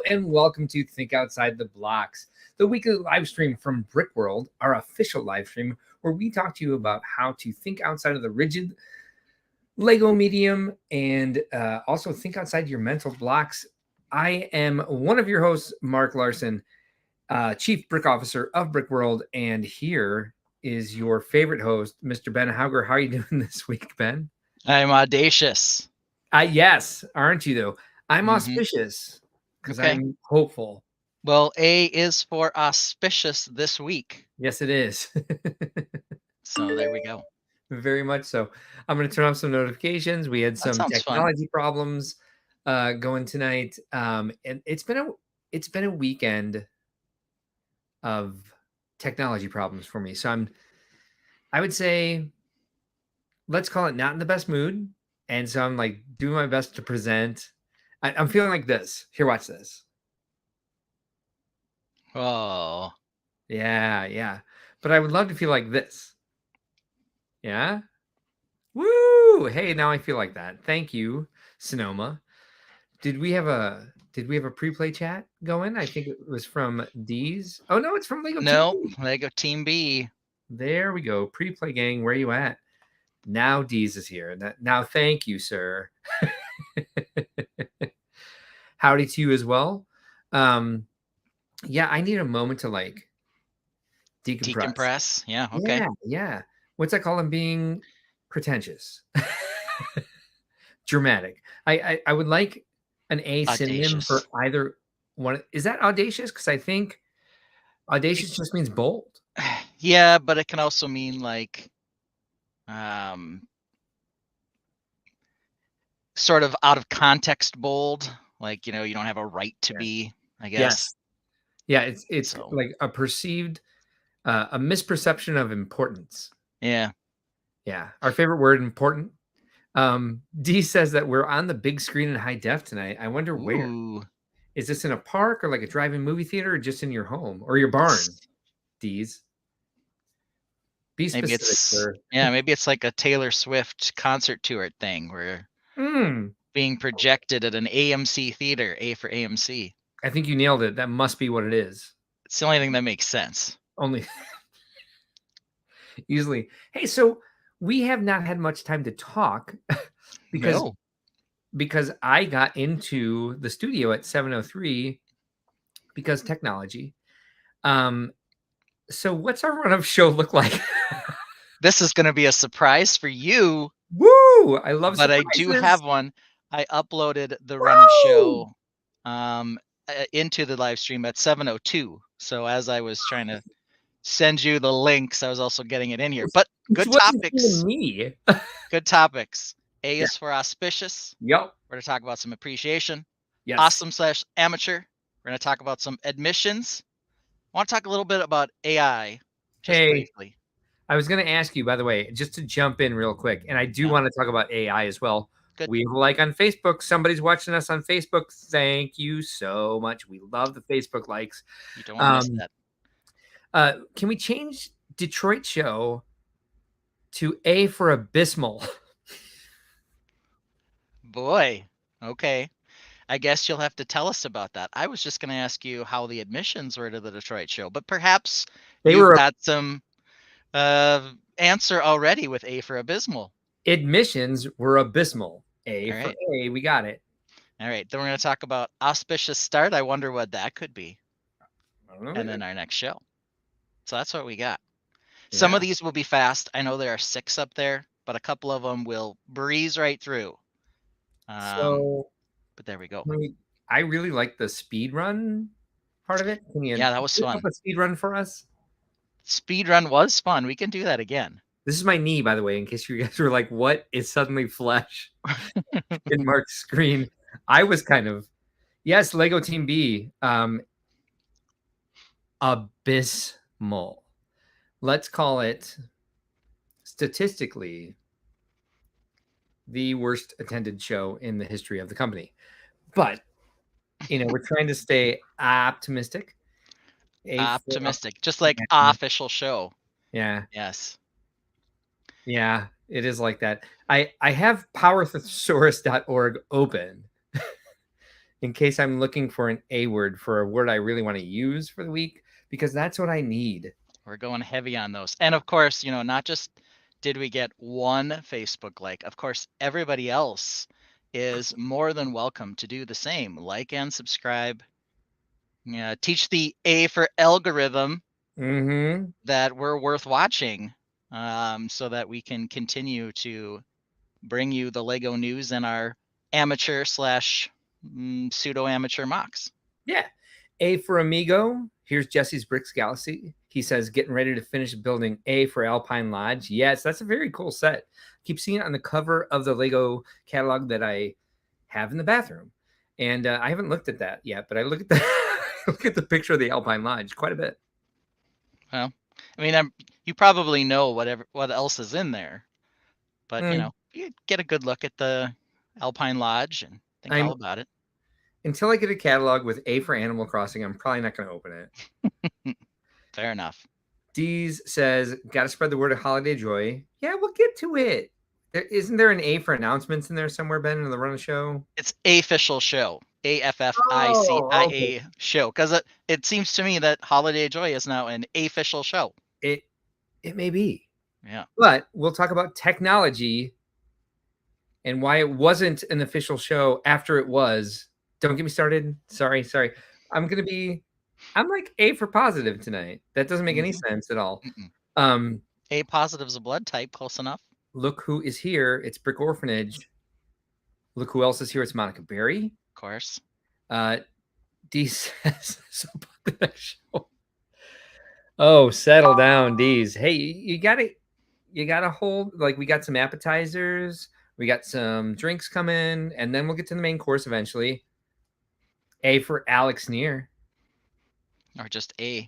and welcome to Think Outside the Blocks, the weekly live stream from Brick World, our official live stream, where we talk to you about how to think outside of the rigid Lego medium and also think outside your mental blocks. I am one of your hosts, Mark Larson, Chief Brick Officer of Brick World, and here is your favorite host, Mr. Ben Hauger. How are you doing this week, Ben? I'm audacious. Yes, aren't you though? I'm auspicious because Okay. I'm hopeful. Well, A is for auspicious this week. Yes, it is. So there we go. Very much so. I'm going to turn off some notifications. We had That some sounds fun. technology problems going tonight, and it's been a weekend of technology problems for me. So I would say, let's call it not in the best mood, and so I'm like doing my best to present. I'm feeling like this. Here, watch this. Oh. Yeah. But I would love to feel like this. Yeah. Woo! Hey, now I feel like that. Thank you, Sonoma. Did we have a pre-play chat going? I think it was from D's. Oh no, it's from Lego No, Team B. Lego Team B. There we go. Pre-play gang, where you at? Now D's is here. Now thank you, sir. Howdy to you as well. Yeah, I need a moment to like decompress. Yeah, okay. Yeah. What's that called? I'm being pretentious. Dramatic. I would like an A synonym for Audacious. either one. Is that audacious? Because I think audacious just means bold. Yeah, but it can also mean like sort of out of context bold. Like, you don't have a right to be, I guess. Yes. Yeah, it's So. like a perceived a misperception of importance. Yeah. Yeah. Our favorite word, important. D says that we're on the big screen in high def tonight. I wonder where. Ooh. Is this in a park or like a drive-in movie theater or just in your home or your barn? D's. Be Maybe specific, sir. maybe it's like a Taylor Swift concert tour thing where being projected at an AMC theater, A for AMC. I think you nailed it. That must be what it is. It's the only thing that makes sense. Only easily. Hey, so we have not had much time to talk because I got into the studio at 7:03 because technology. So what's our run of show look like? This is going to be a surprise for you. Woo! I love but surprises. I do have one. I uploaded the run of show into the live stream at 7:02. So as I was trying to send you the links, I was also getting it in here. But good topics. Good topics. A is for auspicious. Yep. We're going to talk about some appreciation. Yes. Awesome/amateur. We're going to talk about some admissions. I want to talk a little bit about AI. Just briefly. I was going to ask you, by the way, just to jump in real quick, and I do want to talk about AI as well. Good. We like on Facebook. Somebody's watching us on Facebook. Thank you so much. We love the Facebook likes. You don't want to miss that. Can we change Detroit show to A for abysmal? Boy, okay. I guess you'll have to tell us about that. I was just going to ask you how the admissions were to the Detroit show, but perhaps you've got some answer already with A for abysmal. Admissions were abysmal. A for A, we got it. All right, then we're going to talk about auspicious start. I wonder what that could be. And then our next show. So that's what we got. Yeah. Some of these will be fast. I know there are 6 up there, but a couple of them will breeze right through. But there we go. I really like the speed run part of it. Yeah, that was fun. A speed run for us. Speed run was fun. We can do that again. This is my knee, by the way, in case you guys were like, what is suddenly flesh in Mark's screen? I was kind of, yes, Lego Team B, abysmal. Let's call it statistically the worst attended show in the history of the company. But, we're trying to stay optimistic. Optimistic, just like official show. Yeah. Yes. Yeah, it is like that. I have powerthesaurus.org open. in case I'm looking for an A word for a word I really want to use for the week, because that's what I need. We're going heavy on those. And of course, not just did we get one Facebook like, of course, everybody else is more than welcome to do the same. Like and subscribe. Yeah, teach the A for algorithm Mm-hmm. that we're worth watching, so that we can continue to bring you the Lego news and our amateur slash pseudo amateur MOCs. Yeah. A for Amigo. Here's Jesse's Bricks Galaxy. He says, getting ready to finish building. A for Alpine Lodge. Yes, that's a very cool set. Keep seeing it on the cover of the Lego catalog that I have in the bathroom. And I haven't looked at that yet, but I look at the look at the picture of the Alpine Lodge quite a bit. Well, I mean, you probably know what else is in there, but you get a good look at the Alpine Lodge and think all about it. Until I get a catalog with A for Animal Crossing, I'm probably not going to open it. Fair enough. Deez says, got to spread the word of holiday joy. Yeah, we'll get to it. Isn't there an A for announcements in there somewhere, Ben, in the run of the show? It's a official show. AFFICIA show. Because it seems to me that Holiday Joy is now an official show. It may be. Yeah. But we'll talk about technology and why it wasn't an official show after it was. Don't get me started. Sorry. I'm like A for positive tonight. That doesn't make any sense at all. A positive is a blood type, close enough. Look who is here. It's Brick Orphanage. Look who else is here. It's Monica Berry. Of course. Dee says, so about the next show. Oh, settle down, Deez. Hey, you gotta hold, like, we got some appetizers, we got some drinks coming, and then we'll get to the main course eventually. A for Alex Near. Or just A.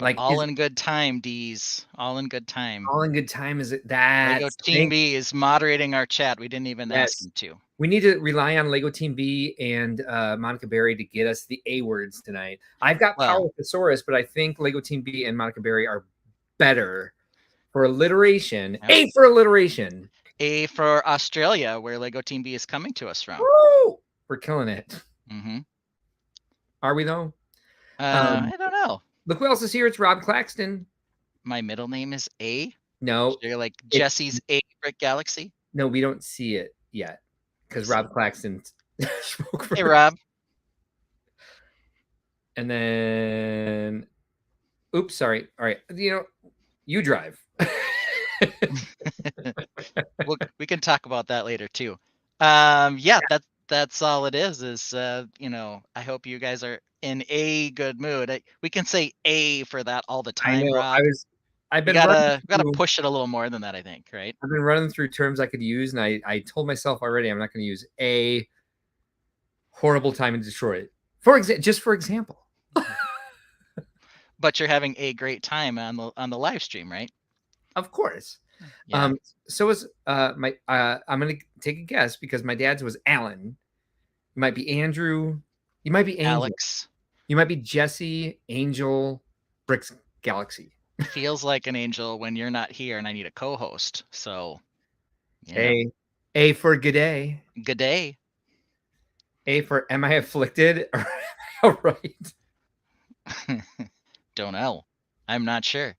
Like all in good time, D's. All in good time. All in good time. Is it that Lego Team B is moderating our chat? We didn't even ask him to. We need to rely on Lego Team B and Monica Berry to get us the A words tonight. I've got Power Thesaurus, but I think Lego Team B and Monica Berry are better for alliteration. Yep. A for alliteration. A for Australia, where Lego Team B is coming to us from. Woo! We're killing it. Mm-hmm. Are we though? I don't know. Look who else is here. It's Rob Claxton. My middle name is A. No. You're like Jesse's A Brick Galaxy. No, we don't see it yet because Rob Claxton spoke for. Hey, Rob. And then, oops, sorry. All right, you drive. We can talk about that later too. Yeah, that's all it is. I hope you guys are in a good mood. We can say A for that all the time. I know. Rob. I've been gotta push it a little more than that, I think, right? I've been running through terms I could use, and I told myself already I'm not going to use a horrible time in Detroit. For example. But you're having a great time on the live stream, right? Of course. Yeah. So is my I'm going to take a guess because my dad's was Alan. You might be Andrew. You might be Angel. Alex. You might be Jesse, Angel, Bricks Galaxy. Feels like an angel when you're not here and I need a co-host. So A for good day. Good day. A for am I afflicted? All right. Don't know. I'm not sure.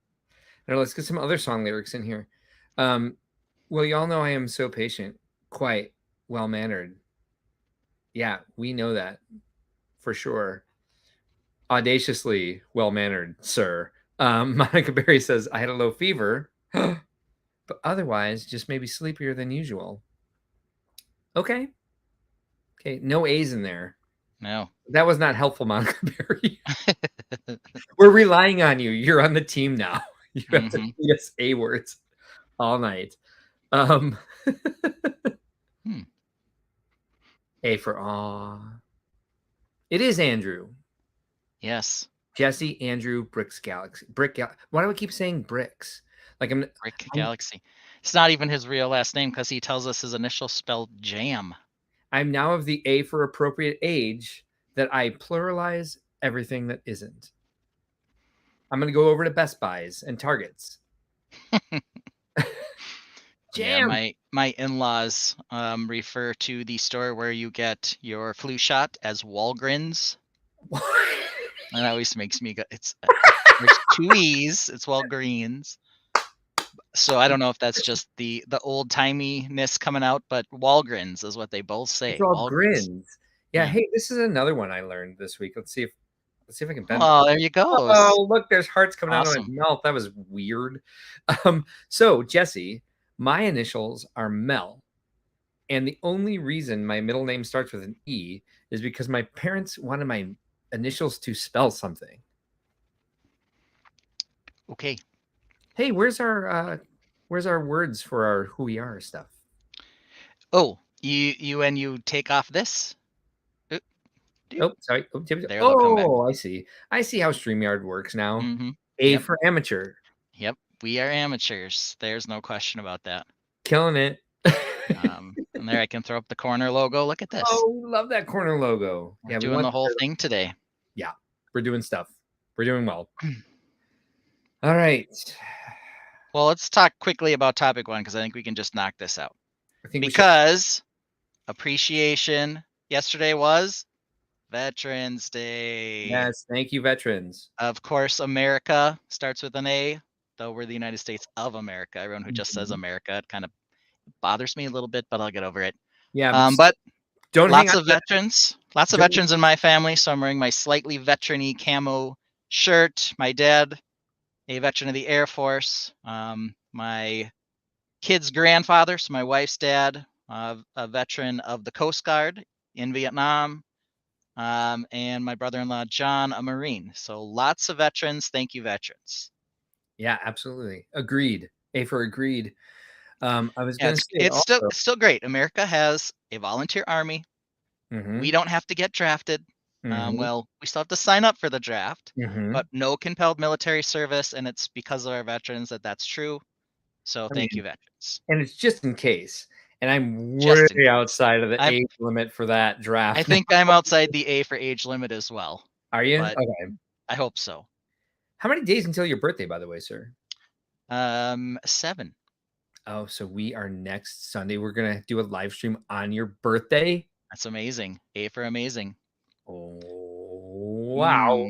Now let's get some other song lyrics in here. Well, y'all know I am so patient, quite well-mannered. Yeah, we know that for sure. Audaciously well-mannered, sir. Monica Berry says, I had a low fever, but otherwise just maybe sleepier than usual. Okay. No A's in there. No. That was not helpful, Monica Berry. We're relying on you. You're on the team now. You have to feed us A words all night. A for aw. It is Andrew. Yes. Jesse, Andrew, Bricks Galaxy. Why do I keep saying Bricks? Like Brick Galaxy. It's not even his real last name because he tells us his initials spelled Jam. I'm now of the A for appropriate age that I pluralize everything that isn't. I'm going to go over to Best Buys and Targets. Jam. Yeah, my in-laws refer to the store where you get your flu shot as Walgreens. That always makes me go. There's two E's. It's Walgreens. So I don't know if that's just the old timiness coming out, but Walgreens is what they both say. It's all Walgreens. grins. Yeah. Yeah. Hey, this is another one I learned this week. Let's see if I can bend. Oh, there you go. Oh, look, there's hearts coming out of Awesome. my mouth. That was weird. So Jesse, my initials are Mel, and the only reason my middle name starts with an E is because my parents wanted my initials to spell something. Okay. Hey, where's our words for our who we are stuff? Oh, you take off this. Oh, sorry. Oh, There, they'll come back. I see. I see how StreamYard works now. Mm-hmm. A Yep. for amateur. Yep, we are amateurs. There's no question about that. Killing it. And there I can throw up the corner logo. Look at this. Oh, we love that corner logo. We're doing the whole thing today. Yeah, we're doing stuff. We're doing well. All right. Well, let's talk quickly about topic 1 because I think we can just knock this out. I think because appreciation yesterday was Veterans Day. Yes, thank you, veterans. Of course, America starts with an A, though we're the United States of America. Everyone who just says America, it kind of bothers me a little bit, but I'll get over it. Yeah, but don't lots of veterans, lots of veterans in my family. So I'm wearing my slightly veteran-y camo shirt. My dad, a veteran of the Air Force. My kid's grandfather, so my wife's dad, a veteran of the Coast Guard in Vietnam. And my brother-in-law, John, a Marine. So lots of veterans. Thank you, veterans. Yeah, absolutely. Agreed. A for agreed. I was going to say it's still great. America has a volunteer army. Mm-hmm. We don't have to get drafted. Mm-hmm. Well, we still have to sign up for the draft, Mm-hmm. but no compelled military service, and it's because of our veterans that's true. So thank you, veterans. And it's just in case. And I'm way outside of the age limit for that draft. I think I'm outside the A for age limit as well. Are you? But okay. I hope so. How many days until your birthday, by the way, sir? 7. Oh, so we are next Sunday. We're going to do a live stream on your birthday. That's amazing. A for amazing. Oh, wow.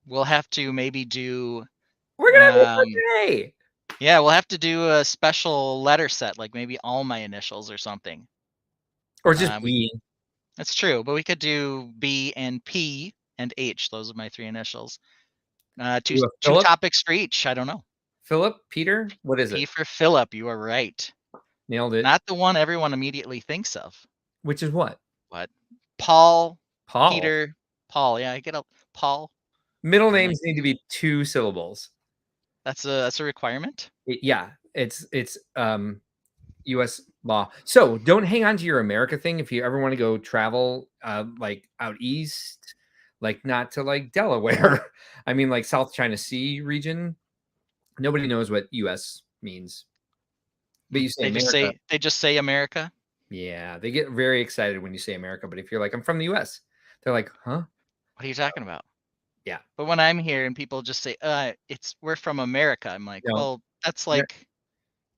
We'll have to maybe do... We're going to have a birthday. Yeah, we'll have to do a special letter set, like maybe all my initials or something. Or just B. That's true, but we could do B and P and H. Those are my 3 initials. Two topics for each. I don't know. Philip, Peter, what is it? P for Philip. You are right. Nailed it. Not the one everyone immediately thinks of. Which is what? What? Paul. Peter. Paul. Yeah, I get a Paul. Middle names need to be 2 syllables. That's a requirement? Yeah, it's US law. So don't hang on to your America thing if you ever want to go travel like out east, like not to like Delaware. I mean like South China Sea region. Nobody knows what US means. But you say America. They just say America? Yeah, they get very excited when you say America, but if you're like I'm from the US, they're like, "Huh? What are you talking about?" Yeah. But when I'm here and people just say, we're from America, I'm like, well, that's like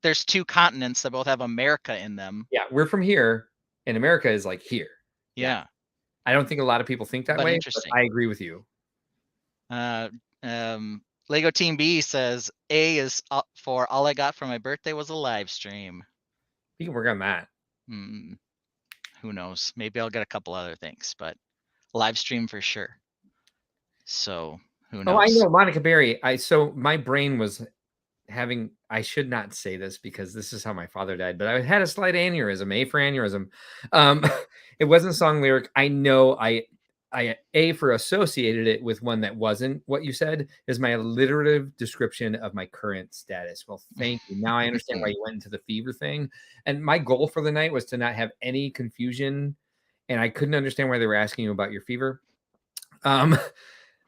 there's 2 continents that both have America in them. Yeah, we're from here, and America is like here. Yeah. I don't think a lot of people think that way. Interesting. But I agree with you. Lego Team B says A is for all I got for my birthday was a live stream. You can work on that. Who knows? Maybe I'll get a couple other things, but live stream for sure. So who knows? Oh, I know, Monica Berry. So my brain was having. I should not say this because this is how my father died, but I had a slight aneurysm. A for aneurysm. It wasn't a song lyric. I know. I A for associated it with one that wasn't what you said is my alliterative description of my current status. Well, thank you. Now I understand why you went into the fever thing. And my goal for the night was to not have any confusion. And I couldn't understand why they were asking you about your fever.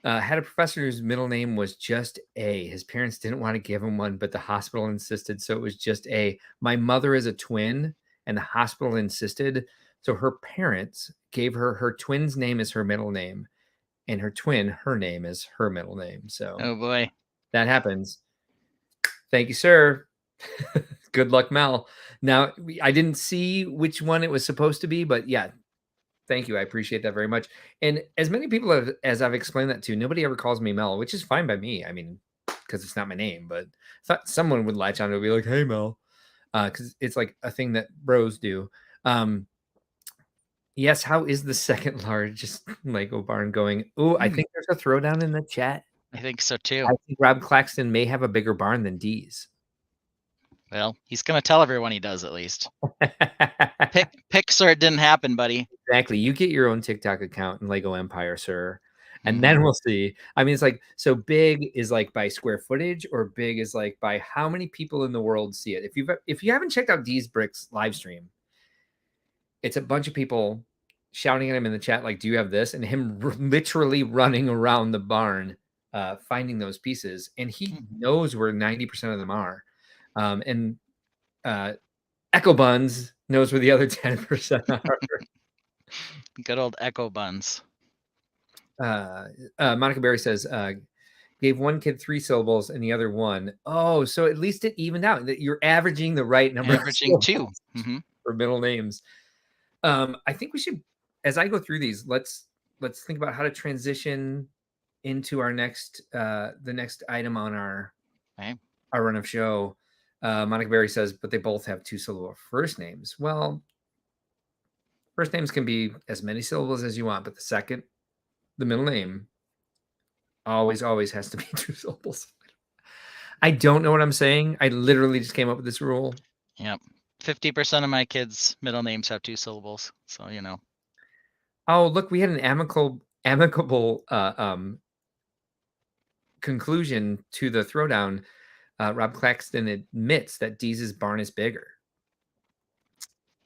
Had a professor whose middle name was just A. His parents didn't want to give him one, but the hospital insisted. So it was just A. My mother is a twin and the hospital insisted. So her parents gave her twin's name is her middle name, and her twin, her name is her middle name. So oh boy, that happens. Thank you, sir. Good luck, Mel. Now, I didn't see which one it was supposed to be, but yeah, thank you. I appreciate that very much. And as many people as I've explained that to, nobody ever calls me Mel, which is fine by me. I mean, because it's not my name, but I thought someone would latch on to be like, "Hey, Mel," because it's like a thing that bros do. Yes, how is the second largest Lego barn going? Oh, I think there's a throwdown in the chat. I think so too. I think Rob Claxton may have a bigger barn than D's. Well, he's gonna tell everyone he does at least. Pick so it didn't happen, buddy. Exactly. You get your own TikTok account in Lego Empire, sir. And then we'll see. I mean, it's like, so big is like by square footage, or big is like by how many people in the world see it. If you haven't checked out D's Bricks live stream, it's a bunch of people shouting at him in the chat, like, "Do you have this?" And him literally running around the barn, finding those pieces. And he knows where 90% of them are. And Echo Buns knows where the other 10% are. Good old Echo Buns. Monica Berry says, gave one kid 3 syllables and the other 1. Oh, so at least it evened out. That you're averaging the right number. Averaging 2 for middle names. I think we should, as I go through these, let's think about how to transition into our next the next item on our run of show. Monica Berry says, but they both have 2 syllable first names. Well, first names can be as many syllables as you want, but the middle name always has to be 2 syllables. I don't know what I'm saying. I literally just came up with this rule. Yep. 50% of my kids' middle names have 2 syllables. So, you know. Oh, look, we had an amicable conclusion to the throwdown. Rob Claxton admits that Deeze's barn is bigger.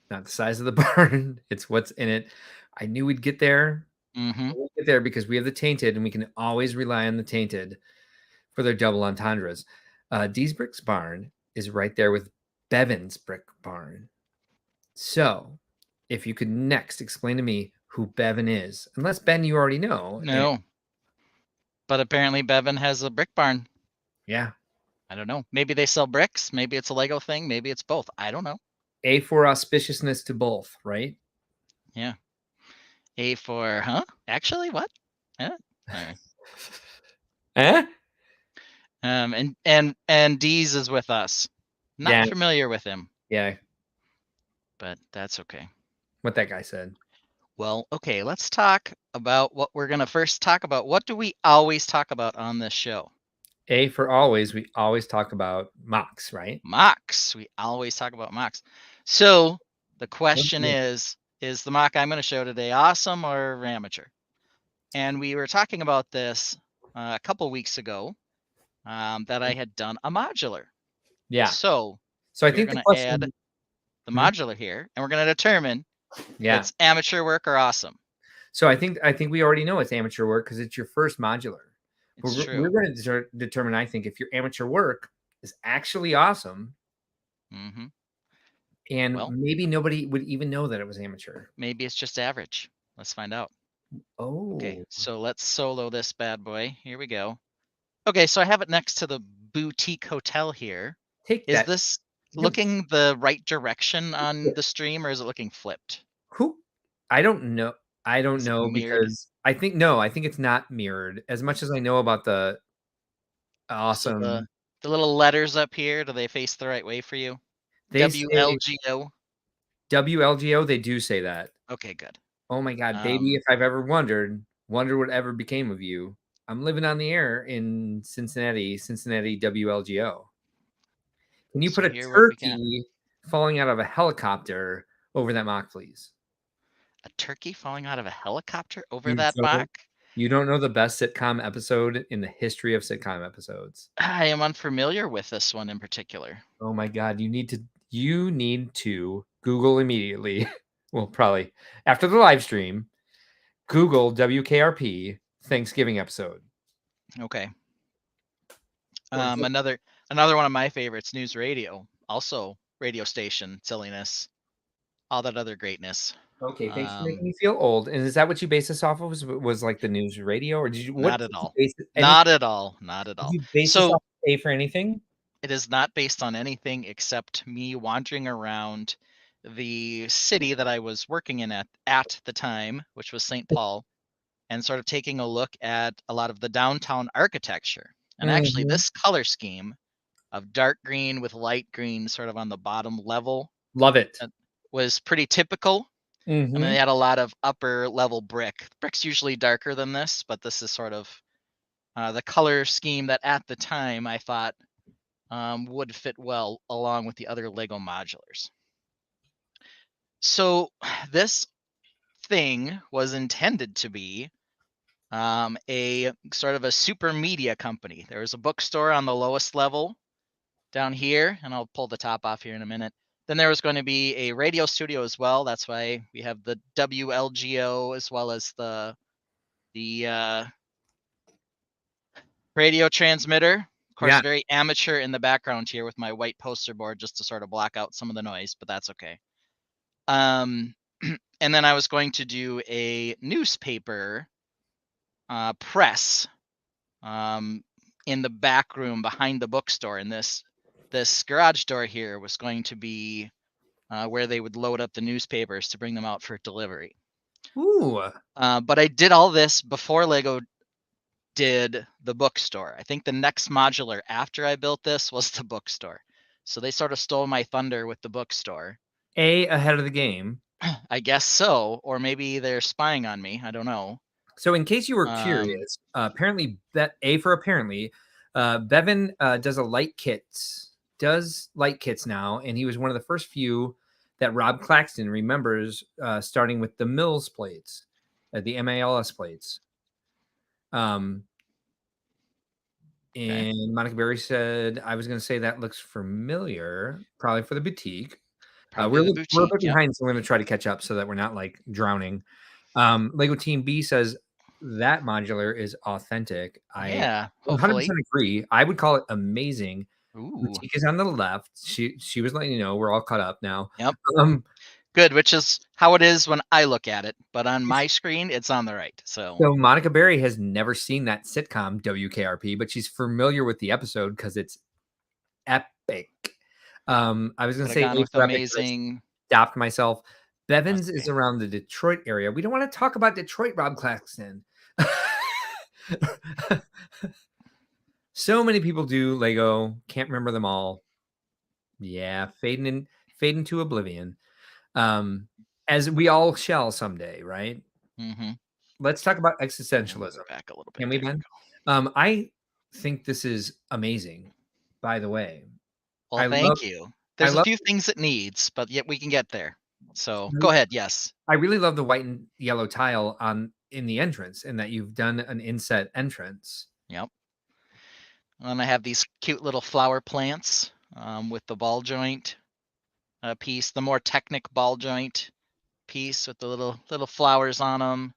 Not the size of the barn. It's what's in it. I knew we'd get there. We'll get there because we have the tainted, and we can always rely on the tainted for their double entendres. Dee's Brick's barn is right there with Bevan's brick barn. So, if you could next explain to me who Bevan is, unless Ben, you already know. No. But apparently Bevan has a brick barn. Yeah. I don't know. Maybe they sell bricks. Maybe it's a Lego thing. Maybe it's both. I don't know. A for auspiciousness to both, right? Yeah. A for, huh? Actually, what? Huh? All right. And Deez is with us. Not familiar with him. Yeah. But that's okay. What that guy said. Well, okay, let's talk about what we're going to first talk about. What do we always talk about on this show? A for always, we always talk about MOCs, right? MOCs. We always talk about MOCs. So the question is the MOC I'm going to show today awesome or amateur? And we were talking about this a couple weeks ago that I had done a modular. Yeah. So I think we're going to add the modular here, and we're going to determine if it's amateur work or awesome. So I think we already know it's amateur work because it's your first modular. It's true. We're going to determine, I think, if your amateur work is actually awesome. And maybe nobody would even know that it was amateur. Maybe it's just average. Let's find out. Oh. Okay, so let's solo this bad boy. Here we go. Okay, so I have it next to the boutique hotel here. Is this looking the right direction on the stream, or is it looking flipped? I don't know. I don't know because I think it's not mirrored. As much as I know about the awesome. So the little letters up here, do they face the right way for you? WLGO. WLGO, they do say that. Okay, good. Oh my God, baby, if I've ever wondered whatever became of you. I'm living on the air in Cincinnati, WLGO. Can you put a turkey falling out of a helicopter over that MOC, please? A turkey falling out of a helicopter over that MOC? You don't know the best sitcom episode in the history of sitcom episodes. I am unfamiliar with this one in particular. Oh my God, you need to Google immediately. Well, probably after the live stream, Google WKRP Thanksgiving episode. Okay. Another one of my favorites, News Radio, also radio station silliness, all that other greatness. Okay, thanks for making me feel old. And is that what you base this off of? Was like the news radio, or did you? Not at all. Not at all. Did you base this off A for anything? It is not based on anything except me wandering around the city that I was working in at the time, which was St. Paul, and sort of taking a look at a lot of the downtown architecture. And actually, Mhm. this color scheme of dark green with light green sort of on the bottom level Love it. was pretty typical. And then Hmm. they had a lot of upper level brick. Brick's usually darker than this, but this is sort of the color scheme that at the time I thought would fit well along with the other Lego modulars. So this thing was intended to be a sort of a super media company. There was a bookstore on the lowest level down here, and I'll pull the top off here in a minute. Then there was going to be a radio studio as well. That's why we have the WLGO as well as the radio transmitter. Of course, Yeah. very amateur in the background here with my white poster board just to sort of block out some of the noise, but that's okay. And then I was going to do a newspaper press in the back room behind the bookstore. And this garage door here was going to be where they would load up the newspapers to bring them out for delivery. Ooh. But I did all this before Lego did the bookstore. I think the next modular after I built this was the bookstore. So they sort of stole my thunder with the bookstore. Ahead of the game. I guess so, or maybe they're spying on me. I don't know. So, in case you were curious, apparently Bevan does light kits now, and he was one of the first few that Rob Claxton remembers, starting with the Mills plates, the MALS plates. And Monica Berry said, "I was going to say that looks familiar, probably for the boutique." Probably the We're a boutique. bit behind, so we're going to try to catch up so that we're not like drowning. Lego Team B says that modular is authentic. I Yeah, 100% hopefully. agree. I would call it amazing. Ooh. Boutique is on the left. She was letting you know we're all caught up now. Yep. Um, Good, which is how it is when I look at it. But on my screen, it's on the right. So so Monica Berry has never seen that sitcom WKRP, but she's familiar with the episode because it's epic. I was going could to have say gone A with for epic, but I amazing. stopped myself. That's Bevins is okay. around the Detroit area. We don't want to talk about Detroit, Rob Claxton. So many people do Lego. Can't remember them all. Yeah, fading into oblivion. As we all shall someday, right? Mm-hmm. Let's talk about I'll move existentialism. it back a little bit. Can we, There you Ben? go. I think this is amazing. By the way, Well, I love. thank you. I There's a love. few things it needs, but yet we can get there. So go ahead. Yes. I really love the white and yellow tile in the entrance, and that you've done an inset entrance. Yep. And I have these cute little flower plants with the ball joint piece, the more Technic ball joint piece with the little flowers on them.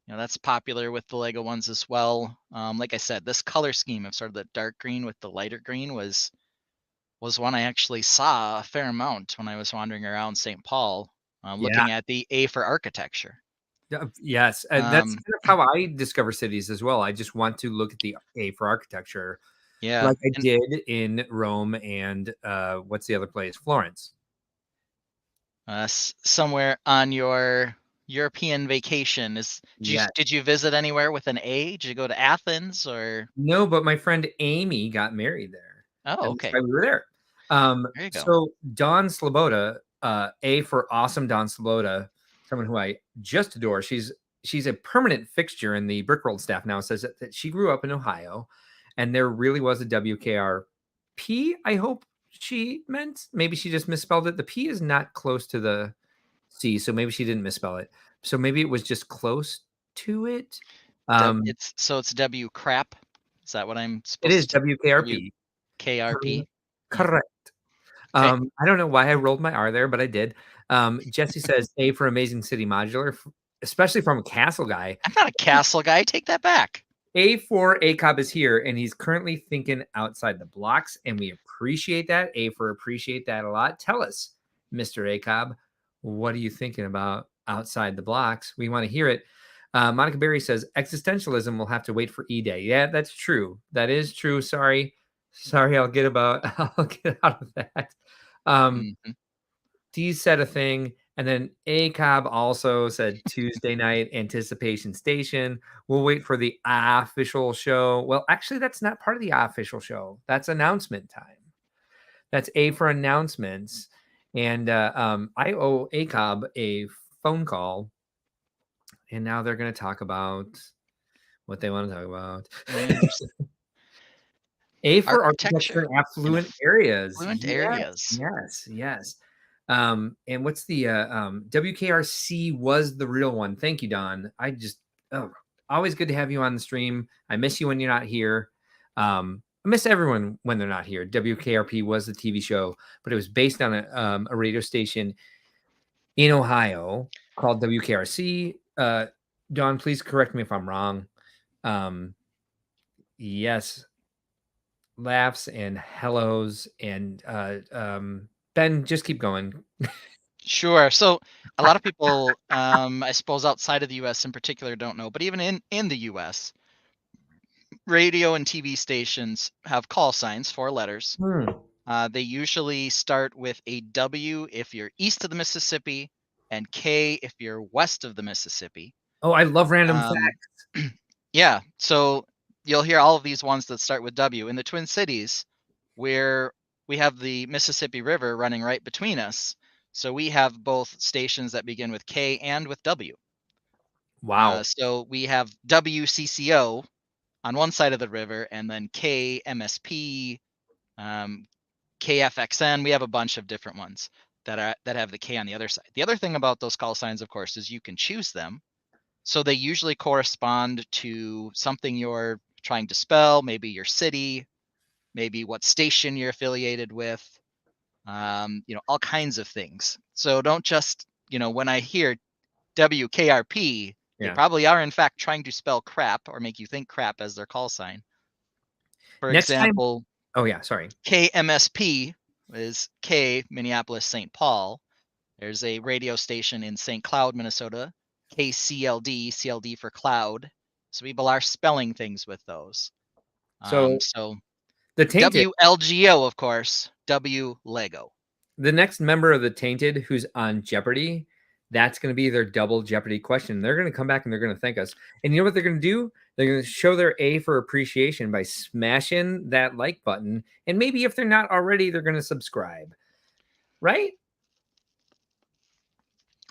You know, that's popular with the Lego ones as well. Like I said, this color scheme of sort of the dark green with the lighter green was one I actually saw a fair amount when I was wandering around St. Paul, Yeah. looking at the A for architecture. Yes, and that's Um, kind of how I discover cities as well. I just want to look at the A for architecture, yeah, like I and did in Rome and what's the other place? Florence. somewhere on your European vacation is Yeah. did you visit anywhere with an A? Did you go to Athens or? No, but my friend Amy got married there, Oh, and that's okay. why we were there. There you go. So Dawn Sloboda, A for awesome Dawn Sloboda, someone who I just adore. She's a permanent fixture in the Brickworld staff now. Says that she grew up in Ohio, and there really was a WKRP. I hope she meant. Maybe she just misspelled it. The P is not close to the C, so maybe she didn't misspell it. So maybe it was just close to it. It's W crap. Is that what I'm It supposed is to take? WKRP. WKRP. Correct. Okay. I don't know why I rolled my R there, but I did. Jesse says A for Amazing City Modular, especially from a Castle guy. I'm not a castle guy. Take that back. A for ACOB is here, and he's currently thinking outside the blocks, and we appreciate that. A for appreciate that a lot. Tell us, Mr. ACOB, what are you thinking about outside the blocks? We want to hear it. Monica Berry says existentialism will have to wait for E-Day. Yeah, that's true. That is true. Sorry, Sorry, I'll get out of that. Um, Mhm. D said a thing, and then ACOB also said Tuesday night anticipation station. We'll wait for the official show. Well, actually, that's not part of the official show. That's announcement time. That's A for announcements. And I owe ACOB a phone call, and now they're going to talk about what they want to talk about. Interesting. A for architecture Architecture in in affluent areas. affluent Yes, areas. yes, yes. And what's the WKRC was the real one. Thank you, Don. Oh, always good to have you on the stream. I miss you when you're not here. I miss everyone when they're not here. WKRP was the TV show, but it was based on a radio station in Ohio called WKRC. Don, please correct me if I'm wrong. Yes, laughs and hellos and Ben, just keep going. Sure. So a lot of people, I suppose outside of the US in particular, don't know, but even in the US, radio and TV stations have call signs, 4 letters. They usually start with a W if you're east of the Mississippi and K if you're west of the Mississippi. Oh, I love random Um, facts. yeah, so you'll hear all of these ones that start with W. In the Twin Cities, where we have the Mississippi River running right between us, so we have both stations that begin with K and with W. Wow. So we have WCCO on one side of the river, and then KMSP, um, KFXN. We have a bunch of different ones that have the K on the other side. The other thing about those call signs, of course, is you can choose them. So they usually correspond to something you're trying to spell, maybe your city, maybe what station you're affiliated with, all kinds of things. So don't just, when I hear WKRP, they Yeah. probably are in fact trying to spell crap or make you think crap as their call sign. For Next time. example, Oh yeah, sorry. KMSP is K, Minneapolis, St. Paul. There's a radio station in St. Cloud, Minnesota, KCLD, CLD for cloud. So people are spelling things with those. So So the Tainted, WLGO, of course, W Lego. the next member of the Tainted who's on Jeopardy, that's going to be their double Jeopardy question. They're going to come back and they're going to thank us. And you know what they're going to do? They're going to show their A for appreciation by smashing that like button. And maybe if they're not already, they're going to subscribe. Right?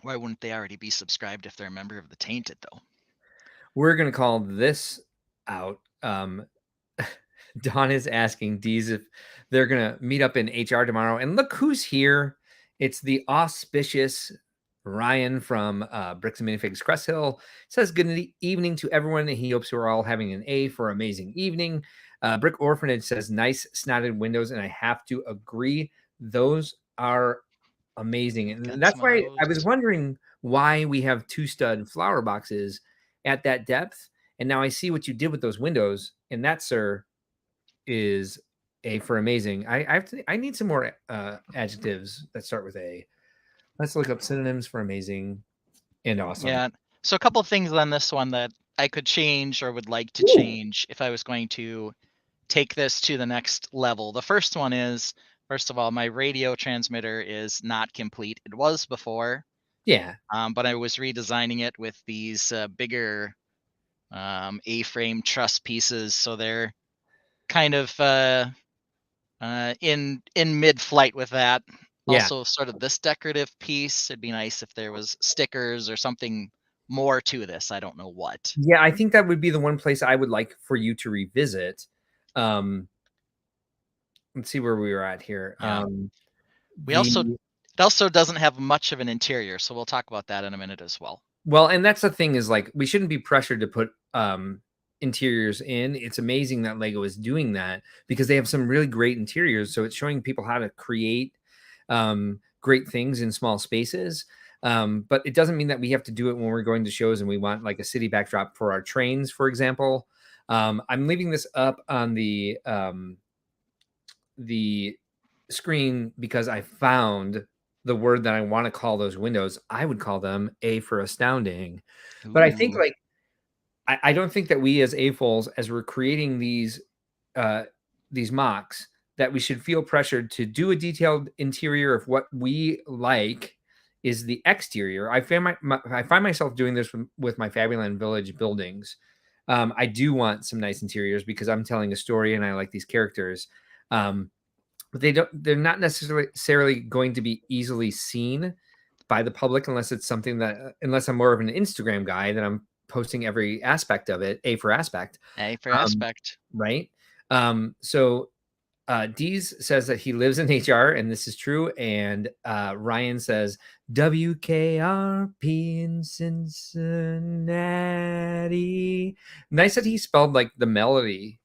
Why wouldn't they already be subscribed if they're a member of the Tainted, though? We're going to call this out. Don is asking Dees if they're going to meet up in HR tomorrow. And look who's here. It's the auspicious Ryan from Bricks and Minifigs Crest Hill. Says good evening to everyone. He hopes we're all having an A for amazing evening. Brick Orphanage says nice snotted windows. And I have to agree. Those are amazing. And that's why I was wondering why we have 2-stud flower boxes at that depth. And now I see what you did with those windows. And that, sir, is A for amazing. I need some more adjectives that start with A. Let's look up synonyms for amazing and awesome. Yeah. So a couple of things on this one that I could change or would like to change if I was going to take this to the next level. The first one is, first of all, my radio transmitter is not complete. It was before. Yeah. But I was redesigning it with these bigger A-frame truss pieces, so they're kind of in mid-flight with that. Yeah. Also, sort of this decorative piece. It'd be nice if there was stickers or something more to this. I don't know what. Yeah, I think that would be the one place I would like for you to revisit. Let's see where we were at here. Yeah. It also doesn't have much of an interior, so we'll talk about that in a minute as well. Well, and that's the thing is like we shouldn't be pressured to put interiors in. It's amazing that Lego is doing that because they have some really great interiors. So it's showing people how to create great things in small spaces. But it doesn't mean that we have to do it when we're going to shows and we want like a city backdrop for our trains, for example. I'm leaving this up on the screen because I found the word that I want to call those windows. I would call them A for astounding. Ooh. But I think like I don't think that we as AFOLs, as we're creating these these MOCs that we should feel pressured to do a detailed interior if what we like is the exterior. I find myself doing this with my Fabuland Village buildings. I do want some nice interiors because I'm telling a story and I like these characters. But they're not necessarily going to be easily seen by the public unless it's something unless I'm more of an Instagram guy that I'm posting every aspect of it, A for aspect. A for Um, aspect. right? So Dees says that he lives in HR, and this is true. And Ryan says WKRP in Cincinnati. Nice that he spelled like the melody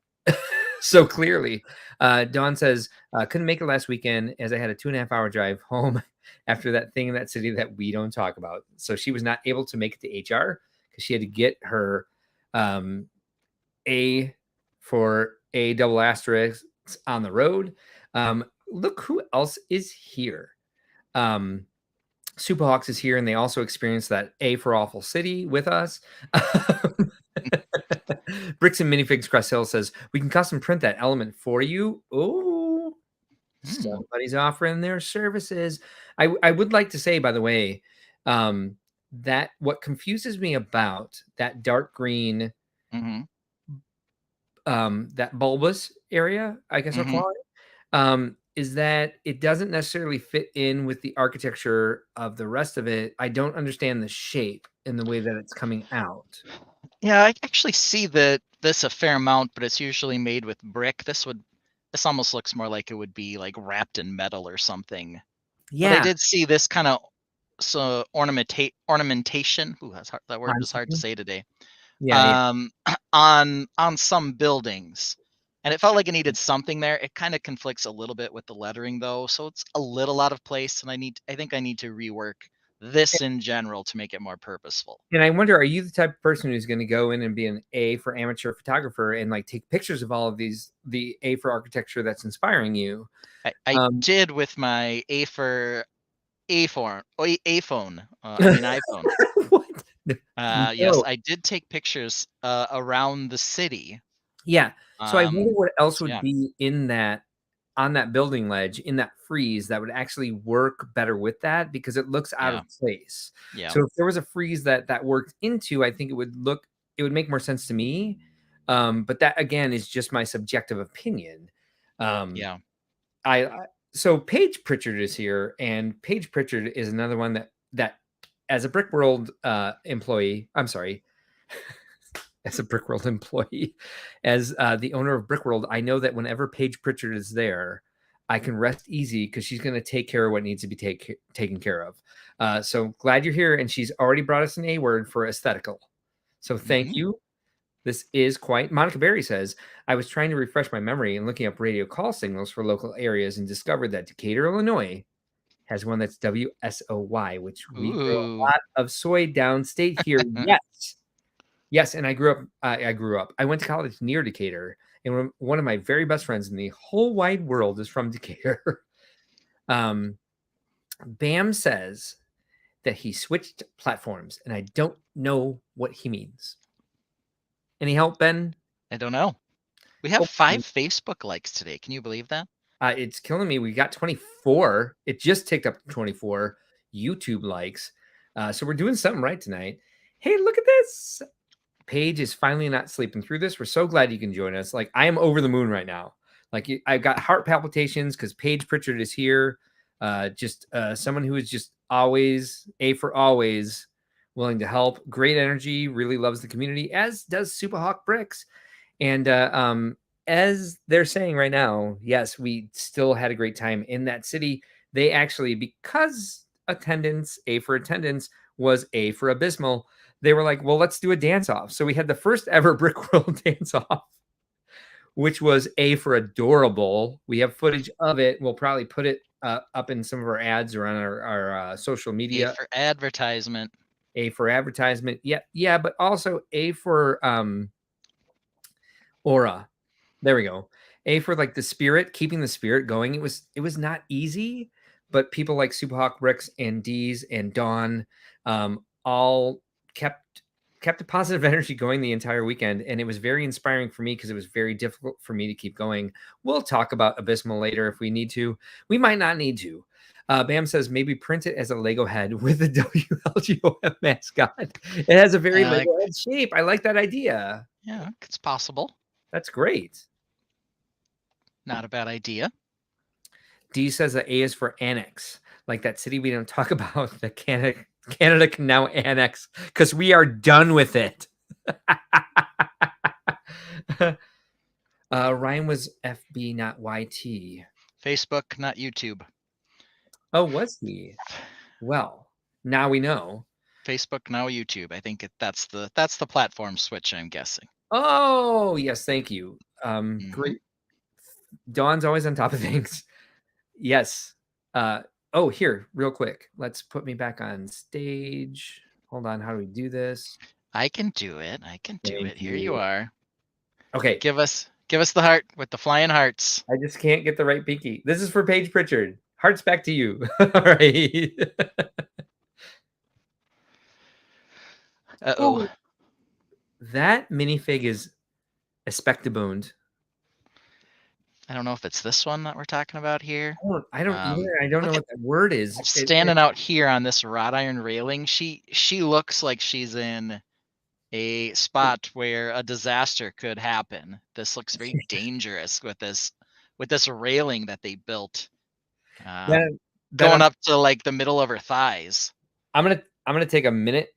so clearly. Dawn says, couldn't make it last weekend as I had a 2.5-hour drive home after that thing in that city that we don't talk about. So she was not able to make it to HR because she had to get her A for A double asterisk on the road. Look who else is here. Superhawks is here, and they also experienced that A for Awful City with us. Bricks and Minifigs Crest Hill says, we can custom print that element for you. Oh, somebody's offering their services. I would like to say, by the way, that what confuses me about that dark green, that bulbous area, I guess I'll call it, is that it doesn't necessarily fit in with the architecture of the rest of it. I don't understand the shape and the way that it's coming out. Yeah, I actually see this a fair amount, but it's usually made with brick. This almost looks more like it would be like wrapped in metal or something. Yeah. But I did see this kind of ornamentation. Ooh, that word is hard to say today. Yeah. On some buildings. And it felt like it needed something there. It kind of conflicts a little bit with the lettering though. So it's a little out of place. And I think I need to rework this in general to make it more purposeful. And I wonder, are you the type of person who's going to go in and be an A for amateur photographer and like take pictures of all of these, the A for architecture that's inspiring you? I did with my A for iPhone. iPhone. What? Yes, I did take pictures around the city. Yeah. So I wonder what else would yeah. be in that, on that building ledge, in that frieze that would actually work better with that, because it looks out of place. Yeah. So if there was a frieze that worked into, I think it would make more sense to me. But that again is just my subjective opinion. Yeah. So Paige Pritchard is here, and Paige Pritchard is another one that as a Brickworld employee, I'm sorry, as a Brickworld employee, as the owner of Brickworld, I know that whenever Paige Pritchard is there, I can rest easy because she's going to take care of what needs to be taken care of. So glad you're here, and she's already brought us an A word for aesthetical. So thank you. This is quite. Monica Berry says, I was trying to refresh my memory and looking up radio call signals for local areas and discovered that Decatur, Illinois has one that's WSOY, which we grow a lot of soy downstate here. Yes. Yes, and I grew up. I went to college near Decatur, and one of my very best friends in the whole wide world is from Decatur. Bam says that he switched platforms, and I don't know what he means. Any help, Ben? I don't know. We have 5 Facebook likes today. Can you believe that? It's killing me. We got 24. It just ticked up to 24 YouTube likes. So we're doing something right tonight. Hey, look at this. Paige is finally not sleeping through this. We're so glad you can join us. Like, I am over the moon right now. Like, I've got heart palpitations because Paige Pritchard is here. Just someone who is just always, A for always, willing to help. Great energy, really loves the community, as does Superhawk Bricks. And as they're saying right now, yes, we still had a great time in that city. They actually, because attendance, A for attendance, was A for abysmal, they were like, well, let's do a dance-off. So we had the first ever Brickworld dance-off, which was A for adorable. We have footage of it. We'll probably put it up in some of our ads or on our social media. A for advertisement. A for advertisement. Yeah, but also A for aura. There we go. A for like the spirit, keeping the spirit going. It was not easy, but people like Superhawk Bricks and Dees and Dawn all kept kept a positive energy going the entire weekend, and it was very inspiring for me because it was very difficult for me to keep going. We'll talk about Abysmal later if we need to. We might not need to. Bam says maybe print it as a Lego head with the WLGOF mascot. It has a very Lego head shape. I like that idea. Yeah, it's possible. That's great. Not a bad idea. D says that A is for annex, like that city we don't talk about that Canada can now annex because we are done with it. Ryan was FB, not YT. Facebook, not YouTube. Oh, was he? Well, now we know. Facebook, now YouTube. I think that's the platform switch, I'm guessing. Oh, yes, thank you. Great. Dawn's always on top of things. Yes. Oh, here, real quick. Let's put me back on stage. Hold on. How do we do this? I can do it. Here you are. Okay. Give us the heart with the flying hearts. I just can't get the right pinky. This is for Paige Pritchard. Hearts back to you. All right. Uh-oh. That minifig is expectabund. I don't know if it's this one that we're talking about here. I don't know what that word is. Standing out here on this wrought iron railing, she looks like she's in a spot where a disaster could happen. This looks very dangerous with this railing that they built, going up to like the middle of her thighs. I'm gonna take a minute.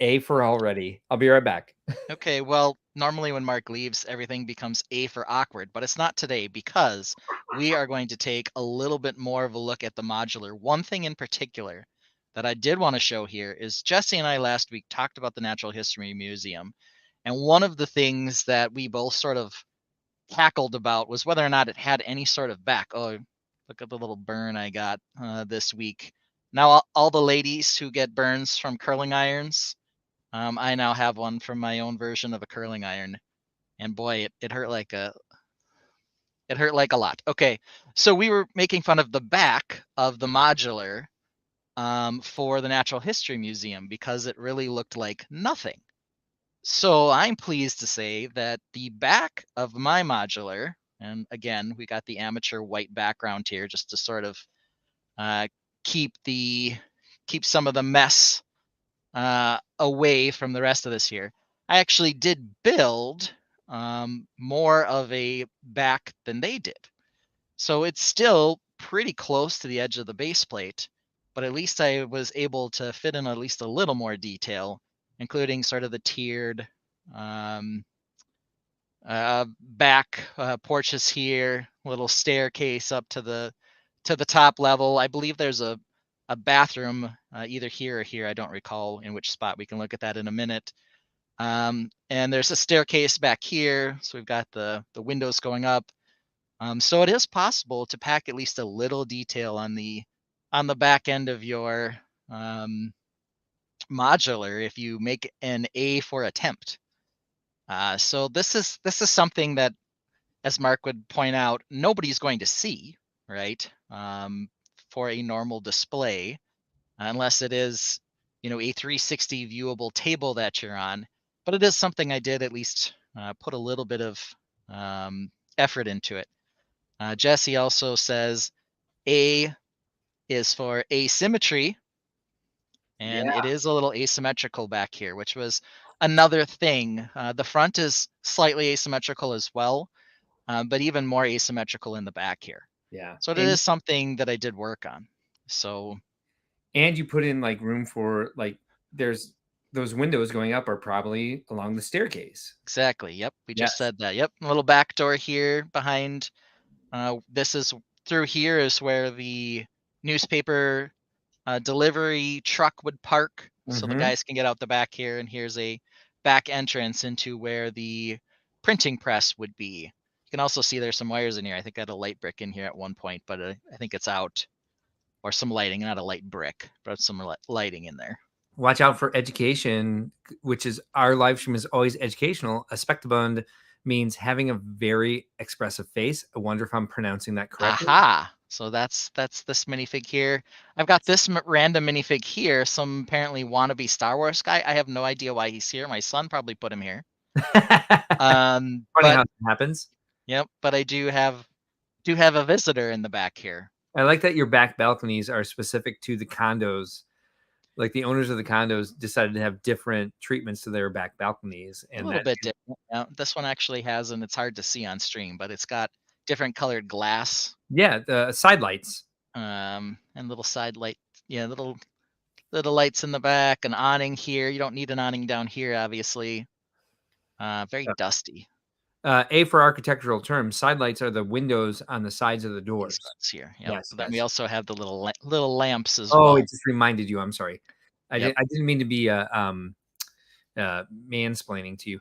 A for already. I'll be right back. Okay, well, normally when Mark leaves, everything becomes A for awkward, but it's not today because we are going to take a little bit more of a look at the modular. One thing in particular that I did want to show here is Jesse and I last week talked about the Natural History Museum, and one of the things that we both sort of cackled about was whether or not it had any sort of back. Oh, look at the little burn I got this week. Now all the ladies who get burns from curling irons, I now have one from my own version of a curling iron, and boy, it hurt like a lot. Okay, so we were making fun of the back of the modular for the Natural History Museum because it really looked like nothing. So I'm pleased to say that the back of my modular, and again, we got the amateur white background here just to sort of keep some of the mess away from the rest of this here. I actually did build more of a back than they did. So it's still pretty close to the edge of the base plate, but at least I was able to fit in at least a little more detail, including sort of the tiered back porches here, little staircase up to the top level. I believe there's a bathroom either here or here. I don't recall in which spot. We can look at that in a minute. And there's a staircase back here. So we've got the windows going up. So it is possible to pack at least a little detail on the back end of your modular if you make an A for attempt. So this is something that, as Mark would point out, nobody's going to see, right? For a normal display, unless it is, a 360 viewable table that you're on. But it is something I did at least put a little bit of effort into it. Jesse also says A is for asymmetry, and it is a little asymmetrical back here, which was another thing. The front is slightly asymmetrical as well, but even more asymmetrical in the back here. Yeah. So it is something that I did work on. So. And you put in like room for there's those windows going up are probably along the staircase. Exactly. Yep. We just said that. Yep. A little back door here behind. This is through here is where the newspaper delivery truck would park. So the guys can get out the back here. And here's a back entrance into where the printing press would be. You can also see there's some wires in here. I think I had a light brick in here at one point, but I think it's out. Or some lighting, not a light brick, but some lighting in there. Watch out for education, which is our live stream is always educational. Expectabund means having a very expressive face. I wonder if I'm pronouncing that correctly. Aha. So that's this minifig here. I've got this random minifig here. Some apparently wannabe Star Wars guy. I have no idea why he's here. My son probably put him here. Funny But how it happens. yep. But I do have a visitor in the back here. I like that your back balconies are specific to the condos. Like the owners of the condos decided to have different treatments to their back balconies, A and little that bit different. Yeah, this one actually has, and it's hard to see on stream, but it's got different colored glass, yeah, the side lights. and little side light. Yeah, little lights in the back, an awning here. You don't need an awning down here, obviously. Very dusty. A for architectural terms, side lights are the windows on the sides of the These doors. ones here. Yep. Yes, Then we yes. also have the little lamps as Oh, well. it just reminded you. I'm sorry. I Yep. didn't mean to be mansplaining to you.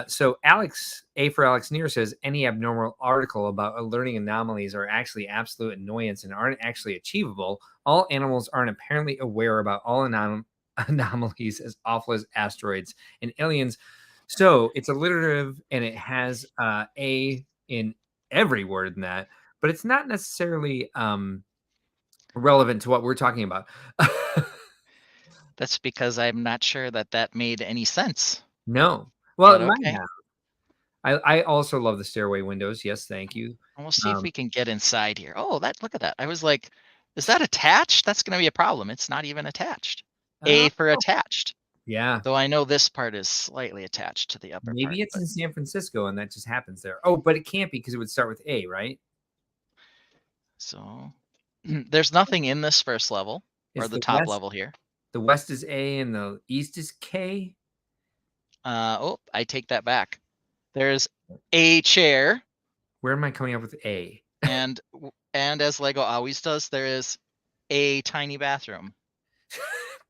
So Alex, A for Alex Near says any abnormal article about learning anomalies are actually absolute annoyance and aren't actually achievable. All animals aren't apparently aware about all anomalies as awful as asteroids and aliens. So it's alliterative and it has A in every word in that, but it's not necessarily relevant to what we're talking about. That's because I'm not sure that made any sense. No. Well, But it might okay. have. I also love the stairway windows. Yes, thank you. And we'll see if we can get inside here. Oh, look at that. I was like, is that attached? That's going to be a problem. It's not even attached. A for attached. Yeah. Though I know this part is slightly attached to the upper part. Maybe it's in San Francisco and that just happens there. Oh, but it can't be because it would start with A, right? So there's nothing in this first level or It's the the top west. level here. The west is A and the east is K. Oh, I take that back. There's a chair. Where am I coming up with A? and as Lego always does, there is a tiny bathroom.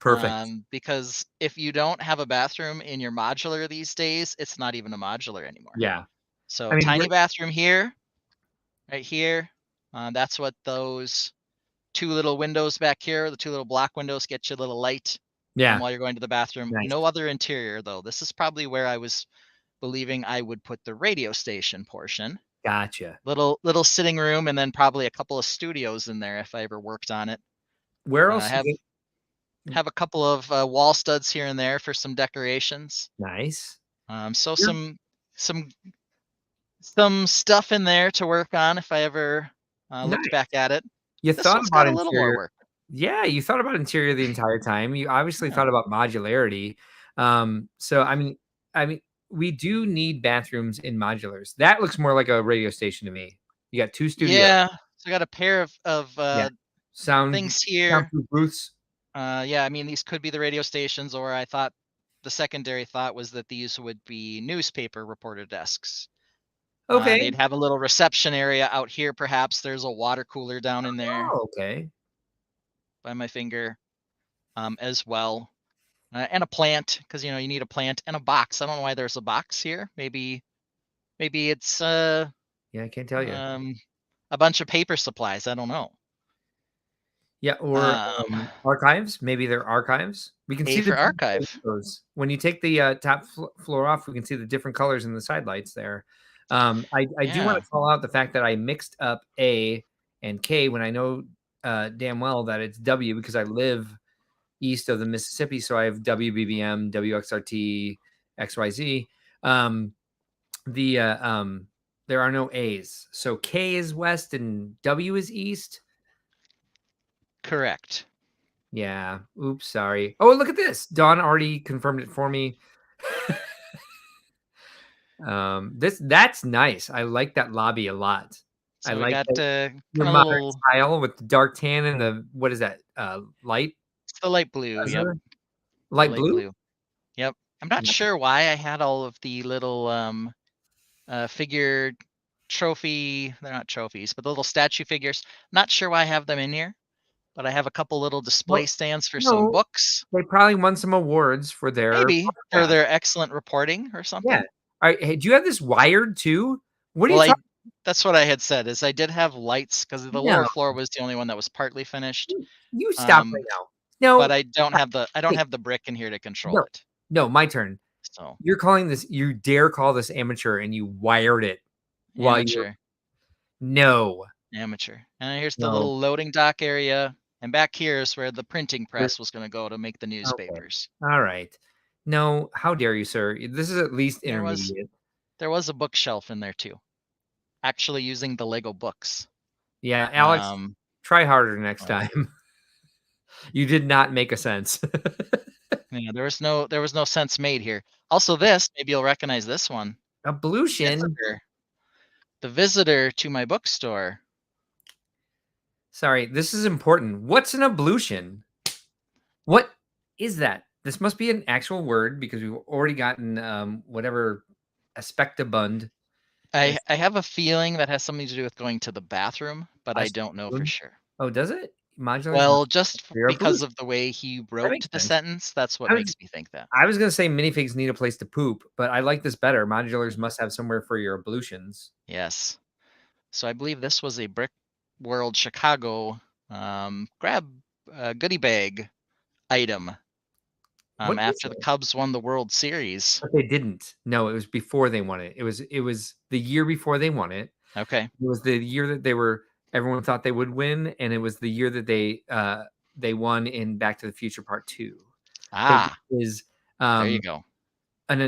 Perfect. Because if you don't have a bathroom in your modular these days, it's not even a modular anymore. Yeah. So I mean, tiny bathroom here, right here. That's what those two little windows back here, the two little block windows, get you a little light yeah. while you're going to the bathroom. Nice. No other interior though. This is probably where I was believing I would put the radio station portion. Gotcha. Little sitting room, and then probably a couple of studios in there if I ever worked on it. Where else? Have a couple of wall studs here and there for some decorations. Nice. So some stuff in there to work on if I ever looked back at it. You This thought one's about got a little more interior. work. Yeah, you thought about interior the entire time. You obviously Yeah. thought about modularity. So I mean, we do need bathrooms in modulars. That looks more like a radio station to me. You got two studios. Yeah. So I got a pair of sound things here. soundproof booths. Yeah, I mean these could be the radio stations, or I thought the secondary thought was that these would be newspaper reporter desks. Okay. They'd have a little reception area out here. Perhaps there's a water cooler down in there. Oh, okay. By my finger, as well, and a plant, because you need a plant and a box. I don't know why there's a box here. Maybe it's yeah, I can't tell you. A bunch of paper supplies. I don't know. Yeah, or archives. Maybe they're archives. We can see for the archive. colors. When you take the top floor off, we can see the different colors in the side lights there. I do want to call out the fact that I mixed up A and K when I know damn well that it's W because I live east of the Mississippi, so I have WBBM, WXRT, XYZ. There are no A's, so K is west and W is east. Correct. Yeah. Oops. Sorry. Oh, look at this. Dawn already confirmed it for me. That's nice. I like that lobby a lot. So I we like got your modern style with the dark tan and the what is that? Light? It's the light blue. Yep. Light blue? Yep. I'm not sure why I had all of the little figure trophy. They're not trophies, but the little statue figures. Not sure why I have them in here, but I have a couple little display stands for some books. They probably won some awards for their excellent reporting or something. Yeah. All right. Hey, do you have this wired too? What are you talking? That's what I had said. Is I did have lights because the lower floor was the only one that was partly finished. You stop right now. No, but I don't have the brick in here to control it. No, my turn. So you're calling this? You dare call this amateur? And you wired it while you? No. Amateur. And here's the No. little loading dock area. And back here is where the printing There- press was going to go to make the Okay. newspapers. All right. No, how dare you, sir? This is at least There was intermediate. a bookshelf in there too. Actually using the Lego books. Yeah, Alex, Um, try harder next well, time. You did not make a sense. yeah, there was no sense made here. Also, this maybe you'll recognize this one. Ablution. The visitor to my bookstore. Sorry, this is important. What's an ablution? What is that? This must be an actual word because we've already gotten whatever aspectabund. I have a feeling that has something to do with going to the bathroom, but I don't know for Aspectabund? sure. Oh, does it? Modulars Well, must just for your because ablution. of the way he That wrote makes the sense. sentence, that's what I was makes me think that. I was gonna say minifigs need a place to poop, but I like this better. Modulars Mm. must have somewhere for your ablutions. Yes. So I believe this was a Brick World Chicago grab goodie bag item What is after the it? Cubs won the World Series. But they didn't. No, it was before they won it. It was the year before they won it. Okay. It was the year that everyone thought they would win, and it was the year that they won in Back to the Future Part 2. So Ah, this is there you um go. an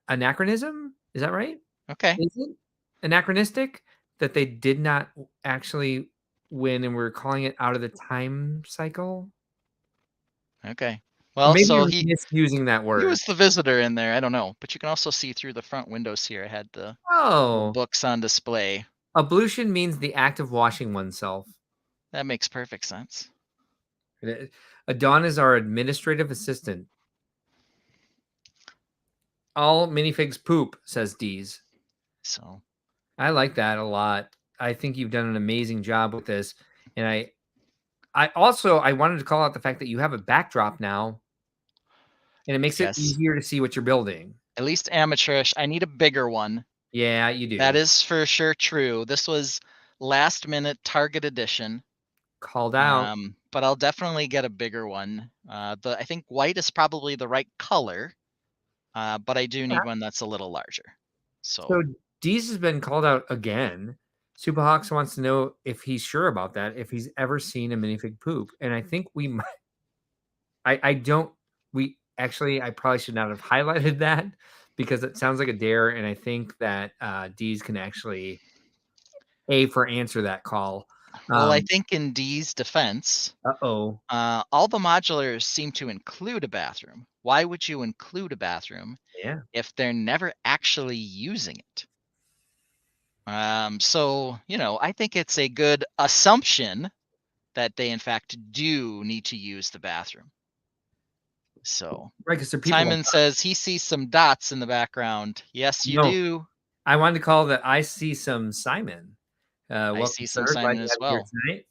anachronism? Is that right? Okay. Is it anachronistic that they did not actually win and we're calling it out of the time cycle? Okay. Or Well, maybe so you're misusing that he word. was the visitor in there. I don't know, but you can also see through the front windows here. I had the little Oh, books on display. ablution means the act of washing oneself. That makes perfect sense. Adon is our administrative assistant. All minifigs poop, says Dees. So I like that a lot. I think you've done an amazing job with this. And I wanted to call out the fact that you have a backdrop now, and it makes it yes, easier to see what you're building. at least amateurish. I need a bigger one. Yeah, you That do. is for sure true. This was last minute Target edition. Called out. But I'll definitely get a bigger one. I think white is probably the right color, but I do Yeah. need one that's a little larger. So So Dees has been called out again. Superhawks wants to know if he's sure about that, if he's ever seen a minifig poop. And I think we might I don't we actually I probably should not have highlighted that because it sounds like a dare, and I think that Dees can actually answer that call. well, I think in D's defense, Uh-oh. all the modulars seem to include a bathroom. Why would you include a bathroom Yeah. if they're never actually using it? So, I think it's a good assumption that they in fact do need to use the bathroom. So Right, because there are people like Simon says he sees some dots in the background. Yes, you no. do. I wanted to call that I see some Simon. I Welcome, see some sir. Glad Simon to as have you here well. tonight.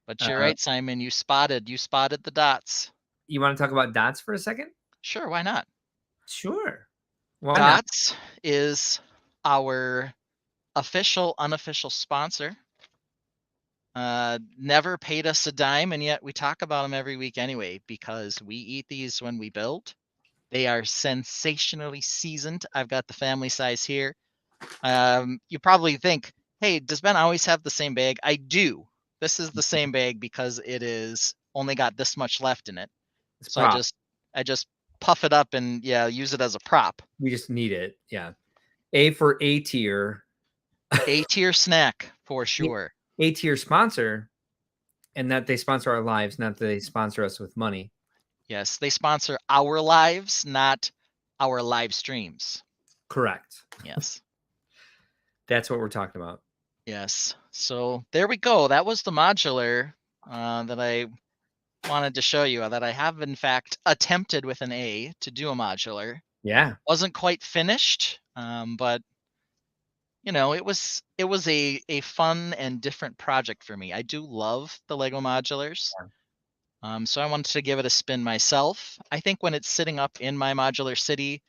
But you're right, Simon. You spotted the dots. You want to talk about dots for a second? Sure, why not? Sure. Why not? Dots is our official, unofficial sponsor. Never paid us a dime, and yet we talk about them every week anyway because we eat these when we build. They are sensationally seasoned. I've got the family size here. You probably think, hey, does Ben always have the same bag? I do. This is the same bag because it is only got this much left in it. It's a So I prop. just puff it up and use it as a prop. We just need it. Yeah. A for A tier. A tier snack for sure. A tier sponsor, and that they sponsor our lives, not that they sponsor us with money. Yes, they sponsor our lives, not our live streams. Correct. Yes. That's what we're talking about. Yes. So there we go. That was the modular that I wanted to show you, that I have in fact attempted with an A to do a modular. Yeah. Wasn't quite finished, but it was a fun and different project for me. I do love the Lego modulars. So I wanted to give it a spin myself. I think when it's sitting up in my modular city,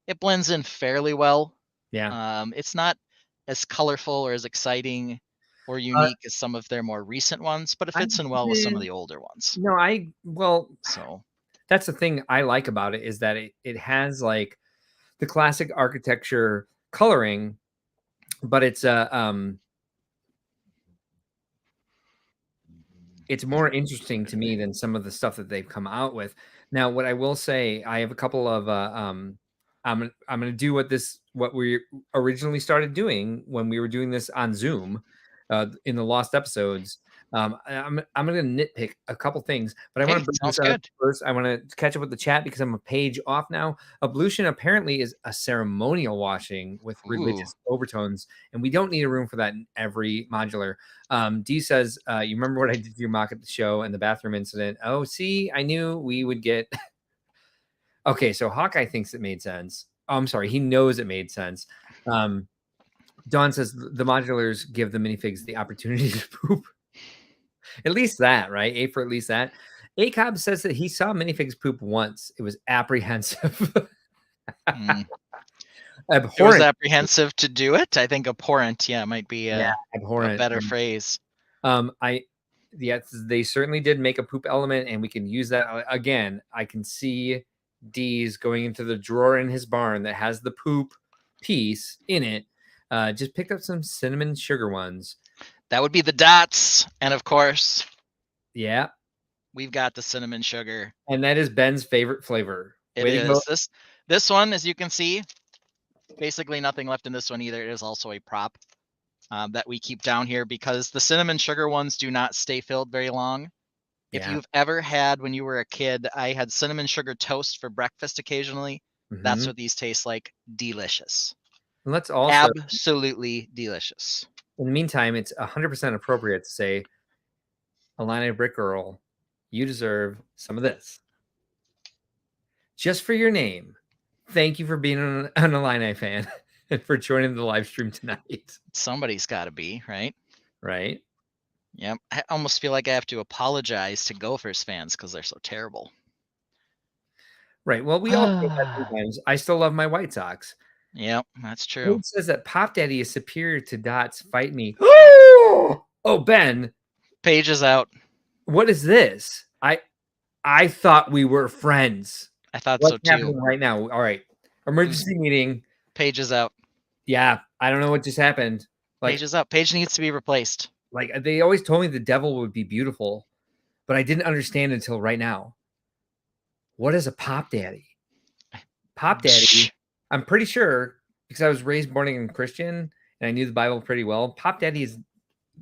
it blends in fairly well. Yeah. It's not as colorful or as exciting or unique as some of their more recent ones, but it fits in well with some of the older ones. No, So that's the thing I like about it is that it has like the classic architecture coloring, but it's it's more interesting to me than some of the stuff that they've come out with. Now, what I will say, I have a couple of I'm gonna do what we originally started doing when we were doing this on Zoom in the lost episodes. I'm gonna nitpick a couple things, but I want Hey, to bring sounds this up good. first. I want to catch up with the chat because I'm a page off now. Ablution apparently is a ceremonial washing with Ooh. religious overtones, and we don't need a room for that in every modular. D says, you remember what I did to your mock at the show and the bathroom incident? Oh, see, I knew we would get. Okay, so Hawkeye thinks it made sense. Oh, I'm sorry, he knows it made sense. Dawn says the modulars give the minifigs the opportunity to poop. At least that, right? A for at least that. Acob says that he saw minifigs poop once. It was apprehensive. It was Abhorrent. apprehensive to do it. I think abhorrent, might be a Abhorrent. better phrase. Yes, they certainly did make a poop element, and we can use that again. I can see D's going into the drawer in his barn that has the poop piece in it. Just picked up some cinnamon sugar ones. That would be the dots, and of course, Yeah, we've got the cinnamon sugar. and that is Ben's favorite flavor. It is. This one, as you can see, basically nothing left in this one either. It is also a prop that we keep down here because the cinnamon sugar ones do not stay filled very long. If you've ever had, when you were a kid, I had cinnamon sugar toast for breakfast occasionally. That's what these taste like. Delicious. And let's also absolutely delicious. In the meantime, it's 100% appropriate to say, Illini Brick Girl, you deserve some of this. Just for your name, thank you for being an Illini fan and for joining the live stream tonight. Somebody's got to be, right? Right? Yep. I almost feel like I have to apologize to Gophers fans because they're so terrible. Right. Well, we all say that sometimes. I still love my White Sox. Yep, that's true. It says that Pop Daddy is superior to Dots. Fight me. Oh, Ben. Page is out. What is this? I thought we were friends. I thought What's so too. happening right now? All right. Emergency meeting. Page is out. Yeah, I don't know what just happened. Page is up. Page needs to be replaced. Like they always told me the devil would be beautiful, but I didn't understand until right now. What is a Pop Daddy? Pop Daddy, I'm pretty sure because I was raised born again Christian and I knew the Bible pretty well. Pop Daddy is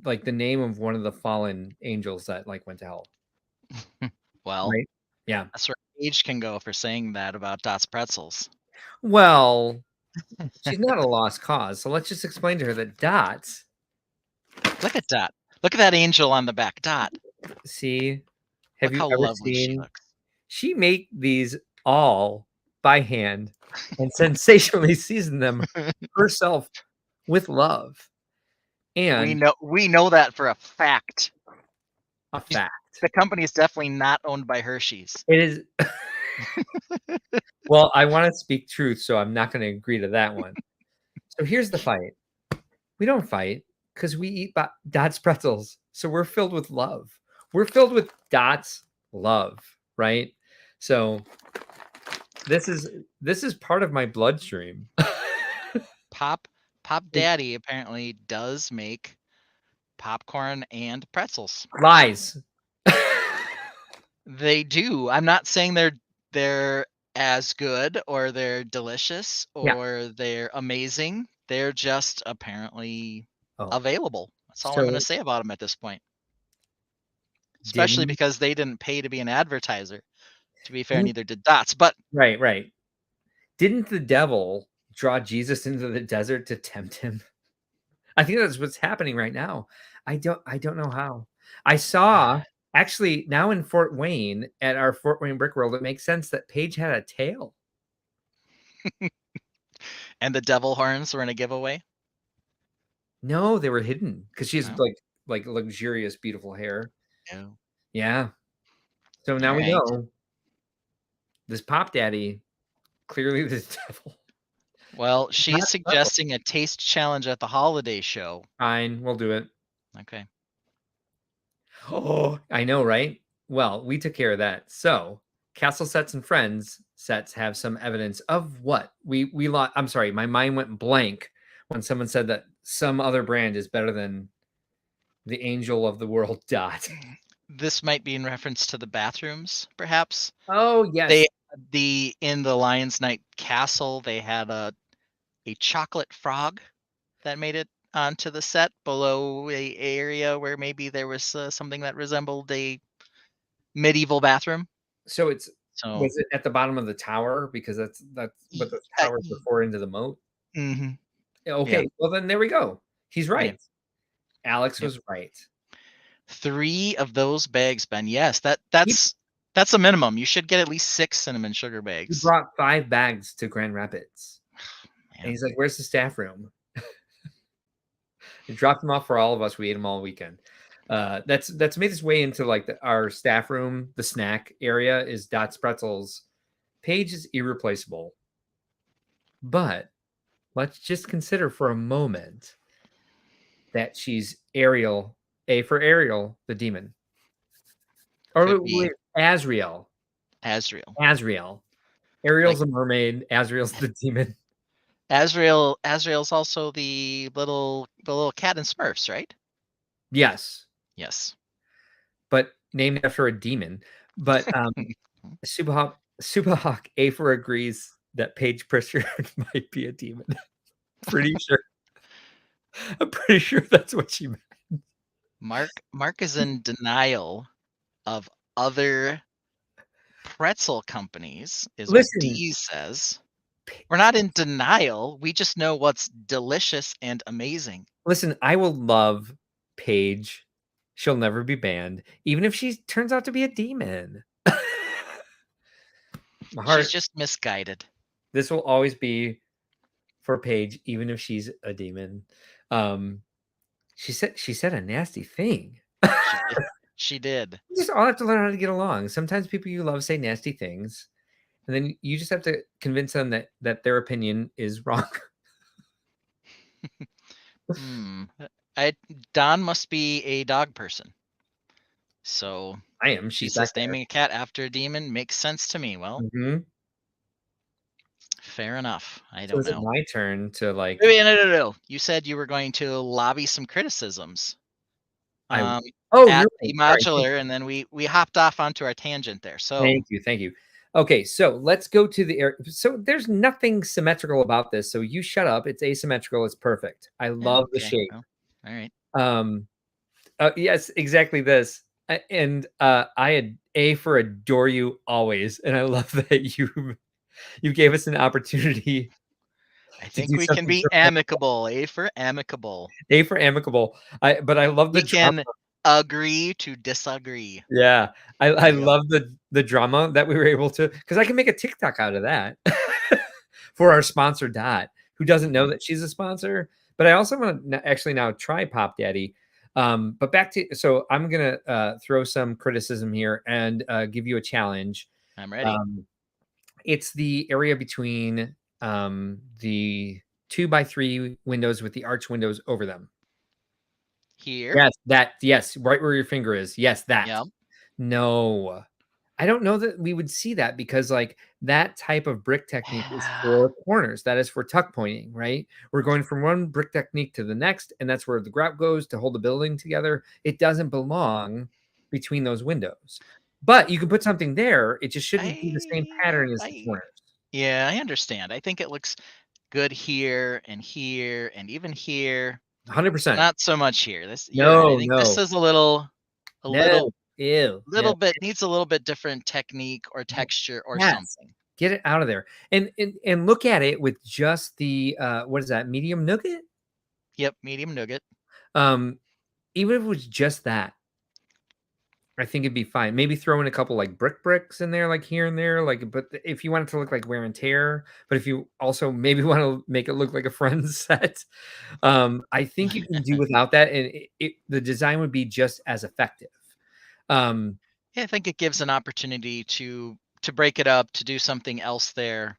like the name of one of the fallen angels that like went to hell. Well, right? Yeah, that's where Page can go for saying that about Dot's pretzels. Well, she's not a lost cause, so let's just explain to her that Dot. Look at Dot. Look at that angel on the back. Dot. See, have Look you how ever lovely seen? she looks. She make these all by hand and sensationally season them herself with love. And we know that for a fact. A fact. The company is definitely not owned by Hershey's. It is. Well, I want to speak truth, so I'm not going to agree to that one. So here's the fight. We don't fight because we eat Dot's pretzels. So we're filled with love. We're filled with Dot's love, right? So this is part of my bloodstream. Pop Daddy apparently does make popcorn and pretzels. Lies. They do. I'm not saying they're as good or they're delicious or they're amazing. They're just apparently available. That's all I'm going to say about them at this point. Especially because they didn't pay to be an advertiser. To be fair, neither did Dots. But right. Didn't the devil draw Jesus into the desert to tempt him? I think that's what's happening right now. I don't know how. I saw actually now in Fort Wayne at our Fort Wayne Brick World, it makes sense that Paige had a tail. And the devil horns were in a giveaway? No, they were hidden because she has like luxurious, beautiful hair. Oh. Yeah. So now we know this Pop Daddy clearly the devil. Well, she's suggesting a taste challenge at the holiday show. Fine, we'll do it. Okay. Oh, I know, right? Well, we took care of that. So, Castle Sets and Friends sets have some evidence of what we lost. I'm sorry, my mind went blank when someone said that some other brand is better than the Angel of the World Dot. this might be in reference to the bathrooms, perhaps. Oh yes. They in the Lion's Night Castle, they had a chocolate frog that made it onto the set below a area where maybe there was something that resembled a medieval bathroom. So So was it at the bottom of the tower? Because that's what those towers are for, into the moat. mm-hmm. Yeah, Yeah, okay, well then there we go. He's yeah, right. Alex yep. was right. 3 of those bags, Ben. Yes, He, that's a minimum. You should get at least 6 cinnamon sugar he bags. brought 5 bags to Grand Rapids, and Man, he's like, "Where's the staff room?" He dropped them off for all of us. We ate them all weekend. That's made its way into like our staff room. The snack area is Dot's Pretzels. Paige is irreplaceable, but let's just consider for a moment that she's Ariel, A for Ariel, the demon. Or could be wait, Azriel. Azrael. Azriel. Like Ariel's a mermaid. Azriel's the demon. Azrael's also the little cat in Smurfs, right? Yes, Yes. but named after a demon. But Subahawk A for agrees that Paige Pritchard might be a demon. Pretty sure. I'm pretty sure that's what she meant. Mark is in denial of other pretzel companies, is what Listen, D says. We're not in denial. We just know what's delicious and amazing. listen, I will love Paige. She'll never be banned, even if she turns out to be a demon. My She's heart, just misguided. this will always be for Paige, even if she's a demon. Um, she said a nasty thing. She did. She did. You just all have to learn how to get along. Sometimes people you love say nasty things, and then you just have to convince them that their opinion is wrong. Hmm. Don must be a dog person. So I am. she She's back says there. naming a cat after a demon makes sense to me. Well, Mhm. fair enough. I So don't is it know. my turn to like? Wait, no. You said you were going to lobby some criticisms I um, oh at really? the Sorry. Thank modular, and then we hopped off onto our tangent there. So thank you. Thank you. Okay, so let's go to the air. So there's nothing symmetrical about this. So you shut up. It's asymmetrical. It's perfect. I yeah, love the okay. shape. Well, all right. Um, yes, exactly this. And I had A for adore you always, and I love that you gave us an opportunity I to think do we can something be dramatic. amicable. A for amicable. A for amicable. But I love the We drama. can agree to disagree. Yeah, There I you go. love the drama that we were able to, because I can make a TikTok out of that for our sponsor Dot, who doesn't know that she's a sponsor. But I also want to actually now try Pop Daddy. But back to, so I'm gonna throw some criticism here and give you a challenge. I'm ready. Um, it's the area between the 2x3 windows with the arch windows over them. Here. Yes, that, yes, right where your finger is. Yes, that. Yep. No. I don't know that we would see that, because like that type of brick technique is for corners. That is for tuck pointing, right? We're going from one brick technique to the next, and that's where the grout goes to hold the building together. It doesn't belong between those windows. But you can put something there. It just shouldn't be the same pattern as the corners. Yeah, I understand. I think it looks good here and even here. 100%. Not so much here. This you're right. I No, think this no, is a little a no. little Ew. No. little bit needs a little bit different technique or texture or Yes. something. Get it out of there. And look at it with just the what is that? Medium nougat? Yep, medium nougat. Um, even if it was just that, I think it'd be fine. Maybe throw in a couple like bricks in there, like here and there, like. But if you want it to look like wear and tear, but if you also maybe want to make it look like a Friends set, I think you can do without that, and the design would be just as effective. Um, Yeah, I think it gives an opportunity to break it up, to do something else there.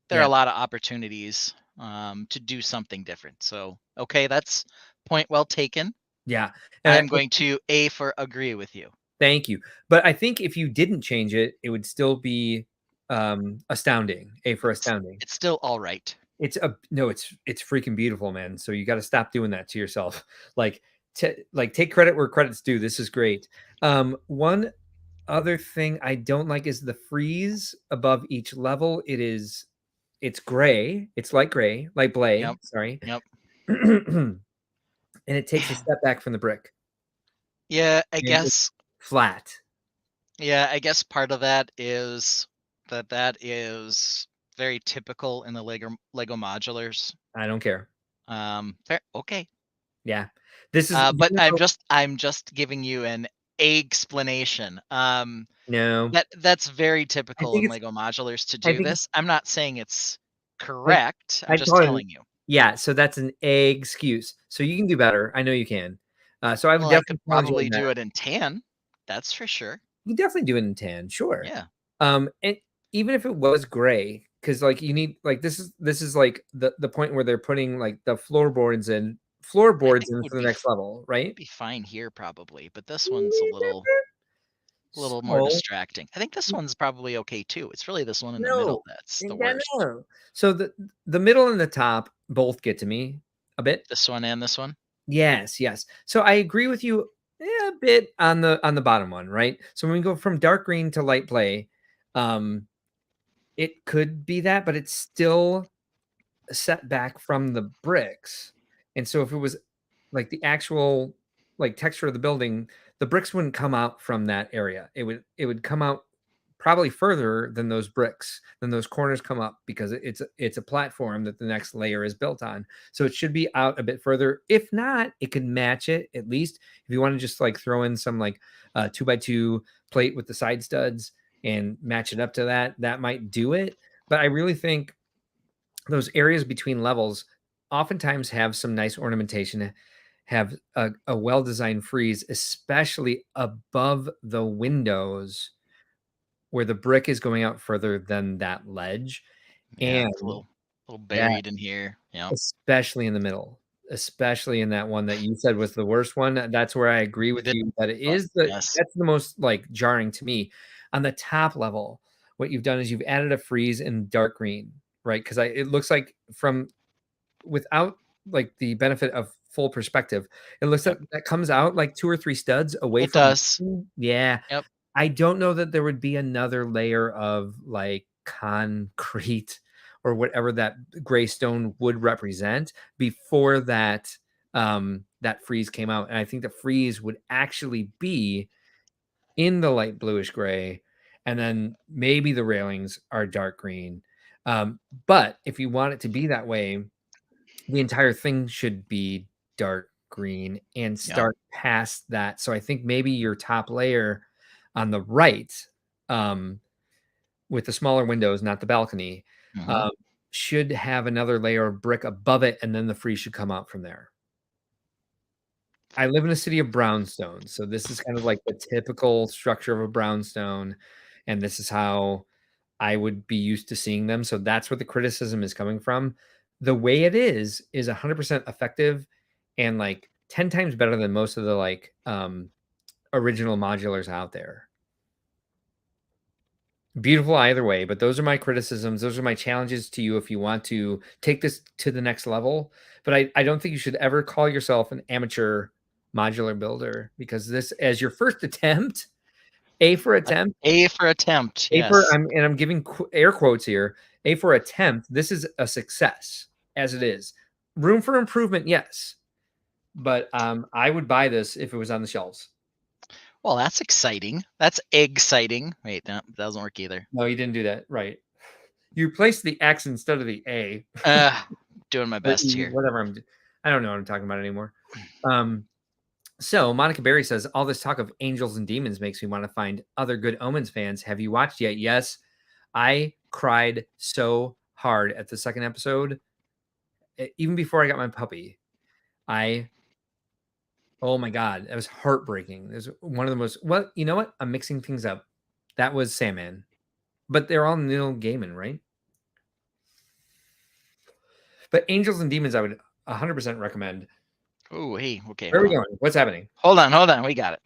There are yeah, a lot of opportunities to do something different. So, okay, that's point well taken. yeah. And I'm going to A for agree with you. thank you. But I think if you didn't change it, it would still be astounding. A for astounding. It's still all right. It's a no, it's freaking beautiful, man. So you got to stop doing that to yourself. Like like take credit where credit's due. This is great. One other thing I don't like is the frieze above each level. It's gray. It's light gray, light Yep. blay, sorry. Yep. And it takes a step back from the brick. Yeah, I And it's guess. flat. Yeah, I guess part of that is that is very typical in the Lego modulars. I don't care. Fair, okay. Yeah. This is But I'm just giving you an explanation. no. That's very I typical think in it's Lego modulars to I do think this. I'm not saying it's I correct. I'm I just totally telling you. yeah, so that's an excuse. So you can do better. I know you can. So I would Well, I could definitely challenge you on probably that. do it in tan. That's for sure. You can definitely do it in tan, sure. Yeah. And even if it was gray, because like you need like this is like the point where they're putting like the I floorboards think it in would for the next level, right? be fine here probably, but this one's a little more So distracting. I think this one's probably okay too. It's really this one in the middle no, that's the yeah, worst. no. So the middle and the top both get to me a bit. This one and this one. Yes, yes. So I agree with you a bit on the bottom one, right? So when we go from dark green to light play, um, it could be that, but it's still set back from the bricks. And so if it was like the actual like texture of the building, the bricks wouldn't come out from that area. It would come out probably further than those bricks, than those corners come up because it's a platform that the next layer is built on. So it should be out a bit further. If not, it could match it at least. If you want to just like throw in some like 2x2 plate with the side studs and match it up to that, that might do it. But I really think those areas between levels oftentimes have some nice ornamentation, have a well-designed frieze, especially above the windows where the brick is going out further than that ledge. Yeah, And it's a little that buried in here. Yeah. especially in the middle, especially in that one that you said was the worst one. That's where I agree with you that it is Yes. that's the most like jarring to me. On the top level, what you've done is you've added a frieze in dark green, right? Because it looks like from without like the benefit of full perspective, it looks Yep. like that comes out like 2 or 3 studs away It from does. yeah. Yep. I don't know that there would be another layer of like concrete or whatever that gray stone would represent before that frieze came out. And I think the frieze would actually be in the light bluish gray, and then maybe the railings are dark green. But if you want it to be that way, the entire thing should be dark green and Yep. start past that. So I think maybe your top layer on the right, um, with the smaller windows, not the balcony, Mhm. um, should have another layer of brick above it, and then the frieze should come out from there. I live in a city of brownstones, so this is kind of like the typical structure of a brownstone, and this is how I would be used to seeing them. So that's where the criticism is coming from. The way it is 100% effective and like 10 times better than most of the like original modulars out there. Beautiful either way, but those are my criticisms. Those are my challenges to you if you want to take this to the next level. But I don't think you should ever call yourself an amateur modular builder because this, as your first attempt, A for attempt, A for attempt. A for Yes. I'm giving air quotes here. A for attempt. This is a success as it is. Room for improvement, yes, but I would buy this if it was on the shelves. Well, that's exciting. That's exciting. Wait, no, that doesn't work either. No, you didn't do that right. You placed the X instead of the A Uh, Doing my or best E, here. whatever. I don't know what I'm talking about anymore. Um, so Monica Berry says all this talk of angels and demons makes me want to find other Good Omens fans. Have you watched yet? Yes, I cried so hard at the second episode. Even before I got my puppy, I oh my god, that was heartbreaking. It was one of the most well, you know what? I'm mixing things up. That was Sandman, but they're all Neil Gaiman, right? But Angels and Demons, I would 100% recommend. Oh, hey, okay, Where are hold we on. going? What's happening? Hold on. We got it.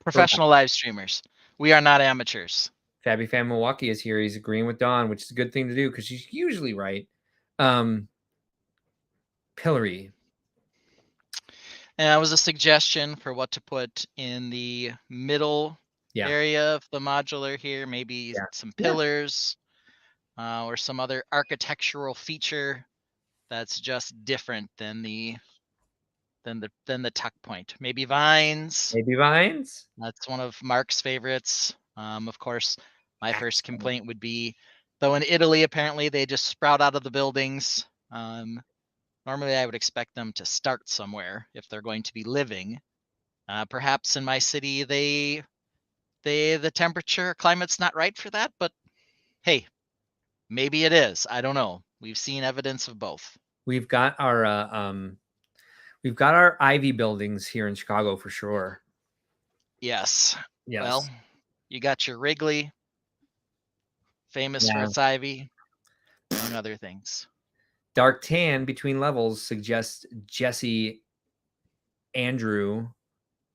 We're back. Professional live streamers. We are not amateurs. Fabby Fan Milwaukee is here. He's agreeing with Dawn, which is a good thing to do because she's usually right. Pillory. And that was a suggestion for what to put in the middle Yeah. area of the modular here. Maybe Yeah. some Yeah. pillars or some other architectural feature that's just different than the tuck point. Maybe vines. Maybe vines. That's one of Mark's favorites. Of course, my first complaint would be, though in Italy apparently they just sprout out of the buildings. Normally, I would expect them to start somewhere if they're going to be living. Perhaps in my city, the temperature climate's not right for that, but hey, maybe it is. I don't know. We've seen evidence of both. We've got our Ivy buildings here in Chicago for sure. Yes. Well, Yes. you got your Wrigley, famous for Yeah. its ivy, among other things. Dark tan between levels suggests Jesse Andrew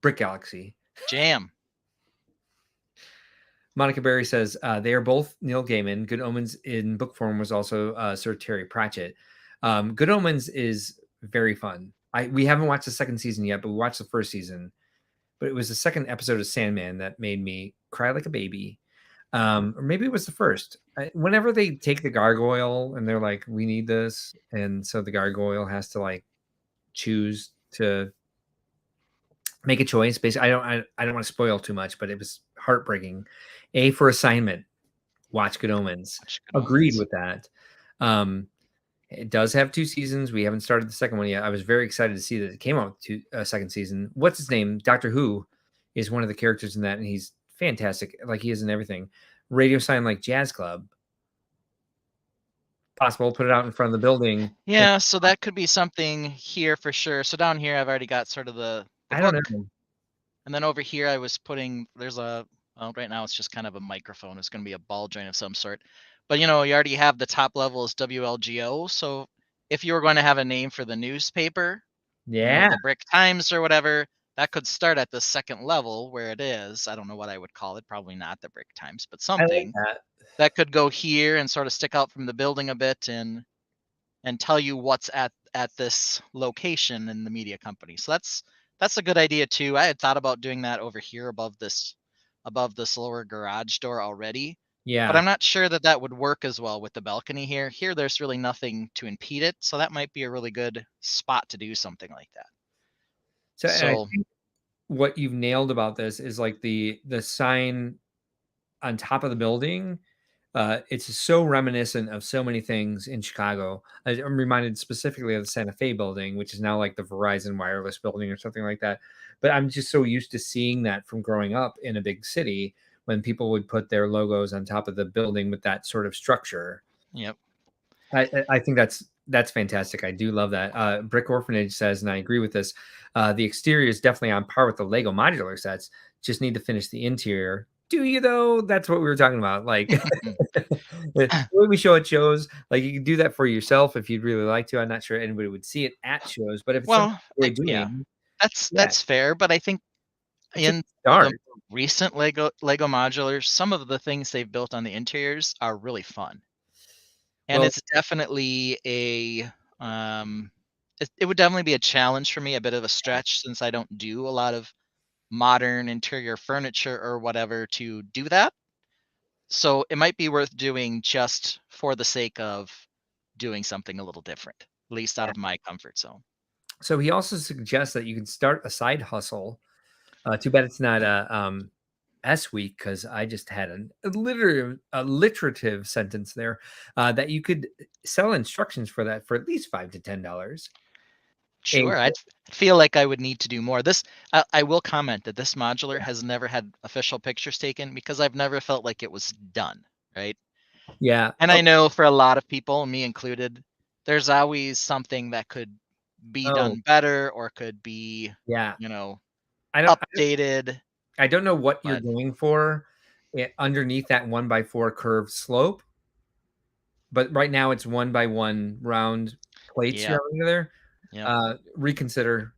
Brick Galaxy. Jam. Monica Berry says they are both Neil Gaiman. Good Omens in book form was also Sir Terry Pratchett. Good Omens is very fun. We haven't watched the second season yet, but we watched the first season. But it was the second episode of Sandman that made me cry like a baby. Or maybe it was the first. Whenever they take the gargoyle and they're like, "We need this," and so the gargoyle has to like choose to make a choice. Basically, I don't want to spoil too much, but it was heartbreaking. A for assignment. Watch Good Omens. Watch Good Agreed Omens. with that. It does have 2 seasons. We haven't started the second one yet. I was very excited to see that it came out to a second season. What's his name? Doctor Who is one of the characters in that, and he's fantastic. Like he is in everything. Radio sign like Jazz Club. Possible, put it out in front of the building. Yeah, so that could be something here for sure. So down here, I've already got sort of the I don't book. know. And then over here, I was putting, well, right now it's just kind of a microphone. It's going to be a ball joint of some sort. But, you already have the top level is WLGO. So if you were going to have a name for the newspaper, Yeah, the Brick Times or whatever, that could start at the second level where it is. I don't know what I would call it. Probably not the Brick Times, but I like something that. that could go here and sort of stick out from the building a bit and tell you what's at this location in the media company. So that's a good idea too. I had thought about doing that over here above this lower garage door already, but Yeah. I'm not sure that would work as well with the balcony here. Here, there's really nothing to impede it, so that might be a really good spot to do something like that. So, and I So, think what you've nailed about this is like the sign on top of the building. It's so reminiscent of so many things in Chicago. I'm reminded specifically of the Santa Fe building, which is now like the Verizon Wireless building or something like that. But I'm just so used to seeing that from growing up in a big city when people would put their logos on top of the building with that sort of structure. yep. I think that's fantastic. I do love that. Brick Orphanage says, and I agree with this. The exterior is definitely on par with the Lego modular sets. Just need to finish the interior. Do you though? That's what we were talking about. Like the way we show at shows, like you can do that for yourself if you'd really like to. I'm not sure anybody would see it at shows, but if it's something Well, you enjoy yeah, doing, yeah, that's fair, but I think it's a in the start. recent Lego modulars, some of the things they've built on the interiors are really fun. And Well, it's definitely it would definitely be a challenge for me, a bit of a stretch since I don't do a lot of modern interior furniture or whatever to do that. So it might be worth doing just for the sake of doing something a little different, at least out of my comfort zone. so he also suggests that you can start a side hustle. Too bad it's not a S week because I just had alliterative sentence there that you could sell instructions for that for at least $5 to $10. Sure, I'd feel like I would need to do more. I will comment that this modular has never had official pictures taken because I've never felt like it was done, right? Yeah. And Oh, I know for a lot of people, me included, there's always something that could be oh, done better or could be, yeah. you know, I don't. updated. I don't know what you're But going for underneath that 1x4 curved slope, but right now it's 1x1 round plates yeah, you're having there. yeah. Reconsider.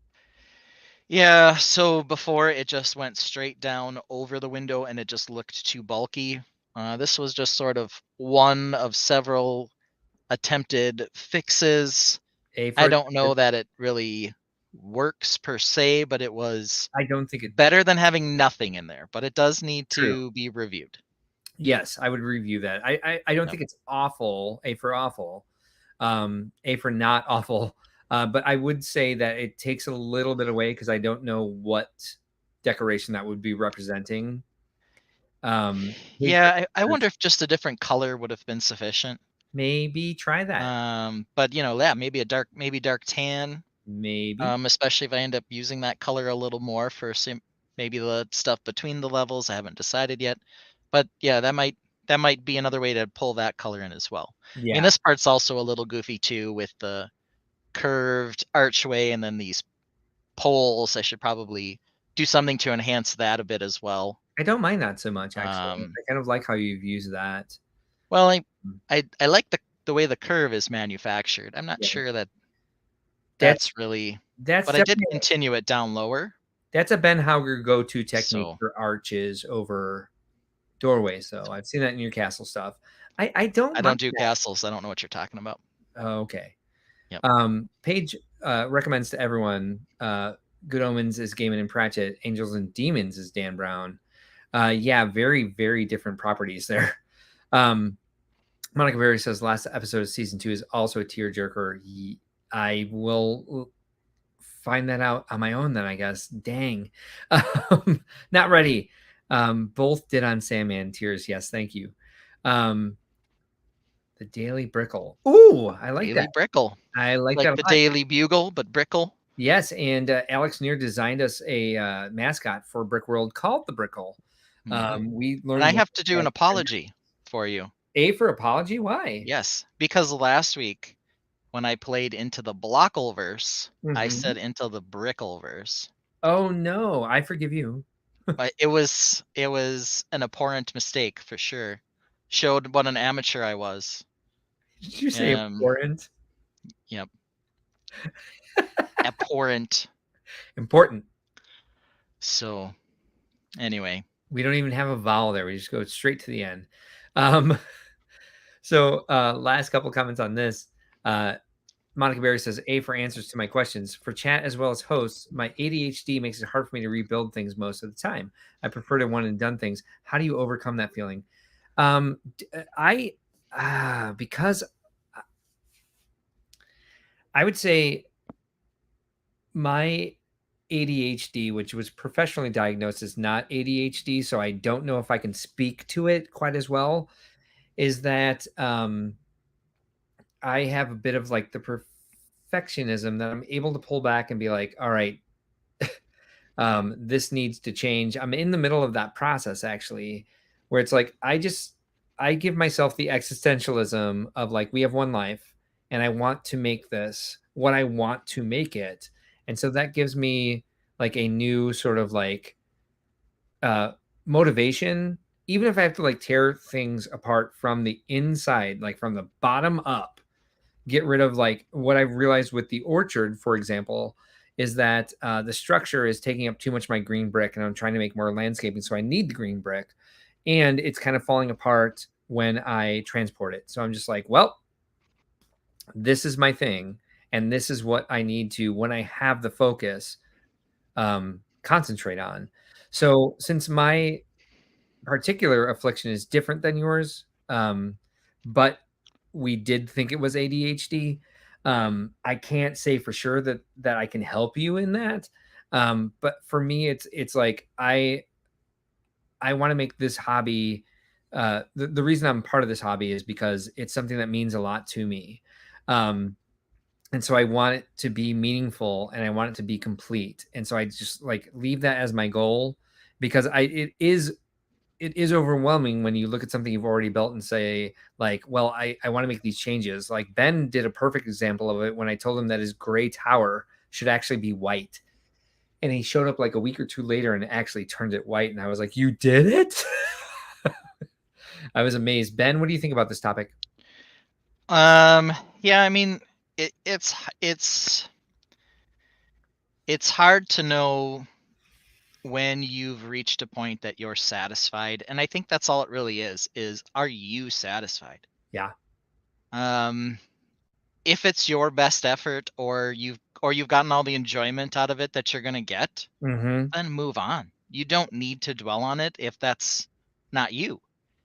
Yeah, so before it just went straight down over the window and it just looked too bulky. This was just sort of one of several attempted fixes. A I for don't know that it really works per se, but it was I don't think it better than having nothing in there. But it does need true. to be reviewed. Yes, I would review that. I don't Yep. think it's awful. A for awful. A for not awful. But I would say that it takes a little bit away because I don't know what decoration that would be representing. Page Yeah, I wonder if just a different color would have been sufficient. maybe try that. But yeah, maybe dark tan. Maybe. Especially if I end up using that color a little more for maybe the stuff between the levels. I haven't decided yet, but yeah, that might be another way to pull that color in as well. I mean, Yeah. this part's also a little goofy too with the curved archway and then these poles. I should probably do something to enhance that a bit as well. I don't mind that so much, actually. I Um, kind of like how you've used that. well, I like the way the curve is manufactured. I'm not Yeah. sure that That's that's really, that's but I did definitely continue it down lower. that's a Ben Hauger go-to technique So for arches over doorways. So I've seen that in your castle stuff. I don't I mind don't do that. castles. I don't know what you're talking about. Oh, okay. Yep. Paige recommends to everyone Good Omens is Gaiman and Pratchett, Angels and Demons is Dan Brown. Yeah, very, very different properties there. Monica Berry says last episode of season 2 is also a tearjerker. I will find that out on my own then, I guess. Dang. Not ready. Both did on Sandman tears. Yes, thank you. The Daily Brickle. Ooh, I like Daily that. Brickle. I like Like that a the lot. Daily Bugle, but Brickle. Yes, and Alex Neer designed us a mascot for Brickworld called the Brickle. Yeah. We And I learned have to do an apology for you. A for apology. Why? Yes. Because last week when I played into the Blockleverse, I Mhm. said into the Brickleverse. Oh no, I forgive you. But it was an abhorrent mistake for sure. Showed what an amateur I was. Did you say Um, important? yep. Abhorrent. Important. So anyway. We don't even have a vowel there. We just go straight to the end. Um, so last couple comments on this. Monica Berry says, A for answers to my questions. For chat as well as hosts, my ADHD makes it hard for me to rebuild things most of the time. I prefer to one and done things. How do you overcome that feeling? Because I would say my ADHD, which was professionally diagnosed as not ADHD, so I don't know if I can speak to it quite as well, is that I have a bit of like the perfectionism that I'm able to pull back and be like, all right, this needs to change. I'm in the middle of that process actually, where it's like I give myself the existentialism of like we have one life and I want to make this what I want to make it. And so that gives me like a new sort of like uh motivation, even if I have to like tear things apart from the inside, like from the bottom up, get rid of like what I've realized with the orchard, for example, is that the structure is taking up too much of my green brick, and I'm trying to make more landscaping, so I need the green brick, and it's kind of falling apart when I transport it. So I'm just like, well, this is my thing, and this is what I need to when I have the focus concentrate on. So since my particular affliction is different than yours, but we did think it was ADHD. I can't say for sure that I can help you in that. But for me, it's like I want to make this hobby. The reason I'm part of this hobby is because it's something that means a lot to me. Um, and so I want it to be meaningful and I want it to be complete. And so I just like leave that as my goal because it is overwhelming when you look at something you've already built and say like, well, I want to make these changes. Like Ben did a perfect example of it when I told him that his gray tower should actually be white, and he showed up like a week or two later and actually turned it white, and I was like, you did it. I was amazed. Ben, what do you think about this topic? Yeah, I mean, it's it's hard to know when you've reached a point that you're satisfied, and I think that's all it really is are you satisfied? Yeah. Um if it's your best effort, or you've gotten all the enjoyment out of it that you're going to get, Mm-hmm. then move on. You don't need to dwell on it if that's not you.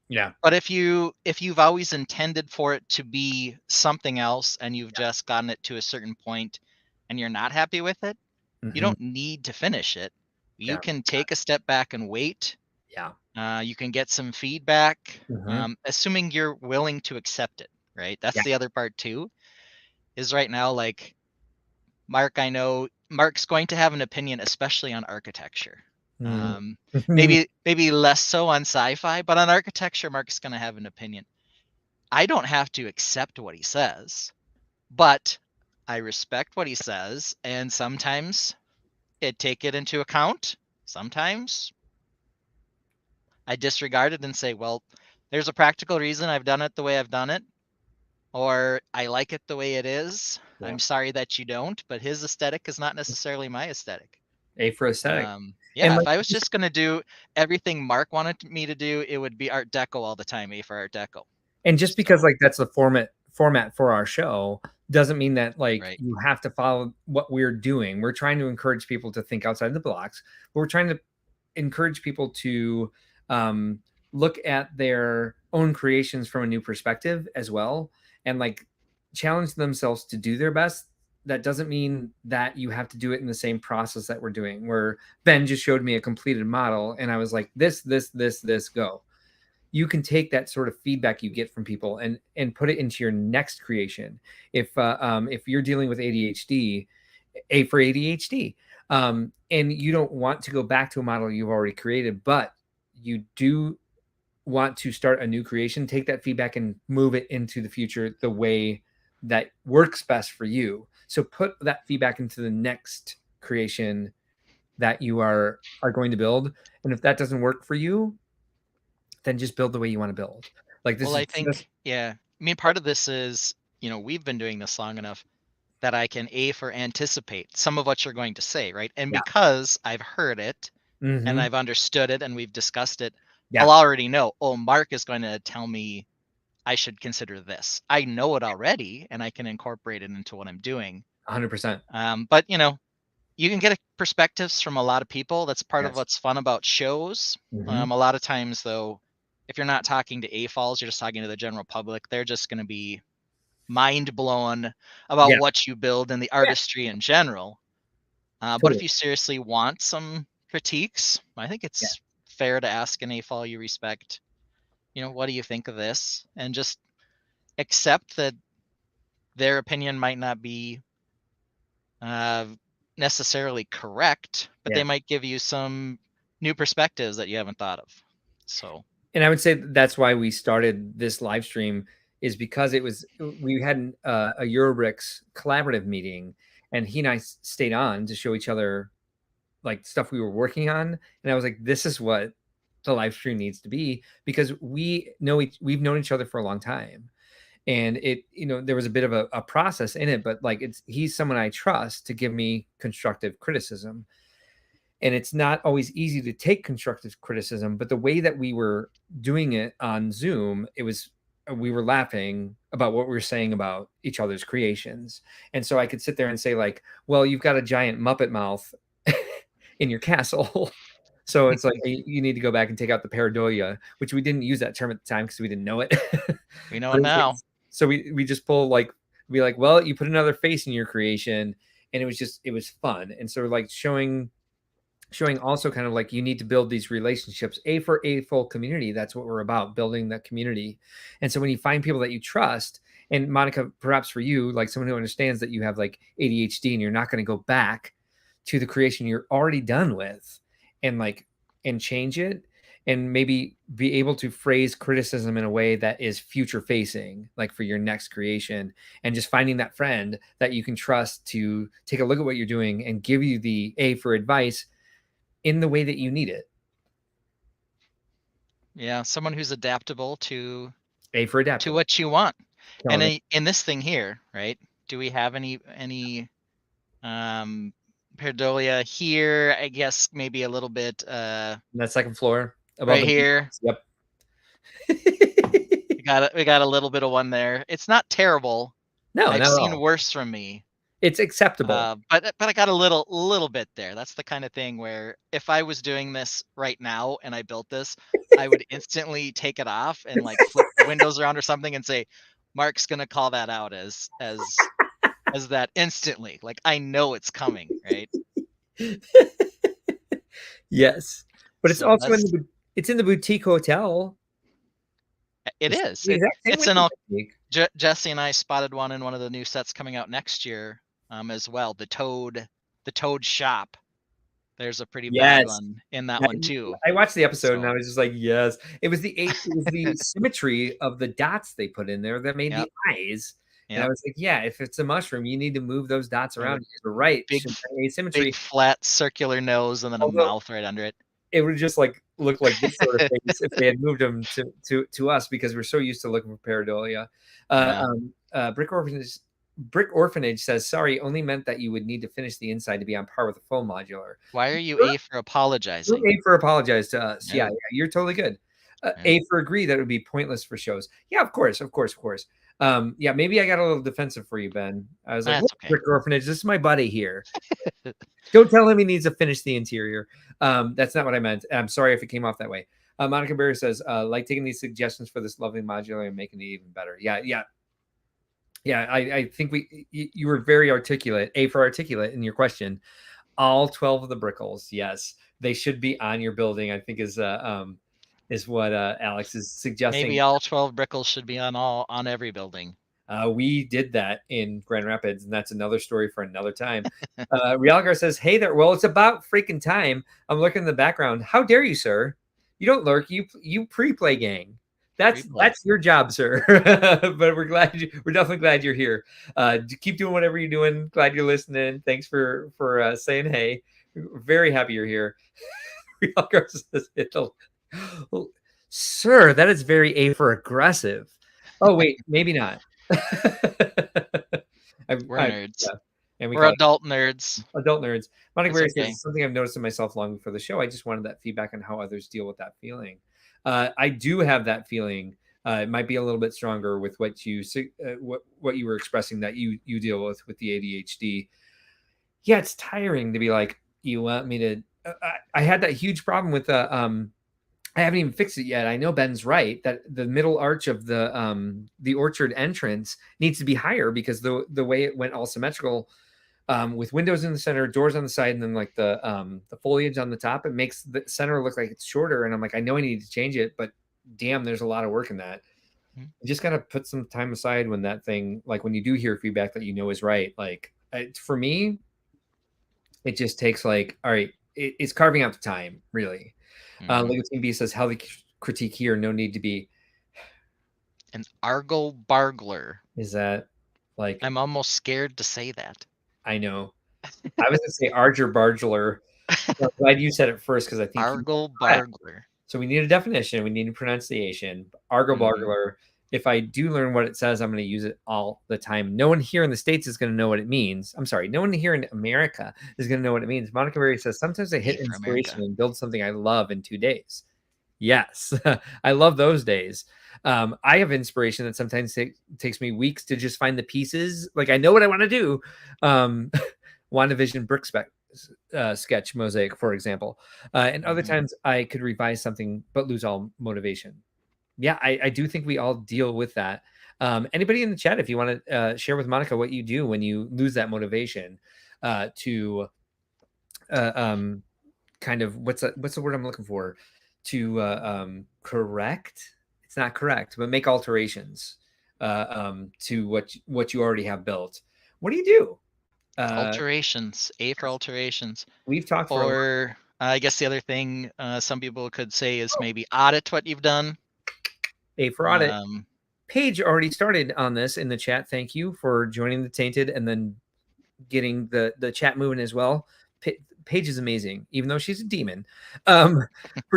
Yeah. But if you've always intended for it to be something else, and you've just gotten it to a certain point and you're not happy with it, you Mm-hmm. don't need to finish it. You Yeah. can take a step back and wait. Yeah. You can get some feedback, Mm-hmm. assuming you're willing to accept it, right? That's Yeah. the other part too, is right now, like, Mark, I know Mark's going to have an opinion, especially on architecture. Um, Mm-hmm. maybe less so on sci-fi, but on architecture, Mark's going to have an opinion. I don't have to accept what he says, but I respect what he says, and sometimes I take it into account. Sometimes I disregard it and say, well, there's a practical reason I've done it the way I've done it, or I like it the way it is. Yeah. I'm sorry that you don't, but his aesthetic is not necessarily my aesthetic. A for aesthetic. And Yeah, if like I was just gonna do everything Mark wanted me to do, it would be Art Deco all the time, A for Art Deco. and just because So, like that's the format for our show doesn't mean that like right. you have to follow what we're doing. We're trying to encourage people to think outside the blocks, but we're trying to encourage people to um, look at their own creations from a new perspective as well, and like challenge themselves to do their best. That doesn't mean that you have to do it in the same process that we're doing, where Ben just showed me a completed model and I was like, this, go. You can take that sort of feedback you get from people and put it into your next creation. If you're dealing with ADHD, A for ADHD, and you don't want to go back to a model you've already created, but you do want to start a new creation, take that feedback and move it into the future the way that works best for you. So put that feedback into the next creation that you are going to build. And if that doesn't work for you, then just build the way you want to build. Like this Well, is I just think, yeah. I mean, part of this is, we've been doing this long enough that I can A for anticipate some of what you're going to say, right? And yeah. because I've heard it and Hmm. I've understood it and we've discussed it, Yeah. I'll already know, oh, Mark is going to tell me I should consider this. I know it already and I can incorporate it into what I'm doing. 100%. But you can get perspectives from a lot of people. That's part of Yes. what's fun about shows. Hmm. A lot of times, though, if you're not talking to AFOLs, you're just talking to the general public. They're just going to be mind blown about Yeah. what you build and the Yeah. artistry in general. But if Totally. you seriously want some critiques, I think Yeah. it's fair to ask an AFOL you respect, what do you think of this? And just accept that their opinion might not be uh, necessarily correct, but Yeah. they might give you some new perspectives that you haven't thought of. So, And I would say that's why we started this live stream, is because we had a Eurobricks collaborative meeting, and he and I stayed on to show each other like stuff we were working on, and I was like, this is what the live stream needs to be, because we've known each other for a long time, and there was a bit of a process in it, but like he's someone I trust to give me constructive criticism. And it's not always easy to take constructive criticism, but the way that we were doing it on Zoom, we were laughing about what we were saying about each other's creations. And so I could sit there and say like, well, you've got a giant Muppet mouth in your castle. So it's like you need to go back and take out the pareidolia, which we didn't use that term at the time because we didn't know it. we know But it now. so we just pull like, be like, well, you put another face in your creation, and it was fun. And so like showing also kind of like you need to build these relationships. A for a full community, that's what we're about, building that community. And so when you find people that you trust, and Monica, perhaps for you, like someone who understands that you have like ADHD and you're not going to go back to the creation you're already done with and change it, and maybe be able to phrase criticism in a way that is future facing, like for your next creation, and just finding that friend that you can trust to take a look at what you're doing and give you the A for advice in the way that you need it. Yeah, someone who's adaptable to A for adaptable. what you want. And Killing it. in this thing here, right? Do we have any pareidolia here? I guess maybe a little bit That second floor above right the here. Yep. We got a little bit of one there. It's not terrible. No, I've not at seen all. worse from me. It's acceptable. But I got a little bit there. That's the kind of thing where if I was doing this right now and I built this, I would instantly take it off and like flip the windows around or something and say, Mark's gonna call that out as that instantly. Like I know it's coming, right? Yes, but it's So also that's it's in the boutique hotel. it It's is. the exact same It's an window all technique. Jesse and I spotted one in one of the new sets coming out next year, as well. The Toad shop. There's a pretty bad Yes. one in that I one too. I watched the episode and I So was just like, "Yes." It was the symmetry of the dots they put in there that made yep, the eyes, and I yep. was like, "Yeah, if it's a mushroom, you need to move those dots It around. would You're right, big should f- be big asymmetry." flat circular nose and then a Although mouth right under it. it would just, like, look like this sort of face if they had moved them to us because we're so used to looking for pareidolia. Yeah. Brick Orphanage says, "Sorry, only meant that you would need to finish the inside to be on par with the full modular." Why are you A for You're apologizing? A for apologize to us. Yeah, No. yeah, you're totally good. No. A for agree that it would be pointless for shows. Yeah, of course, of course, of course. Yeah, maybe I got a little defensive for you, Ben. I was like, "Look, That's okay. Brick Orphanage, this is my buddy here. Don't tell him he needs to finish the interior." That's not what I meant. I'm sorry if it came off that way. Monica Berry says, like taking these suggestions for this lovely modular and making it even better. Yeah, yeah, yeah. I think you were very articulate. A for articulate in your question. All 12 of the brickles, yes, they should be on your building. I think is what Alex is suggesting. Maybe all 12 brickles should be on every building. We did that in Grand Rapids, and that's another story for another time. Realgar says, "Hey there." Well, it's about freaking time. I'm looking in the background. How dare you, sir? You don't lurk. You pre-play gang. Replay. That's your job, sir. But we're definitely glad you're here. Keep doing whatever you're doing. Glad you're listening. Thanks for saying hey. Very happy you're here. Realgar says, "Sir, that is very A for aggressive." Oh wait, maybe not. We're nerds. Yeah, and we We're call adult nerds. it adult nerds. Monica It's Berry okay. says something I've noticed in myself long before the show. I just wanted that feedback on how others deal with that feeling. I do have that feeling. It might be a little bit stronger with what what you were expressing that you deal with the ADHD. Yeah, it's tiring to be like, you want me to. I had that huge problem with I haven't even fixed it yet. I know Ben's right that the middle arch of the orchard entrance needs to be higher because the way it went all symmetrical, with windows in the center, doors on the side, and then like the foliage on the top, it makes the center look like it's shorter. And I'm like, I know I need to change it, but damn, there's a lot of work in that. Mhm. You just gotta put some time aside when that thing, like when you do hear feedback that you know is right. Like for me, it just takes like, all right, it's carving out the time, really. Mhm. Lego Team B says, healthy critique here, no need to be. An Argle Bargler. Is that like, I'm almost scared to say that. I know. I was going to say Arger Bargler. I'm glad you said it first because I think you Argle correct. Bargler. So we need a definition. We need a pronunciation. Argo Bargler. If I do learn what it says, I'm going to use it all the time. No one here in the States is going to know what it means. I'm sorry. No one here in America is going to know what it means. Monica Berry says, sometimes I hit A for inspiration America. and build something I love in 2 days. Yes, I love those days. I have inspiration that sometimes takes me weeks to just find the pieces. Like I know what I want to do. WandaVision brick sketch mosaic, for example. And other times I could revise something but lose all motivation. Yeah, I do think we all deal with that. Anybody in the chat, if you want to share with Monica what you do when you lose that motivation to kind of what's the word I'm looking for? To correct. It's not correct, but make alterations to what you already have built. What do you do? Alterations. A for alterations. We've talked for Or I guess the other thing some people could say is maybe audit what you've done. A for audit. Paige already started on this in the chat. Thank you for joining the Tainted and then getting the chat moving as well. Paige is amazing, even though she's a demon. For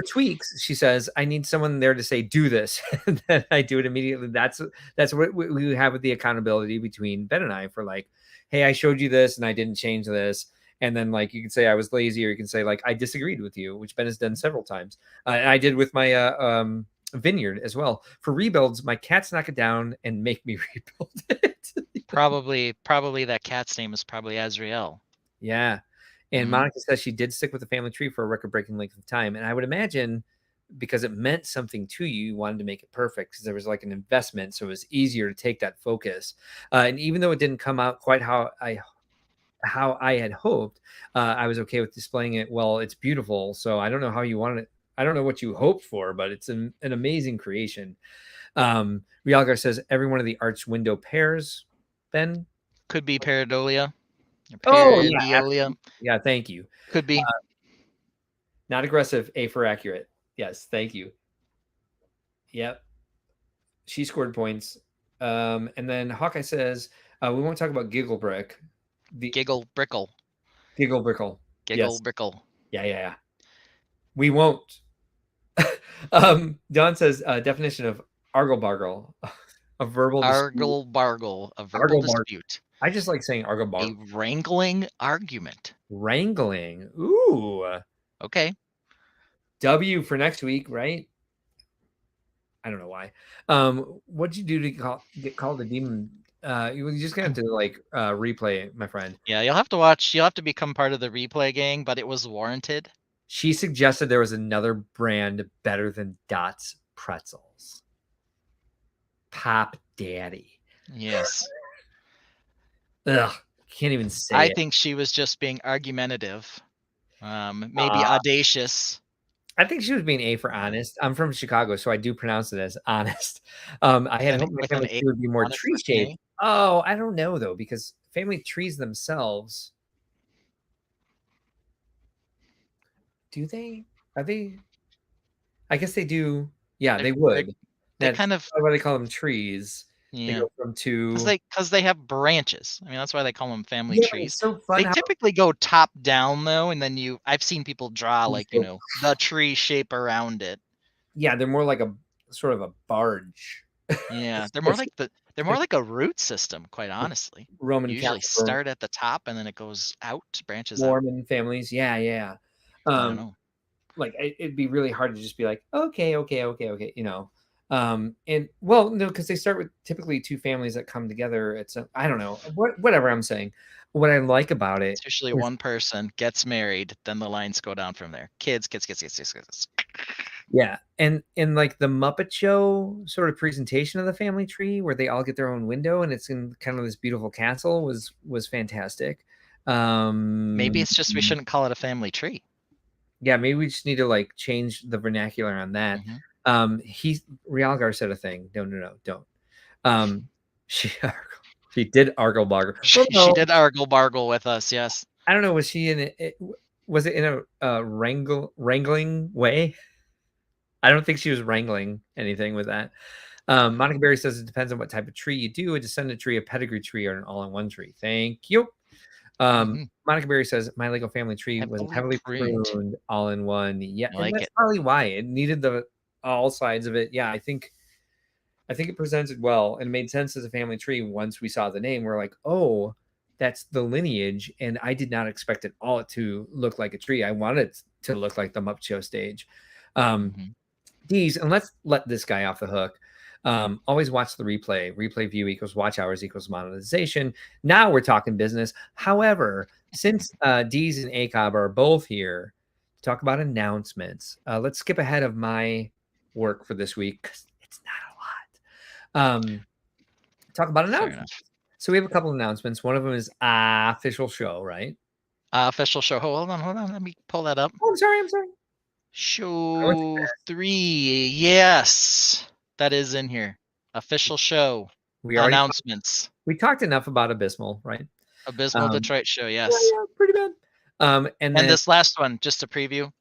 tweaks, she says, I need someone there to say, do this. And then I do it immediately. That's what we have with the accountability between Ben and I for like, hey, I showed you this and I didn't change this. And then like you can say I was lazy, or you can say like I disagreed with you, which Ben has done several times. And I did with my vineyard as well. For rebuilds, my cats knock it down and make me rebuild it. Probably that cat's name is probably Azrael. Yeah. And Mhm. Monica says she did stick with the family tree for a record-breaking length of time. And I would imagine because it meant something to you, you wanted to make it perfect because there was like an investment. So it was easier to take that focus. And even though it didn't come out quite how I had hoped, I was okay with displaying it. Well, it's beautiful. So I don't know how you wanted it. I don't know what you hoped for, but it's an amazing creation. Realgar says every one of the arch window pairs, Ben. Could be pareidolia. Oh, yeah. Pareidolia. Yeah, thank you. Could be. Not aggressive, A for accurate. Yes, thank you. Yep. She scored points. And then Hawkeye says, we won't talk about Giggle Brick. The Giggle Brickle. Giggle Brickle. Giggle Yes. Brickle. Yeah. We won't. Don says, definition of argle bargle. A verbal Argle bargle. A verbal dispute. I just like saying argle A bargle. wrangling argument. Wrangling. Ooh. Okay. W for next week, right? I don't know why. What'd you do to get called a demon? You just gonna have to like replay it, my friend. Yeah, you'll have to watch. You'll have to become part of the replay gang, but it was warranted. She suggested there was another brand better than Dot's pretzels. Pop Daddy. Yes. Ugh, can't even say I it. think she was just being argumentative. Maybe audacious. I think she was being A for honest. I'm from Chicago, so I do pronounce it as honest. I had hoped my family tree would be more tree shaped. Oh, I don't know though, because family trees themselves. Do they? Are they? I guess they do. Yeah, they would. They kind of. Why they call them trees. Yeah. They go from two. Because they have branches. I mean, that's why they call them family trees. It's so fun. They typically go top down though, and then I've seen people draw like the tree shape around it. Yeah, they're more like a sort of a barge. Yeah, they're more like a root system, quite honitly. Roman usually start at the top and then it goes out, branches Mormon out. families, yeah. I don't know. Like it'd be really hard to just be like, okay, you know. And well, no, because they start with typically two families that come together. It's I don't know, whatever I'm saying. What I like about it, it's usually one person gets married, then the lines go down from there. Kids. Yeah, and in like the Muppet Show sort of presentation of the family tree, where they all get their own window, and it's in kind of this beautiful castle, was fantastic. Maybe it's just we shouldn't call it a family tree. Yeah, maybe we just need to like change the vernacular on that. Realgar said a thing. No, don't. She did argle bargle. She did argle bargle with us. Yes. I don't know. Was she in it? Was it in a wrangling way? I don't think she was wrangling anything with that. Monica Berry says it depends on what type of tree you do: a descendant tree, a pedigree tree, or an all-in-one tree. Thank you. Monica Berry says my Lego family tree was heavily pruned all in one. Yeah, and that's probably why it needed all sides of it. Yeah, I think it presented well and made sense as a family tree. Once we saw the name, we're like, oh, that's the lineage, and I did not expect it all to look like a tree. I wanted it to look like the Muppet Show stage. D's, and let's let this guy off the hook. Always watch the replay. Replay view equals watch hours equals monetization. Now we're talking business. However, since D's and ACOB are both here to talk about announcements, let's skip ahead of my work for this week because it's not a lot. Talk about announcements. So we have a couple of announcements. One of them is official show, right? Official show. Hold on. Let me pull that up. Oh, I'm sorry. Show 3. Yes. That is in here. Official show. Announcements. We talked enough about Abysmal, right? Abysmal Detroit show, yes. Yeah, pretty bad. And then this last one, just a preview.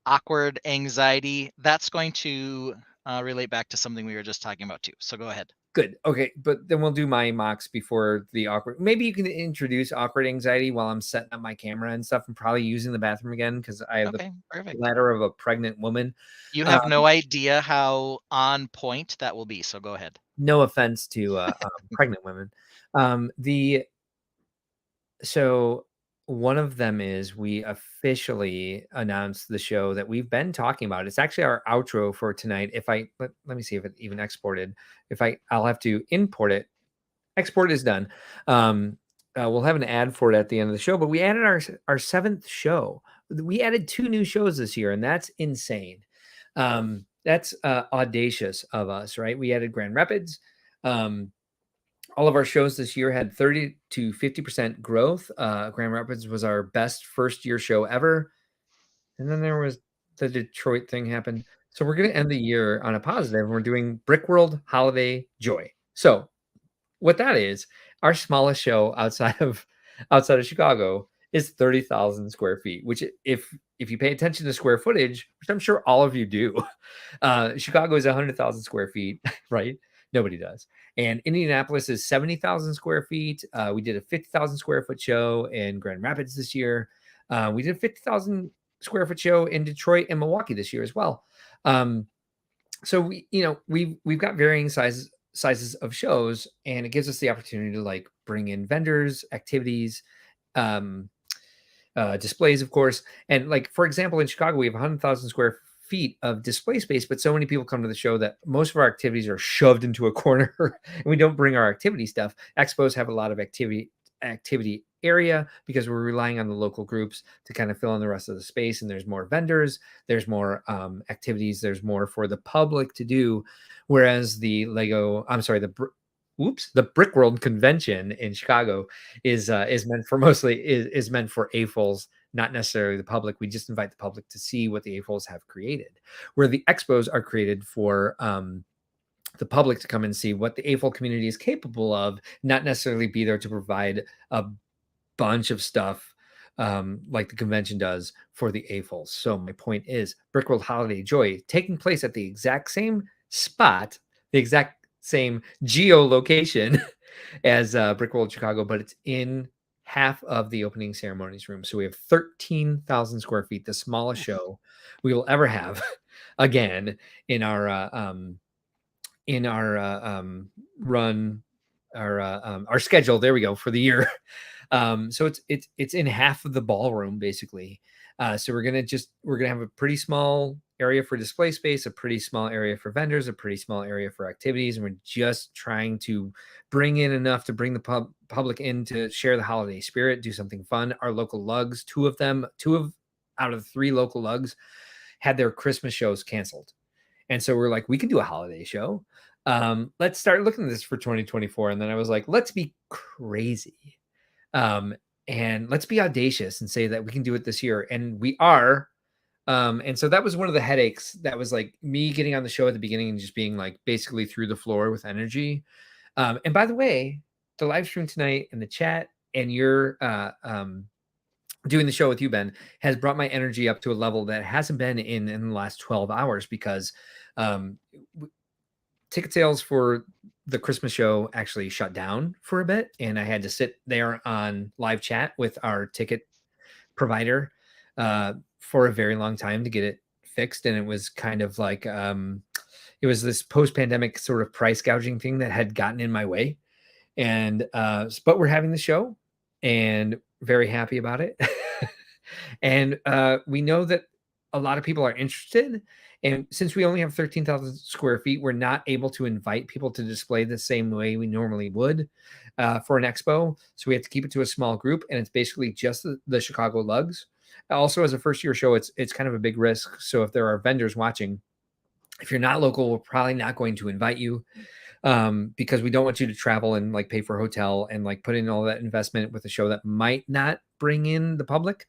Awkward anxiety. That's going to relate back to something we were just talking about too. So go ahead. Good. Okay, but then we'll do my MOCs before the awkward. Maybe you can introduce awkward anxiety while I'm setting up my camera and stuff. I'm probably using the bathroom again because I have the ladder of a pregnant woman. You have no idea how on point that will be, so go ahead. No offense to pregnant women. So one of them is we officially announced the show that we've been talking about. It's actually our outro for tonight. If I let me see if it even exported. I'll have to import it export is done. We'll have an ad for it at the end of the show, but we added our 7th show. We added 2 new shows this year, and that's insane. That's audacious of us, right? We added Grand Rapids. All of our shows this year had 30 to 50% growth. Grand Rapids was our best first-year show ever. And then there was the Detroit thing happened. So we're going to end the year on a positive. We're doing Brickworld Holiday Joy. So what that is, our smallest show outside of Chicago is 30,000 square feet, which if you pay attention to square footage, which I'm sure all of you do, Chicago is 100,000 square feet, right? Nobody does. And Indianapolis is 70,000 square feet. We did a 50,000 square foot show in Grand Rapids this year. We did a 50,000 square foot show in Detroit and Milwaukee this year as well. So we've got varying sizes of shows, and it gives us the opportunity to like bring in vendors, activities, displays, of course. And like, for example, in Chicago, we have 100,000 square feet of display space, but so many people come to the show that most of our activities are shoved into a corner and we don't bring our activity stuff. Expos have a lot of activity area because we're relying on the local groups to kind of fill in the rest of the space, and there's more vendors, there's more activities, there's more for the public to do, whereas the Brick World convention in Chicago is meant for is meant for AFOLs, not necessarily the public. We just invite the public to see what the AFOLs have created, where the expos are created for the public to come and see what the AFOL community is capable of, not necessarily be there to provide a bunch of stuff like the convention does for the AFOLs. So my point is Brickworld Holiday Joy taking place at the exact same spot, the exact same geolocation as Brickworld Chicago, but it's in half of the opening ceremonies room. So we have 13,000 square feet, the smallest show we will ever have again in our run, our schedule. There we go for the year. So it's in half of the ballroom basically. So we're gonna have a pretty small area for display space, a pretty small area for vendors, a pretty small area for activities, and we're just trying to bring in enough to bring the public in to share the holiday spirit, do something fun. Our local lugs, two out of 3 local lugs had their Christmas shows canceled. And so we're like, we can do a holiday show. Let's start looking at this for 2024. And then I was like, let's be crazy. And let's be audacious and say that we can do it this year. And we are. And so that was one of the headaches. That was like me getting on the show at the beginning and just being like basically through the floor with energy. And by the way, the live stream tonight and the chat and your doing the show with you, Ben, has brought my energy up to a level that hasn't been in the last 12 hours because ticket sales for the Christmas show actually shut down for a bit. And I had to sit there on live chat with our ticket provider for a very long time to get it fixed. And it was kind of like, it was this post-pandemic sort of price gouging thing that had gotten in my way. And, but we're having the show and very happy about it. And we know that a lot of people are interested. And since we only have 13,000 square feet, we're not able to invite people to display the same way we normally would for an expo. So we have to keep it to a small group, and it's basically just the Chicago lugs. Also, as a first-year show, it's kind of a big risk. So if there are vendors watching, if you're not local, we're probably not going to invite you because we don't want you to travel and like pay for a hotel and like put in all that investment with a show that might not bring in the public.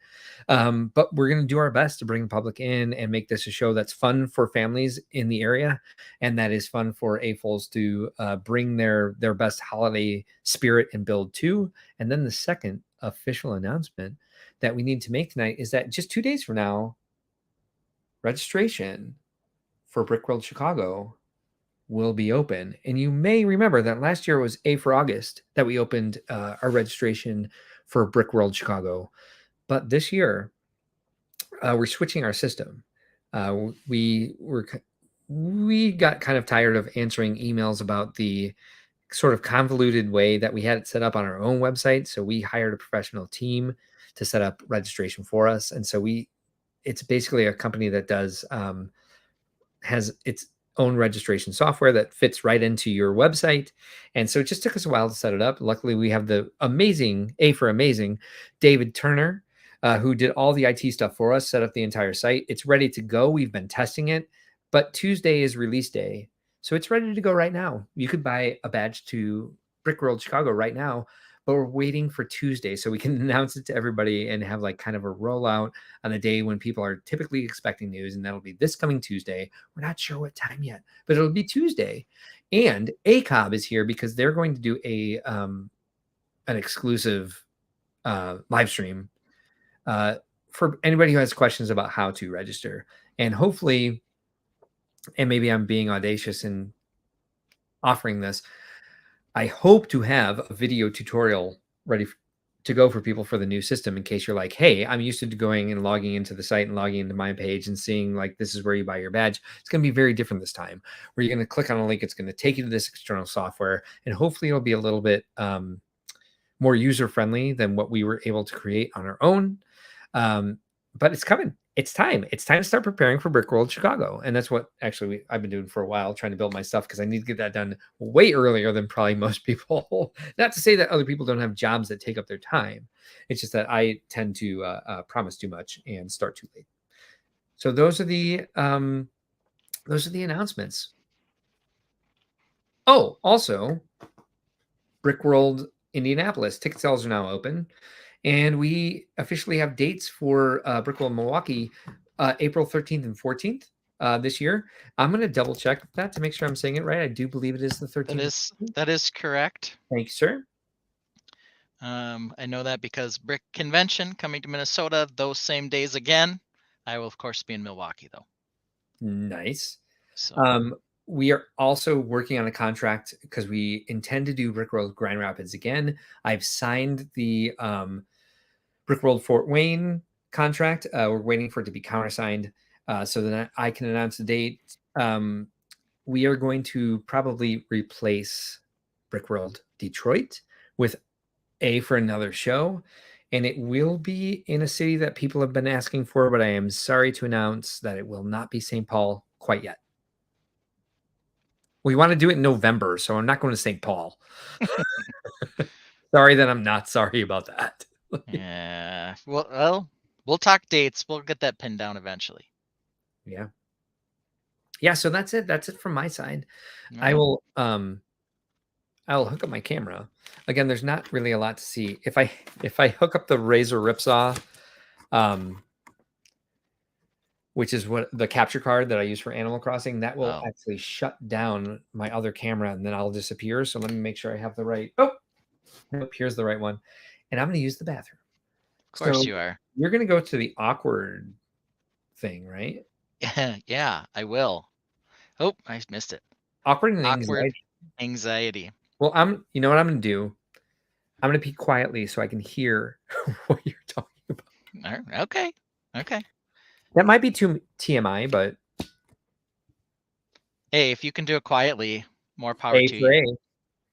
But we're going to do our best to bring the public in and make this a show that's fun for families in the area. And that is fun for AFOLs to bring their best holiday spirit and build to. And then the second official announcement that we need to make tonight is that just 2 days from now, registration for Brickworld Chicago will be open. And you may remember that last year was A for August that we opened our registration for Brickworld Chicago. But this year, we're switching our system. We got kind of tired of answering emails about the sort of convoluted way that we had it set up on our own website. So we hired a professional team to set up registration for us. And so it's basically a company that does, has its own registration software that fits right into your website. And so it just took us a while to set it up. Luckily, we have the amazing David Turner, who did all the IT stuff for us, set up the entire site. It's ready to go. We've been testing it, but Tuesday is release day. So it's ready to go right now. You could buy a badge to Brickworld Chicago right now, but we're waiting for Tuesday so we can announce it to everybody and have like kind of a rollout on the day when people are typically expecting news. And that'll be this coming Tuesday. We're not sure what time yet, but it'll be Tuesday. And ACOB is here because they're going to do an exclusive live stream for anybody who has questions about how to register. And hopefully, and maybe I'm being audacious in offering this, I hope to have a video tutorial ready to go for people for the new system in case you're like, hey, I'm used to going and logging into the site and logging into my page and seeing like this is where you buy your badge. It's going to be very different this time, where you're going to click on a link. It's going to take you to this external software, and hopefully it'll be a little bit more user friendly than what we were able to create on our own. But it's coming. It's time. It's time to start preparing for Brickworld Chicago. And that's what actually I've been doing for a while, trying to build my stuff because I need to get that done way earlier than probably most people. Not to say that other people don't have jobs that take up their time. It's just that I tend to promise too much and start too late. So those are the announcements. Oh, also, Brickworld Indianapolis ticket sales are now open. And we officially have dates for Brickworld Milwaukee, April 13th and 14th this year. I'm going to double check that to make sure I'm saying it right. I do believe it is the 13th. That is correct. Thank you, sir. I know that because Brick Convention coming to Minnesota those same days again. I will, of course, be in Milwaukee, though. Nice. So. We are also working on a contract because we intend to do Brickworld Grand Rapids again. I've signed the Brickworld Fort Wayne contract. We're waiting for it to be countersigned so that I can announce the date. We are going to probably replace Brickworld Detroit with for another show. And it will be in a city that people have been asking for, but I am sorry to announce that it will not be St. Paul quite yet. We want to do it in November, so I'm not going to St. Paul. Sorry that I'm not sorry about that. Yeah. Well, we'll talk dates. We'll get that pinned down eventually. Yeah. Yeah, so that's it. That's it from my side. Right. I'll hook up my camera. Again, there's not really a lot to see. If I hook up the Razor Ripsaw, which is what the capture card that I use for Animal Crossing, that will actually shut down my other camera and then I'll disappear. So let me make sure I have the right. Oh, nope, here's the right one. And I'm going to use the bathroom. Of course you are. You're going to go to the awkward thing, right? Yeah, I will. Oh, I missed it. Awkward and anxiety. Well, you know what I'm going to do? I'm going to peek quietly so I can hear what you're talking about. Okay. That might be too TMI, but hey, if you can do it quietly, more power to you.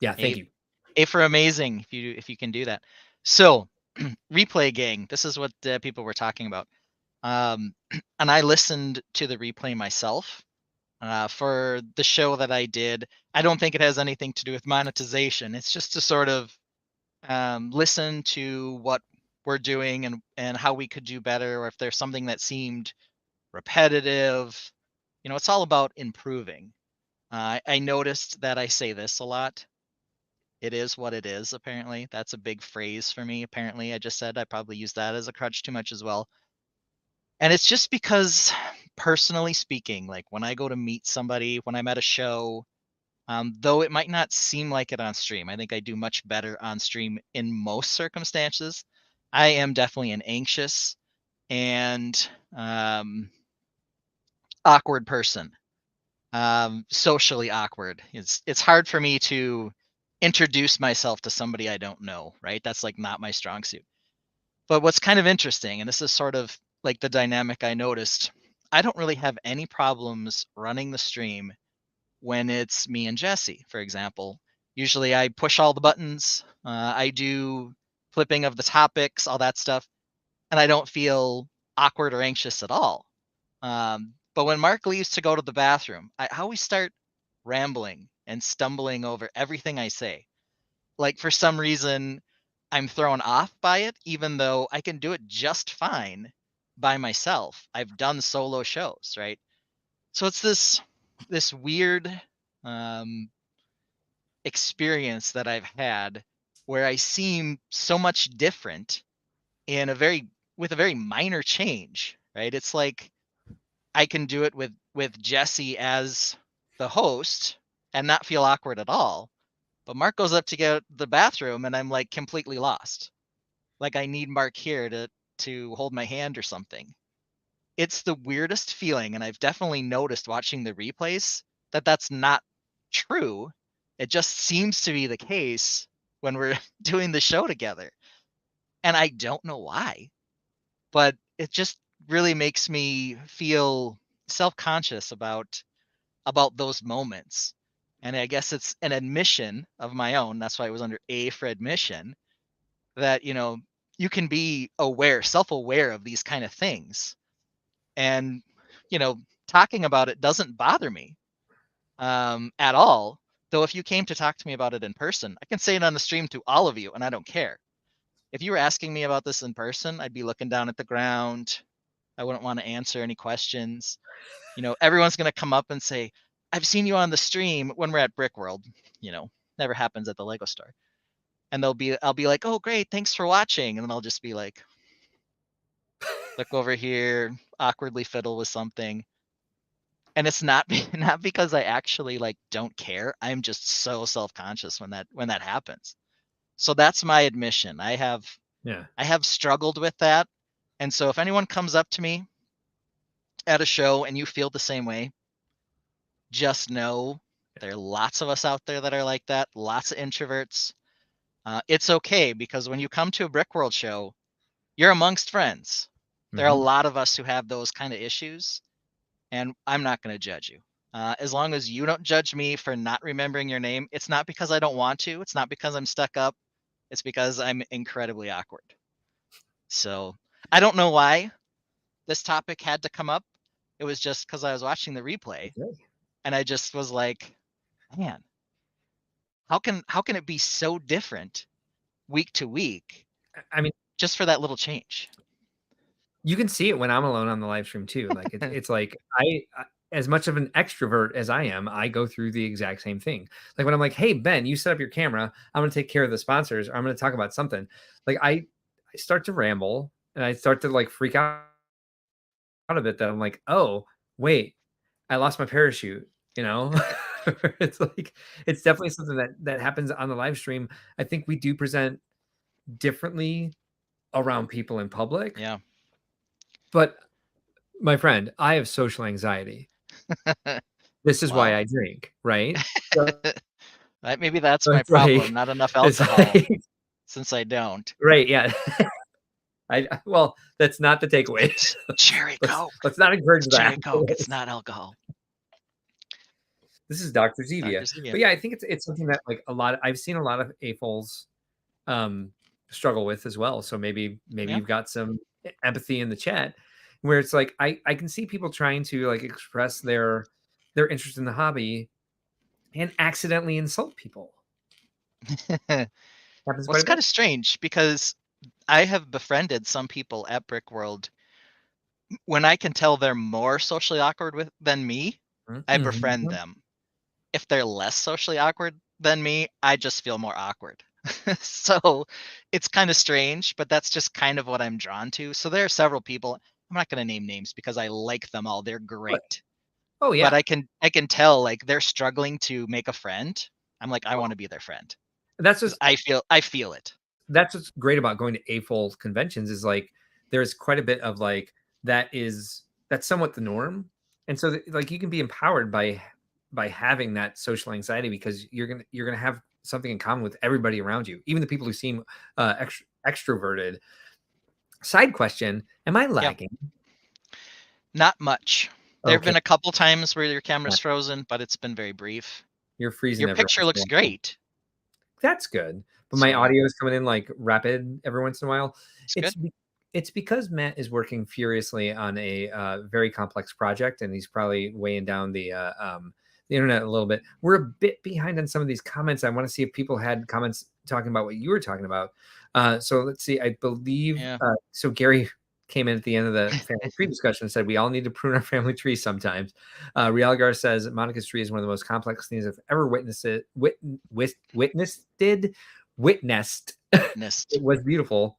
Yeah, thank you. A for amazing if you can do that. So, replay gang, this is what people were talking about. And I listened to the replay myself for the show that I did. I don't think it has anything to do with monetization. It's just to sort of listen to what we're doing and how we could do better, or if there's something that seemed repetitive. It's all about improving. I noticed that I say this a lot. It is what it is, apparently. That's a big phrase for me, apparently. I just said I probably use that as a crutch too much as well. And it's just because, personally speaking, like when I go to meet somebody, when I'm at a show, though it might not seem like it on stream, I think I do much better on stream in most circumstances. I am definitely an anxious and awkward person, socially awkward. It's hard for me to introduce myself to somebody I don't know, right? That's like not my strong suit. But what's kind of interesting, and this is sort of like the dynamic I noticed, I don't really have any problems running the stream when it's me and Jesse, for example. Usually I push all the buttons, I do flipping of the topics, all that stuff, and I don't feel awkward or anxious at all. But when Mark leaves to go to the bathroom, I always start rambling and stumbling over everything I say. Like for some reason, I'm thrown off by it, even though I can do it just fine by myself. I've done solo shows, right? So it's this weird um, experience that I've had where I seem so much different in a very with a very minor change, right? It's like I can do it with Jesse as the host and not feel awkward at all. But Mark goes up to get the bathroom and I'm like completely lost. Like I need Mark here to hold my hand or something. It's the weirdest feeling, and I've definitely noticed watching the replays that that's not true. It just seems to be the case when we're doing the show together. And I don't know why, but it just really makes me feel self-conscious about those moments. And I guess it's an admission of my own. That's why it was under A for admission that, you can be aware, self-aware of these kind of things. And, talking about it doesn't bother me at all. Though if you came to talk to me about it in person, I can say it on the stream to all of you and I don't care. If you were asking me about this in person, I'd be looking down at the ground. I wouldn't want to answer any questions. Everyone's going to come up and say, I've seen you on the stream when we're at Brick World. Never happens at the Lego store. And I'll be like, oh, great, thanks for watching. And then I'll just be like, look over here, awkwardly fiddle with something. And it's not not because I actually like don't care. I'm just so self-conscious when that happens. So that's my admission. I have struggled with that. And so if anyone comes up to me at a show and you feel the same way, just know there are lots of us out there that are like that, lots of introverts. It's okay, because when you come to a Brick World show, you're amongst friends. There are a lot of us who have those kind of issues, and I'm not going to judge you. As long as you don't judge me for not remembering your name, it's not because I don't want to. It's not because I'm stuck up. It's because I'm incredibly awkward. So I don't know why this topic had to come up. It was just because I was watching the replay, and I just was like, man, how can it be so different week to week? I mean, just for that little change. You can see it when I'm alone on the live stream too. Like it's like I as much of an extrovert as I am, I go through the exact same thing. Like when I'm like, "Hey Ben, you set up your camera. I'm going to take care of the sponsors. Or I'm going to talk about something." Like I start to ramble and I start to like freak out of it that I'm like, "Oh, wait. I lost my parachute." It's like it's definitely something that happens on the live stream. I think we do present differently around people in public. Yeah. But my friend, I have social anxiety. This is why I drink, right? So Maybe that's my it's like problem. Not enough it's alcohol, like since I don't. right, yeah. Well, that's not the takeaway. Cherry Coke. Let's not encourage that. Cherry Coke. It's not alcohol. This is Dr. Zevia. Dr. Zevia. But yeah, I think it's something that like I've seen a lot of AFOLs struggle with as well. So maybe you've got some empathy in the chat where it's like I can see people trying to like express their interest in the hobby and accidentally insult people. Well, it's kind of strange because I have befriended some people at Brick World when I can tell they're more socially awkward than me. I befriend them. If they're less socially awkward than me, I just feel more awkward. So it's kind of strange, but that's just kind of what I'm drawn to. So there are several people. I'm not going to name names because I like them all. They're great. Oh yeah. But I can tell like they're struggling to make a friend. I'm like, I want to be their friend. That's just I feel it. That's what's great about going to AFOL conventions is like there's quite a bit of like that's somewhat the norm. And so like you can be empowered by having that social anxiety because you're gonna have something in common with everybody around you, even the people who seem extroverted. Side question: am I lagging? Not much. There have been a couple times where your camera's frozen, but it's been very brief. You're freezing. Your picture looks great. That's good, but my audio is coming in like rapid every once in a while. It's because Matt is working furiously on a very complex project, and he's probably weighing down the internet a little bit. We're a bit behind on some of these comments. I want to see if people had comments talking about what you were talking about. So let's see. I believe Yeah. so. Gary came in at the end of the family tree discussion and said we all need to prune our family tree sometimes. Rialgar says Monica's tree is one of the most complex things I've ever witnessed. Witnessed. Nist. It was beautiful.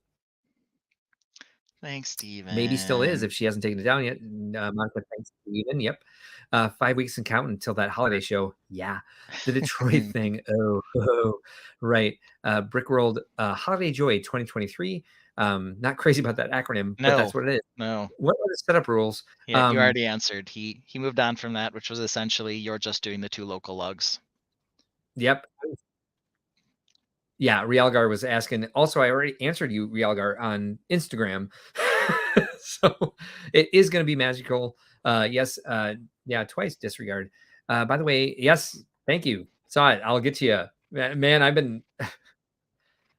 Thanks, Steven. Maybe still is if she hasn't taken it down yet. Monica, thanks, Steven. Yep. 5 weeks and counting until that holiday show. Yeah. The Detroit thing. Oh, right. Brick World Holiday Joy 2023. Not crazy about that acronym, but that's what it is. No. What are the setup rules? Yeah, you already answered. He moved on from that, which was essentially you're just doing the 2 local lugs. Yep. Yeah, Rialgar was asking. Also, I already answered you, Rialgar, on Instagram. So it is going to be magical. Yes. Yeah, twice disregard. By the way, yes, thank you. Saw it. I'll get to you. Man, I've been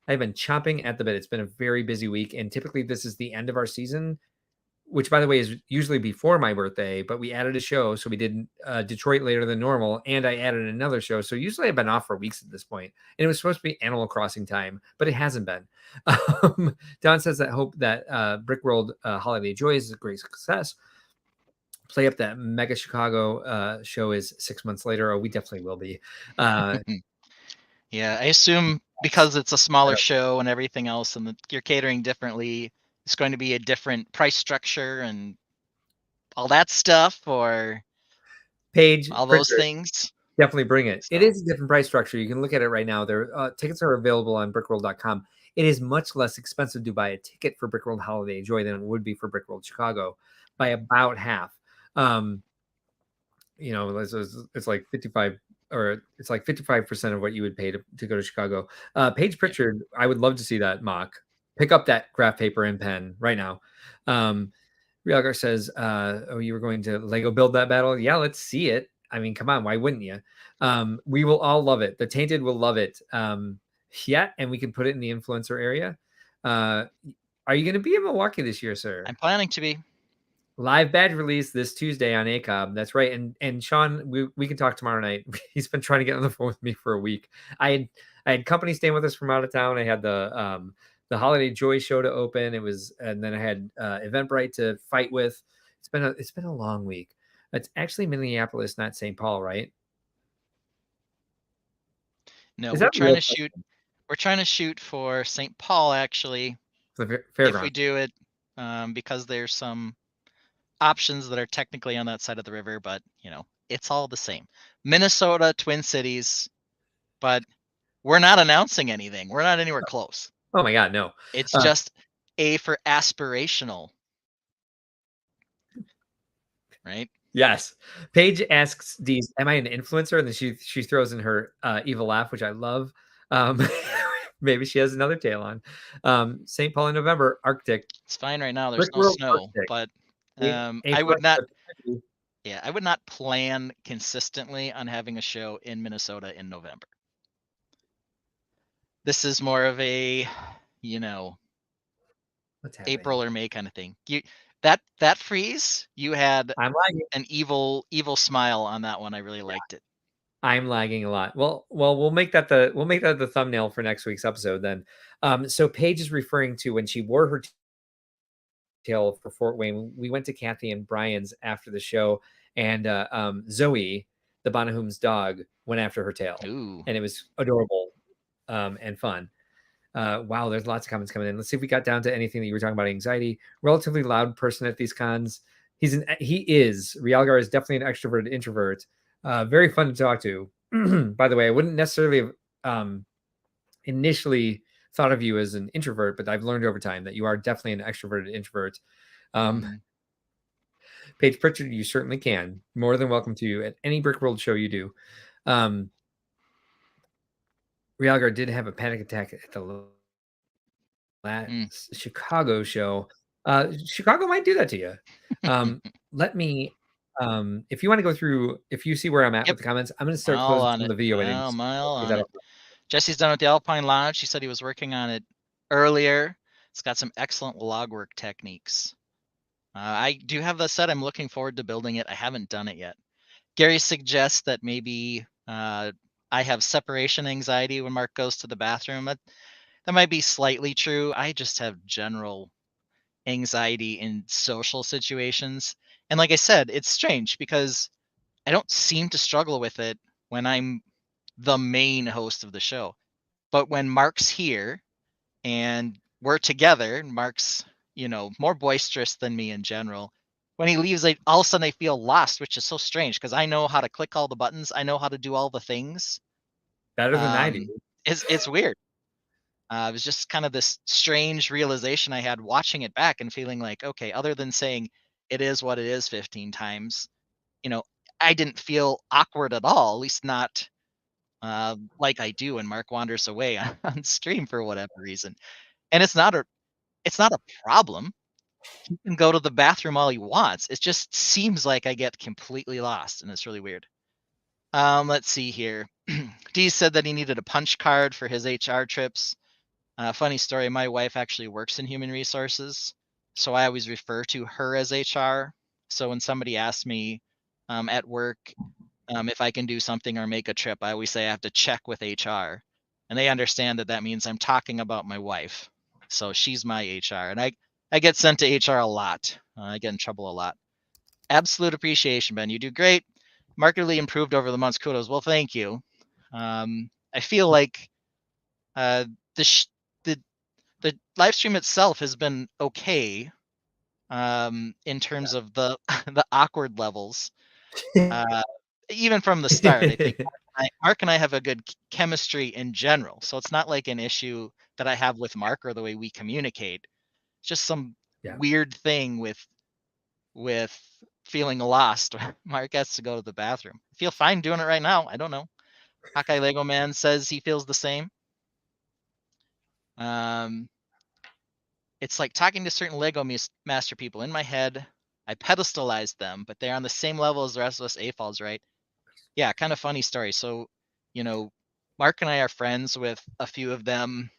chomping at the bit. It's been a very busy week, and typically this is the end of our season, which, by the way, is usually before my birthday, but we added a show. So we did Detroit later than normal, and I added another show. So usually I've been off for weeks at this point, and it was supposed to be Animal Crossing time, but it hasn't been. Don says that hope that Brick World Holiday Joy is a great success. Play up that Mega Chicago show is 6 months later. Oh, we definitely will be. Yeah, I assume because it's a smaller show and everything else, and you're catering differently, it's going to be a different price structure and all that stuff, or Paige, all those things. Definitely bring it. So. It is a different price structure. You can look at it right now. Tickets are available on brickworld.com. It is much less expensive to buy a ticket for Brick World Holiday Joy than it would be for Brick World Chicago by about half. It's like 55 or it's like 55% of what you would pay to go to Chicago. Paige Pritchard, I would love to see that mock. Pick up that graph paper and pen right now. Rialgar says, you were going to Lego build that battle? Yeah, let's see it. I mean, come on, why wouldn't you? We will all love it. The Tainted will love it. Yeah, and we can put it in the influencer area. Are you going to be in Milwaukee this year, sir? I'm planning to be. Live badge release this Tuesday on ACOB. That's right. And Sean, we can talk tomorrow night. He's been trying to get on the phone with me for a week. I had company staying with us from out of town. I had the Holiday Joy show to open. And then I had Eventbrite to fight with. It's been a long week. It's actually Minneapolis, not St. Paul, right? No, we're trying to shoot for St. Paul, actually. If we do it, because there's some options that are technically on that side of the river, but it's all the same. Minnesota, Twin Cities, but we're not announcing anything. We're not anywhere close. Oh my God, no. It's just A for aspirational. Right? Yes. Paige asks Deez, am I an influencer? And then she throws in her evil laugh, which I love. Maybe she has another tail on. St. Paul in November, Arctic. It's fine right now. There's no snow, but I would not plan consistently on having a show in Minnesota in November. This is more of a, April or May kind of thing. That freeze, you had an evil smile on that one. I really liked it. I'm lagging a lot. Well, we'll make that the thumbnail for next week's episode then. So Paige is referring to when she wore her tail for Fort Wayne. We went to Kathy and Brian's after the show, and Zoe, the Bonahum's dog, went after her tail. Ooh. And it was adorable and fun. Wow, there's lots of comments coming in. Let's see if we got down to anything that you were talking about. Anxiety, relatively loud person at these cons. Rialgar is definitely an extroverted introvert. Very fun to talk to. By the way, I wouldn't necessarily have initially thought of you as an introvert, but I've learned over time that you are definitely an extroverted introvert. Paige Pritchard, you certainly can. More than welcome to you at any Brick World show you do. Rialgar did have a panic attack at the last Chicago show. Chicago might do that to you. Let me, if you want to go through, if you see where I'm at with the comments, I'm going to start closing some of the video edits. Jesse's done with the Alpine Lodge. She said he was working on it earlier. It's got some excellent log work techniques. I do have that set. I'm looking forward to building it. I haven't done it yet. Gary suggests that maybe I have separation anxiety when Mark goes to the bathroom. That might be slightly true. I just have general anxiety in social situations. And like I said, it's strange because I don't seem to struggle with it when I'm the main host of the show. But when Mark's here and we're together, Mark's, more boisterous than me in general. When he leaves, all of a sudden I feel lost, which is so strange because I know how to click all the buttons. I know how to do all the things. Better than I do. It's weird. It was just kind of this strange realization I had watching it back and feeling like, okay, other than saying it is what it is 15 times, you know, I didn't feel awkward at all, at least not like I do when Mark wanders away on stream for whatever reason. And it's not a problem. He can go to the bathroom all he wants. It just seems like I get completely lost, and it's really weird. Let's see here. D said that he needed a punch card for his HR trips. Funny story, my wife actually works in human resources, so I always refer to her as HR. So when somebody asks me at work if I can do something or make a trip, I always say I have to check with HR, and they understand that means I'm talking about my wife. So she's my HR, and I get sent to HR a lot. I get in trouble a lot. Absolute appreciation, Ben. You do great. Markedly improved over the months. Kudos. Well, thank you. I feel like the sh- the the live stream itself has been okay in terms of the the awkward levels. Uh, Even from the start, I think Mark and I have a good chemistry in general. So it's not like an issue that I have with Mark or the way we communicate. It's just some Yeah. weird thing with feeling lost. Mark has to go to the bathroom. I feel fine doing it right now. I don't know. Hawkeye Lego Man says he feels the same. Um, it's like talking to certain Lego master people in my head. I pedestalize them, but they're on the same level as the rest of us AFOLs, right? Yeah, kind of funny story. So, you know, Mark and I are friends with a few of them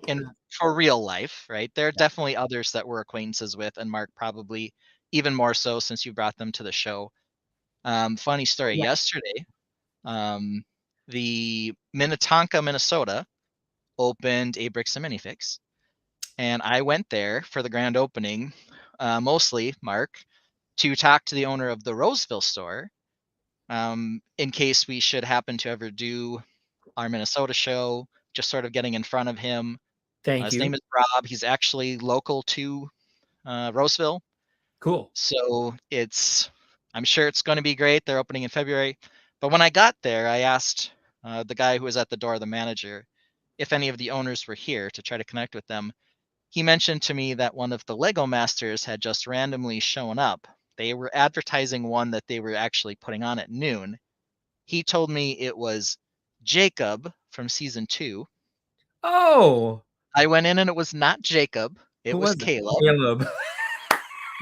in for real life, right? There are definitely others that we're acquaintances with, and Mark probably even more so since you brought them to the show. Funny story. Yeah. Yesterday, the Minnetonka, Minnesota opened a Bricks and Minifix, and I went there for the grand opening, mostly Mark, to talk to the owner of the Roseville store, in case we should happen to ever do our Minnesota show, just sort of getting in front of him. Thank His name you. is Rob. He's actually local to Roseville. Cool. So I'm sure it's going to be great. They're opening in February. But when I got there, I asked the guy who was at the door, the manager, if any of the owners were here to try to connect with them. He mentioned to me that one of the Lego Masters had just randomly shown up. They were advertising one that they were actually putting on at noon. He told me it was Jacob from season 2. Oh, I went in and it was not Jacob. It who was was it? Caleb. Caleb.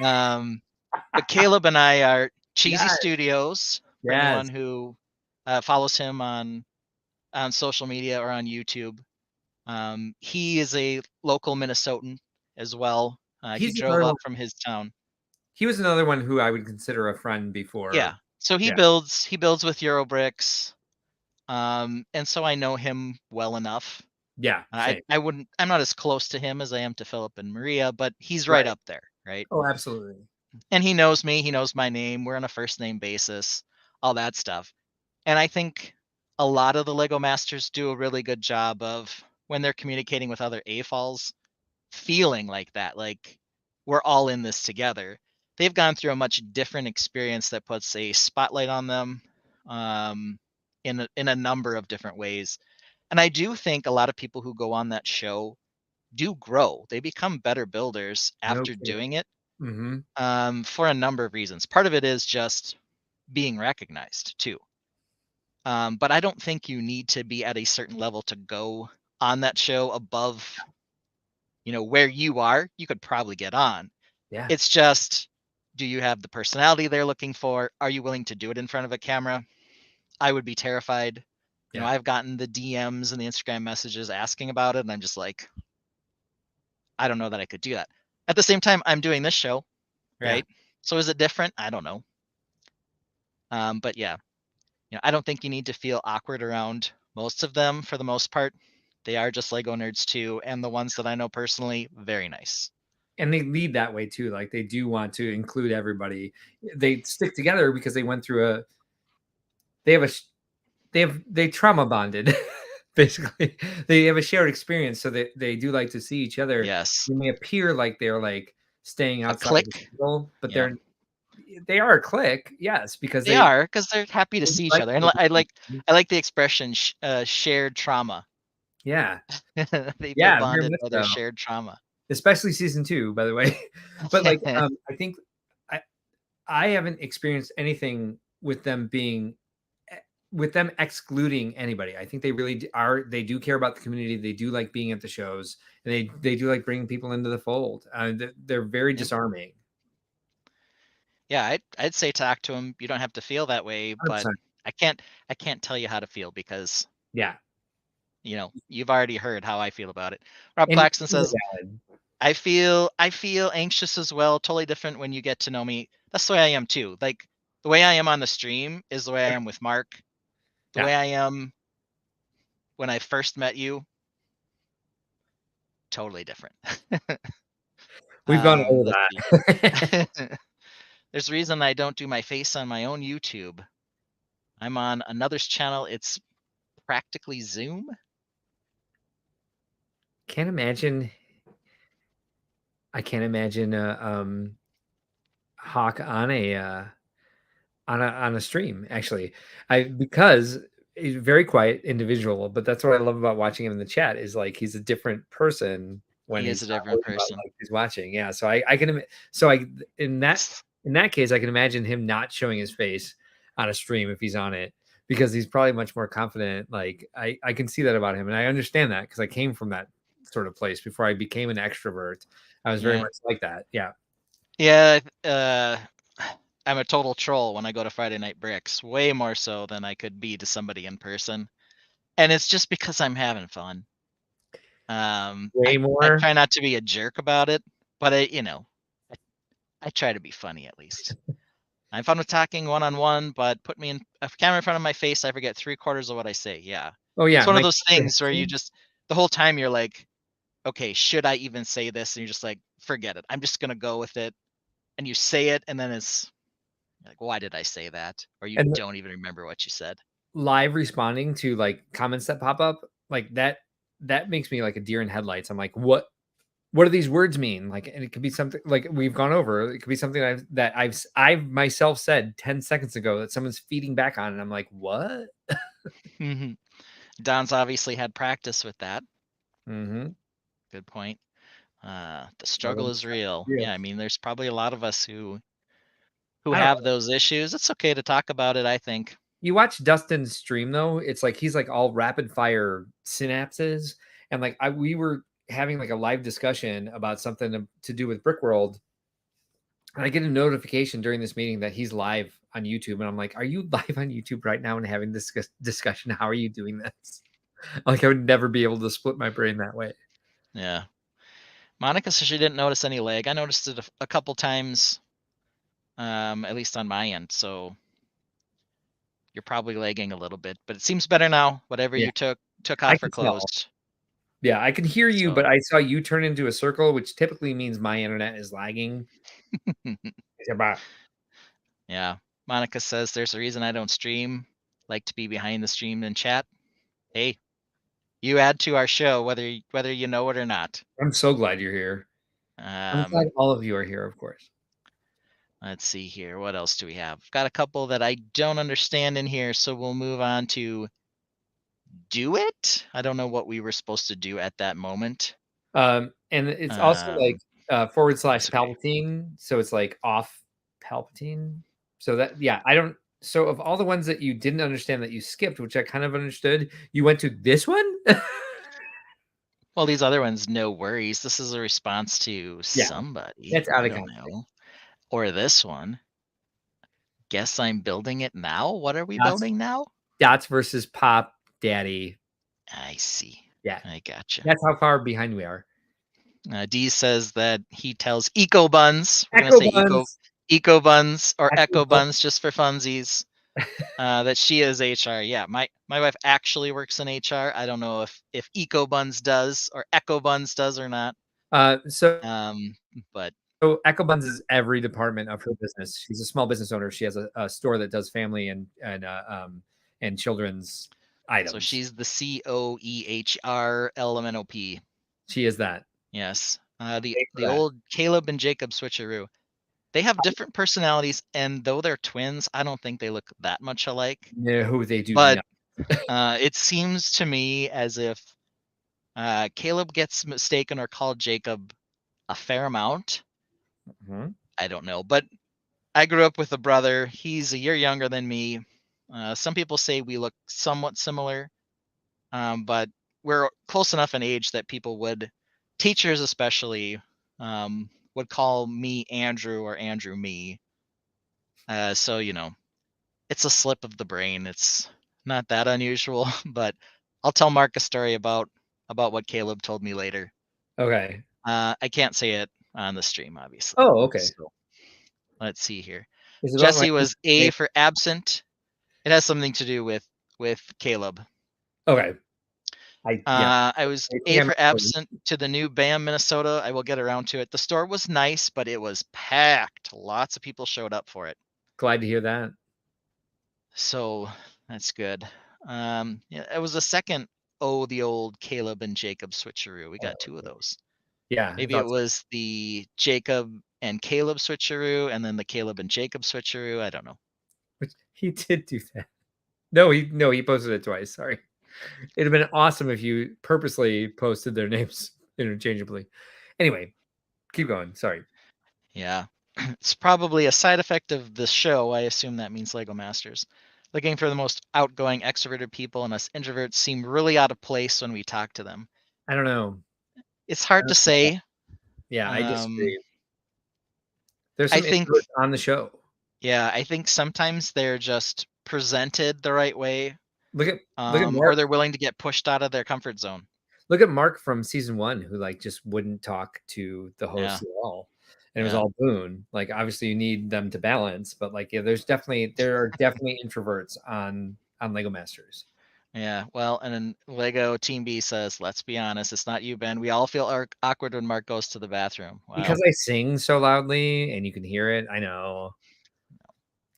Um, but Caleb and I are Cheesy Yes. Studios for anyone Yes. who follows him on social media or on YouTube. He is a local Minnesotan as well. He He's drove another up one. from his town. He was another one who I would consider a friend Yeah. before. So he Yeah. builds with Eurobricks. And so I know him well enough. Yeah. Same. I'm not as close to him as I am to Philip and Maria, but he's right Right. up there, right? Oh, absolutely. And he knows me, he knows my name, we're on a first name basis, all that stuff. And I think a lot of the Lego Masters do a really good job of when they're communicating with other AFOLs, feeling like that, like we're all in this together. They've gone through a much different experience that puts a spotlight on them in a number of different ways. And I do think a lot of people who go on that show do grow. They become better builders No after kidding. doing it Mm-hmm. for a number of reasons. Part of it is just being recognized too. But I don't think you need to be at a certain level to go on that show above, where you are. You could probably get on. Yeah. It's just, do you have the personality they're looking for? Are you willing to do it in front of a camera? I would be terrified. Yeah. I've gotten the DMs and the Instagram messages asking about it, and I'm just like, I don't know that I could do that. At the same time, I'm doing this show, right? Yeah. So is it different? I don't know. But yeah, I don't think you need to feel awkward around most of them for the most part. They are just Lego nerds too, and the ones that I know personally, very nice. And they lead that way too. Like they do want to include everybody. They stick together because they went through they have a they trauma bonded basically. They have a shared experience, so they do like to see each other. Yes. They may appear like they're like staying A outside of the clique. circle, but Yeah. they are a clique, yes, because They are, because they're happy to they do see each like other. And to I like the expression shared trauma. yeah. They feel Yeah, very bonded much by their so. shared trauma. Especially season 2, by the way. But, like, I think I I haven't experienced anything with them being with them excluding anybody. I think they really they do care about the community, they do like being at the shows, and they do like bringing people into the fold. They're very Yep. disarming. Yeah, I'd say talk to them. You don't have to feel that way, but 100%. I can't tell you how to feel because Yeah, you've already heard how I feel about it. Rob and Claxton these are says, valid. I feel anxious as well. Totally different when you get to know me. That's the way I am too. Like the way I am on the stream is the way I am with Mark. The Yeah, way I am when I first met you, totally different. we've gone over Let's see. that. There's a reason I don't do my face on my own YouTube. I'm on another's channel. It's practically Zoom. Can't imagine I can't imagine, Hawk on a stream, actually. I because he's a very quiet individual, but that's what I love about watching him in the chat is, like, he's a different person when He is he's a not different worried about, person. like, who's watching. Yeah, so I can so I in that case, I can imagine him not showing his face on a stream if he's on it, because he's probably much more confident, like, I can see that about him, and I understand that because I came from that sort of place before I became an extrovert. I was very Yeah. much like that, yeah. Yeah. I'm a total troll when I go to Friday Night Bricks, way more so than I could be to somebody in person. And it's just because I'm having fun. Way I more try not to be a jerk about it, but I try to be funny at least. I'm fun with talking one on one, but put me in a camera in front of my face, I forget 3/4 of what I say. Yeah. Oh, It's yeah, one of like those things where you just the whole time you're like, okay, should I even say this? And you're just like, forget it. I'm just gonna go with it. And you say it, and then it's like, why did I say that? Or you and don't even remember what you said. live responding to like comments that pop up like that makes me like a deer in headlights. I'm like, what do these words mean? Like, and it could be something like we've gone over. It could be something I've myself said 10 seconds ago that someone's feeding back on, and I'm like, what? Don's obviously had practice with that. Mm-hmm. Good point. The struggle is real. Yeah. Yeah, I mean, there's probably a lot of us who I don't have know. those issues. It's okay to talk about it, I think. You watch Dustin's stream though, it's like he's like all rapid fire synapses, and like we were having like a live discussion about something to do with Brickworld. And I get a notification during this meeting that he's live on YouTube, and I'm like, "Are you live on YouTube right now and having this discussion? How are you doing this?" Like, I would never be able to split my brain that way. Yeah. Monica says she didn't notice any lag. I noticed it a couple times, at least on my end. So you're probably lagging a little bit, but it seems better now. Whatever Yeah, you took I off or can tell. closed. Yeah, I can hear you, So but I saw you turn into a circle, which typically means my internet is lagging. yeah. Monica says there's a reason I don't stream. Like to be behind the stream and chat. Hey, you add to our show whether you know it or not. I'm so glad you're here. I'm glad Um, all of you are here, of course. let's see here. What else do we have? Got a couple that I don't understand in here, so we'll move on to do it. I don't know what we were supposed to do at that moment. And it's also like forward slash That's okay. Palpatine, so it's like off Palpatine. So that yeah, I don't. So of all the ones that you didn't understand that you skipped, which I kind of understood, you went to this one. Well, these other ones, no worries. This is a response to Yeah, somebody. that's out I of don't context. know. Or this one. Guess I'm building it now. What are we Dots, building now? dots versus Pop Daddy. I see. Yeah, I gotcha. that's how far behind we are. D says that he tells Eco Buns. We're gonna Echo say buns. Eco Buns or Echo Echo buns. Buns just for funsies. That she is HR. Yeah, my wife actually works in HR. I don't know if Eco Buns does or Echo Buns does or not. So But Echo Buns is every department of her business. She's a small business owner. She has a store that does family and children's items. so she's the COEHRLMNOP. She is that. Yes. The old Caleb and Jacob switcheroo. They have different personalities, and though they're twins, I don't think they look that much alike. No, they do But not. it seems to me as if Caleb gets mistaken or called Jacob a fair amount. Mhm. I don't know, but I grew up with a brother. He's a year younger than me. Some people say we look somewhat similar, but we're close enough in age that people would, teachers especially, would call me Andrew or Andrew me. So, it's a slip of the brain. It's not that unusual, but I'll tell Mark a story about what Caleb told me later. Okay. I can't say it on the stream, obviously. Oh, okay. So let's see here. Is it about Jesse was A for absent. It has something to do with Caleb. Okay. I was I A think for absent to the new BAM, Minnesota. I will get around to it. The store was nice, but it was packed. Lots of people showed up for it. glad to hear that. So that's good. Yeah, it was a second the old Caleb and Jacob switcheroo. We got two of those. Yeah. Maybe it was the Jacob and Caleb switcheroo, and then the Caleb and Jacob switcheroo. I don't know. He did do that. No, he posted it twice. Sorry. It'd have been awesome if you purposely posted their names interchangeably. Anyway, keep going. Sorry. Yeah. It's probably a side effect of the show. I assume that means Lego Masters. Looking for the most outgoing, extroverted people, and us introverts seem really out of place when we talk to them. I don't know. It's hard to say. Yeah, I disagree. There's I some think, introverts on the show. yeah, I think sometimes they're just presented the right way, Look at Mark. or they're willing to get pushed out of their comfort zone. Look at Mark from season 1, who like just wouldn't talk to the host at all, and it was all Boone. Like, obviously, you need them to balance, but like, yeah, there are definitely introverts on Lego Masters. Yeah, well, and then Lego Team B says, "Let's be honest, it's not you, Ben. We all feel awkward when Mark goes to the bathroom." Wow. Because I sing so loudly and you can hear it. I know.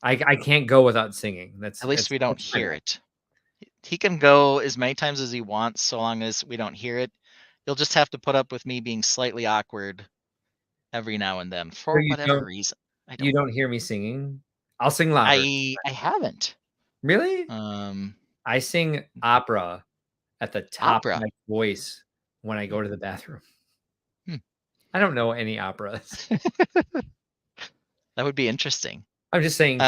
I can't go without singing. That's At least we don't that's hear it. He can go as many times as he wants, so long as we don't hear it. You'll just have to put up with me being slightly awkward every now and then for whatever reason. You don't hear me singing? I'll sing louder. I haven't. Really? I sing opera at the top of my voice when I go to the bathroom. I don't know any operas. That would be interesting. I'm just saying.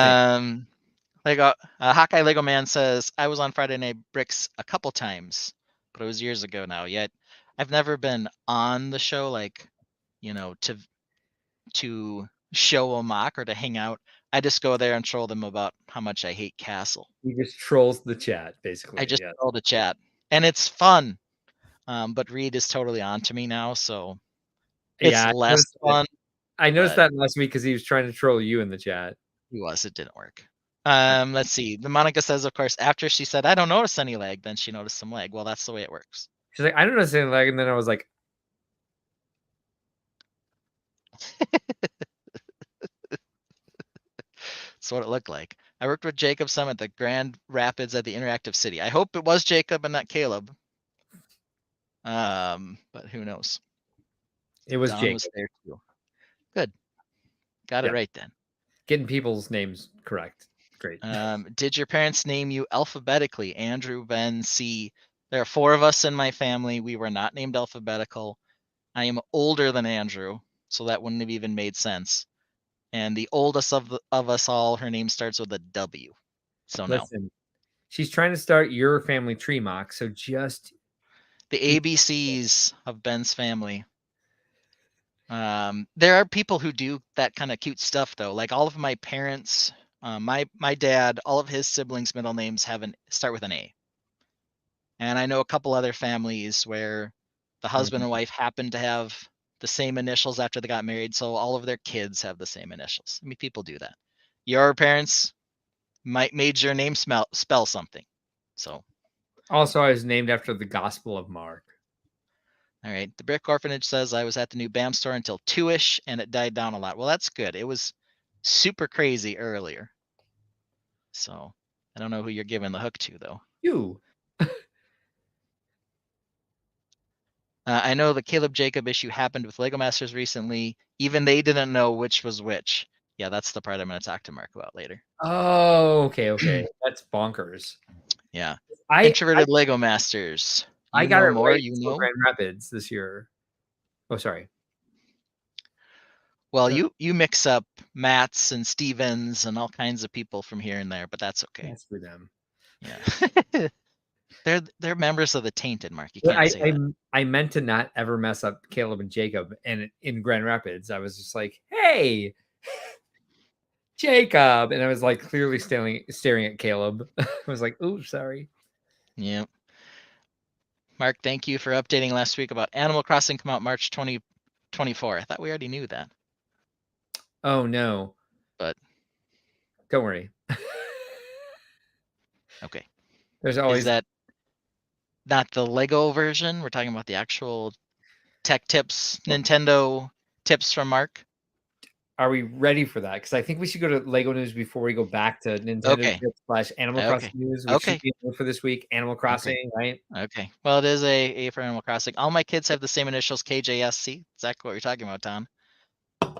Lego Hawkeye Lego Man says, I was on Friday Night Bricks a couple times, but it was years ago now. Yet I've never been on the show, like, to show a mock or to hang out. I just go there and troll them about how much I hate Castle. He just trolls the chat, basically. I just troll the chat, and it's fun. But Reed is totally on to me now, so it's less fun. I noticed that last week because he was trying to troll you in the chat. He was. It didn't work. Let's see. The Monica says, of course, after she said, I don't notice any lag, then she noticed some lag. Well, that's the way it works. She's like, I don't notice any lag. And then I was like, that's what it looked like. I worked with Jacob some at the Grand Rapids at the Interactive City. I hope it was Jacob and not Caleb. But who knows? It was Don Jacob. was there too. Good. Got it right then. Getting people's names correct. Great. Did your parents name you alphabetically? Andrew, Ben, C. There are 4 of us in my family. We were not named alphabetical. I am older than Andrew, so that wouldn't have even made sense. And the oldest of us all, her name starts with a W. So listen, she's trying to start your family tree mock. So just the ABCs of Ben's family. There are people who do that kind of cute stuff though. Like all of my parents, my dad, all of his siblings' middle names start with an A. And I know a couple other families where the husband and wife happen to have the same initials after they got married, so all of their kids have the same initials. I mean, people do that. Your parents made your name spell something. So Also, I was named after the Gospel of Mark. all right. The Brick Orphanage says I was at the new BAM store until 2-ish and it died down a lot. Well, that's good. It was super crazy earlier. So I don't know who you're giving the hook to, though. You. I know the Caleb Jacob issue happened with Lego Masters recently. Even they didn't know which was which. Yeah, that's the part I'm going to talk to Mark about later. Oh, okay. That's bonkers. Yeah. I Introverted Lego Masters. You got know it more, right you until know? Grand Rapids this year. Oh, sorry. Well, you mix up Matts and Stevens and all kinds of people from here and there, but that's okay. That's for them. Yeah. They're members of the tainted, Mark. You can't say that. I meant to not ever mess up Caleb and Jacob, and in Grand Rapids, I was just like, "Hey, Jacob," and I was like clearly staring at Caleb. I was like, "Ooh, sorry." Yeah. Mark, thank you for updating last week about Animal Crossing come out March 2024. I thought we already knew that. Oh no. But don't worry. Okay. There's always Is that not the Lego version? We're talking about the actual tech tips, Nintendo tips from Mark. Are we ready for that? Because I think we should go to Lego news before we go back to Nintendo / Animal Crossing news, which should be for this week. Animal Crossing, right? Okay. Well, it is a for Animal Crossing. All my kids have the same initials, KJSC. Exactly what you're talking about, Tom.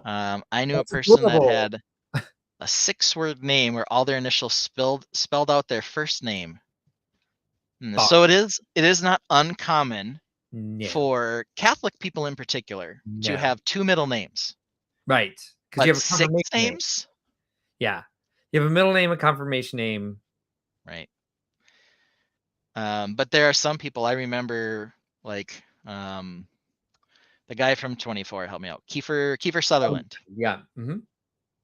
I knew That's a person adorable. that had a 6-word name where all their initials spelled out their first name. So it is not uncommon for Catholic people in particular to have 2 middle names. Right. Because you have a 6 names? Yeah. You have a middle name, a confirmation name. Right. But there are some people I remember, like the guy from 24, help me out, Kiefer Sutherland. Yeah. Mm-hmm.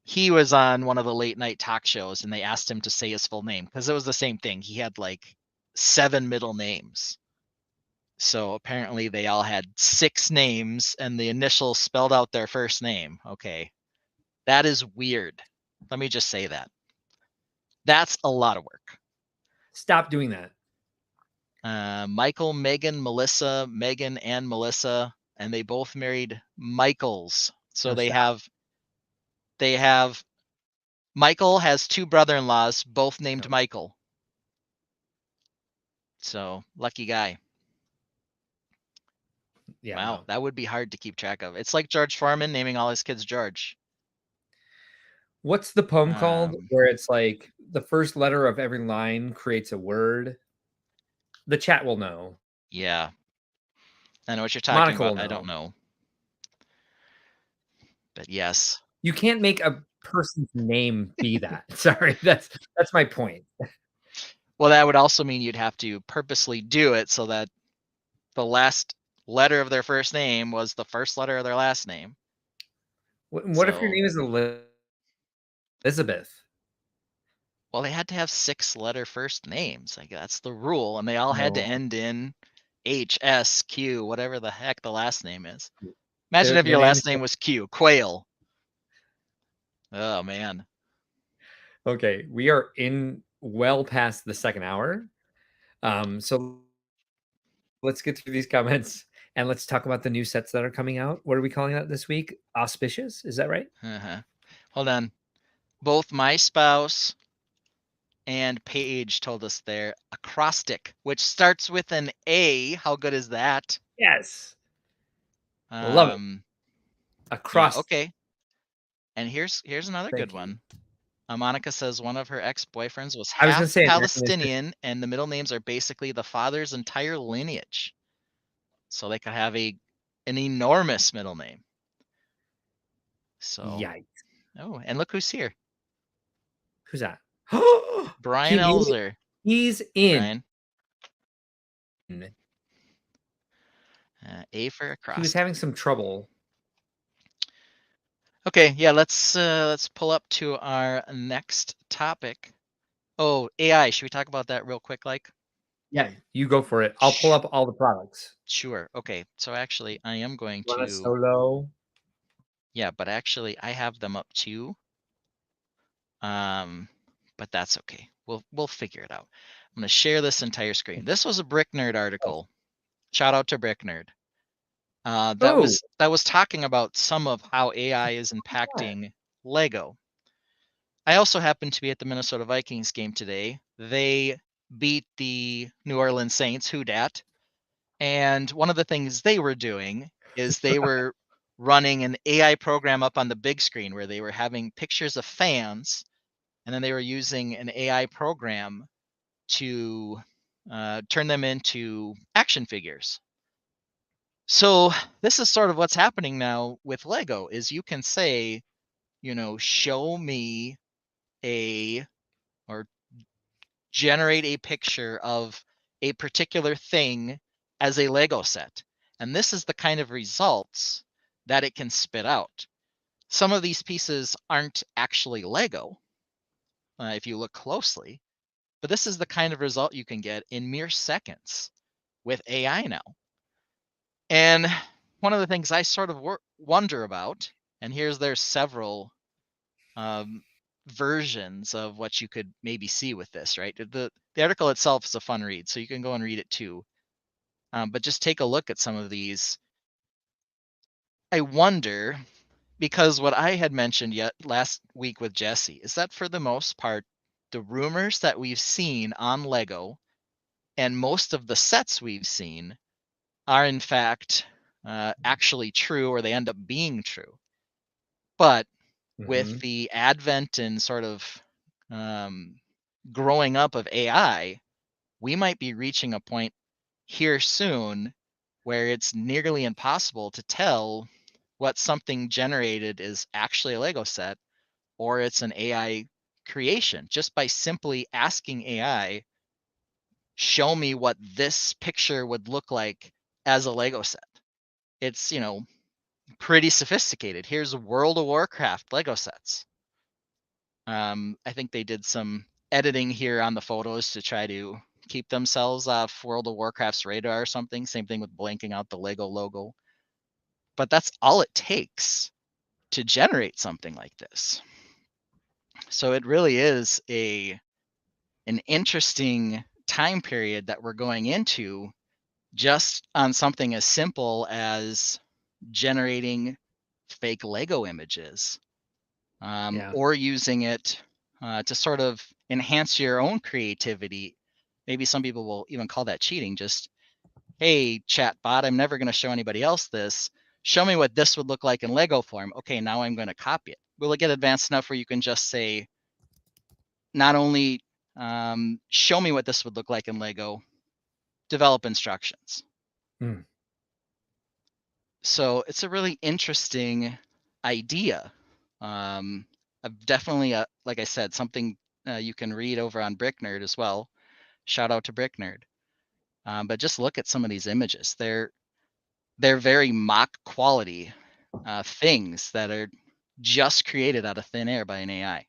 He was on one of the late night talk shows and they asked him to say his full name because it was the same thing. He had like 7 middle names. So apparently they all had 6 names and the initials spelled out their first name. Okay. That is weird. Let me just say that. That's a lot of work. Stop doing that. Michael, Megan, Melissa, Megan, and Melissa, and they both married Michaels. So they have Michael has 2 brother-in-laws, both named Michael. So lucky guy. Yeah. Wow, that would be hard to keep track of. It's like George Foreman naming all his kids George. What's the poem called where it's like the first letter of every line creates a word? The chat will know. Yeah. I know what you're talking about. I don't know. But yes. You can't make a person's name be that. Sorry, that's my point. Well, that would also mean you'd have to purposely do it so that the last letter of their first name was the first letter of their last name. What if your name is Elizabeth? Well, they had to have 6-letter first names. Like that's the rule, and they all had to end in H, S, Q, whatever the heck the last name is. Imagine if your last name was Q, Quail. Oh man. Okay, we are in well past the second hour. So let's get through these comments and let's talk about the new sets that are coming out. What are we calling that this week? Auspicious, is that right? Hold on. Both my spouse and Paige told us they're acrostic, which starts with an A. How good is that? Yes. Love it. Across. Yeah, okay. And here's another good one. Monica says one of her ex-boyfriends was half Palestinian, and the middle names are basically the father's entire lineage. So they could have an enormous middle name. So yikes. Oh, and look who's here. Who's that? Brian Elzer. He's in. Brian. A for acrostic. He was having some trouble. Okay, yeah, let's pull up to our next topic. Oh, AI. Should we talk about that real quick, like? Yeah, you go for it. I'll pull up all the products. Sure. Okay. So actually, I am going Run a to. solo. Yeah, but actually, I have them up too. Um, but that's okay. We'll figure it out. I'm going to share this entire screen. This was a Brick Nerd article. Shout out to Brick Nerd. That Oh, was talking about some of how AI is impacting Lego. I also happened to be at the Minnesota Vikings game today. They beat the New Orleans Saints, who dat. And one of the things they were doing is they were running an AI program up on the big screen where they were having pictures of fans, and then they were using an AI program to turn them into action figures. So this is sort of what's happening now with Lego is you can say, show me a or generate a picture of a particular thing as a Lego set. And this is the kind of results that it can spit out. Some of these pieces aren't actually Lego, if you look closely, but this is the kind of result you can get in mere seconds with AI now. And one of the things I sort of wonder about, and there's several versions of what you could maybe see with this, right? The article itself is a fun read, so you can go and read it too. But just take a look at some of these. I wonder, because what I had mentioned yet last week with Jesse is that for the most part, the rumors that we've seen on Lego and most of the sets we've seen are in fact actually true, or they end up being true. But with mhm. the advent and sort of growing up of AI, we might be reaching a point here soon where it's nearly impossible to tell what something generated is actually a Lego set or it's an AI creation just by simply asking AI, show me what this picture would look like as a Lego set. It's, pretty sophisticated. Here's World of Warcraft Lego sets. I think they did some editing here on the photos to try to keep themselves off World of Warcraft's radar or something. Same thing with blanking out the Lego logo. But that's all it takes to generate something like this. So it really is an interesting time period that we're going into just on something as simple as generating fake Lego images, Yeah. or using it to sort of enhance your own creativity. Maybe some people will even call that cheating. Just, hey, chat bot, I'm never going to show anybody else this. Show me what this would look like in Lego form. Okay, now I'm going to copy it. Will it get advanced enough where you can just say, not only show me what this would look like in Lego, develop instructions. Mm. So it's a really interesting idea. Definitely, like I said, something you can read over on Brick Nerd as well. Shout out to Brick Nerd. But just look at some of these images. They're very mock quality things that are just created out of thin air by an AI.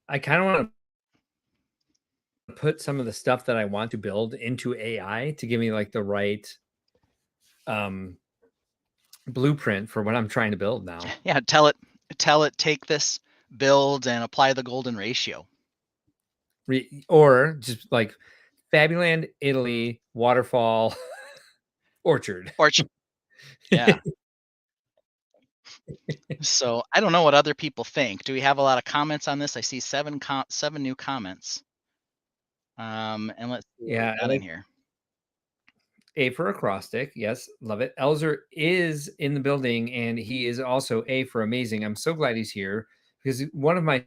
I kind of want to put some of the stuff that I want to build into AI to give me like the right um blueprint for what I'm trying to build now. Yeah, tell it, take this build and apply the golden ratio. Or just like Fabuland, Italy, waterfall, orchard. Or yeah. So I don't know what other people think. Do we have a lot of comments on this? I see seven new comments. And let's see what we Yeah, I got in like here. A for acrostic. Yes, love it. Elzer is in the building and he is also A for amazing. I'm so glad he's here because one of my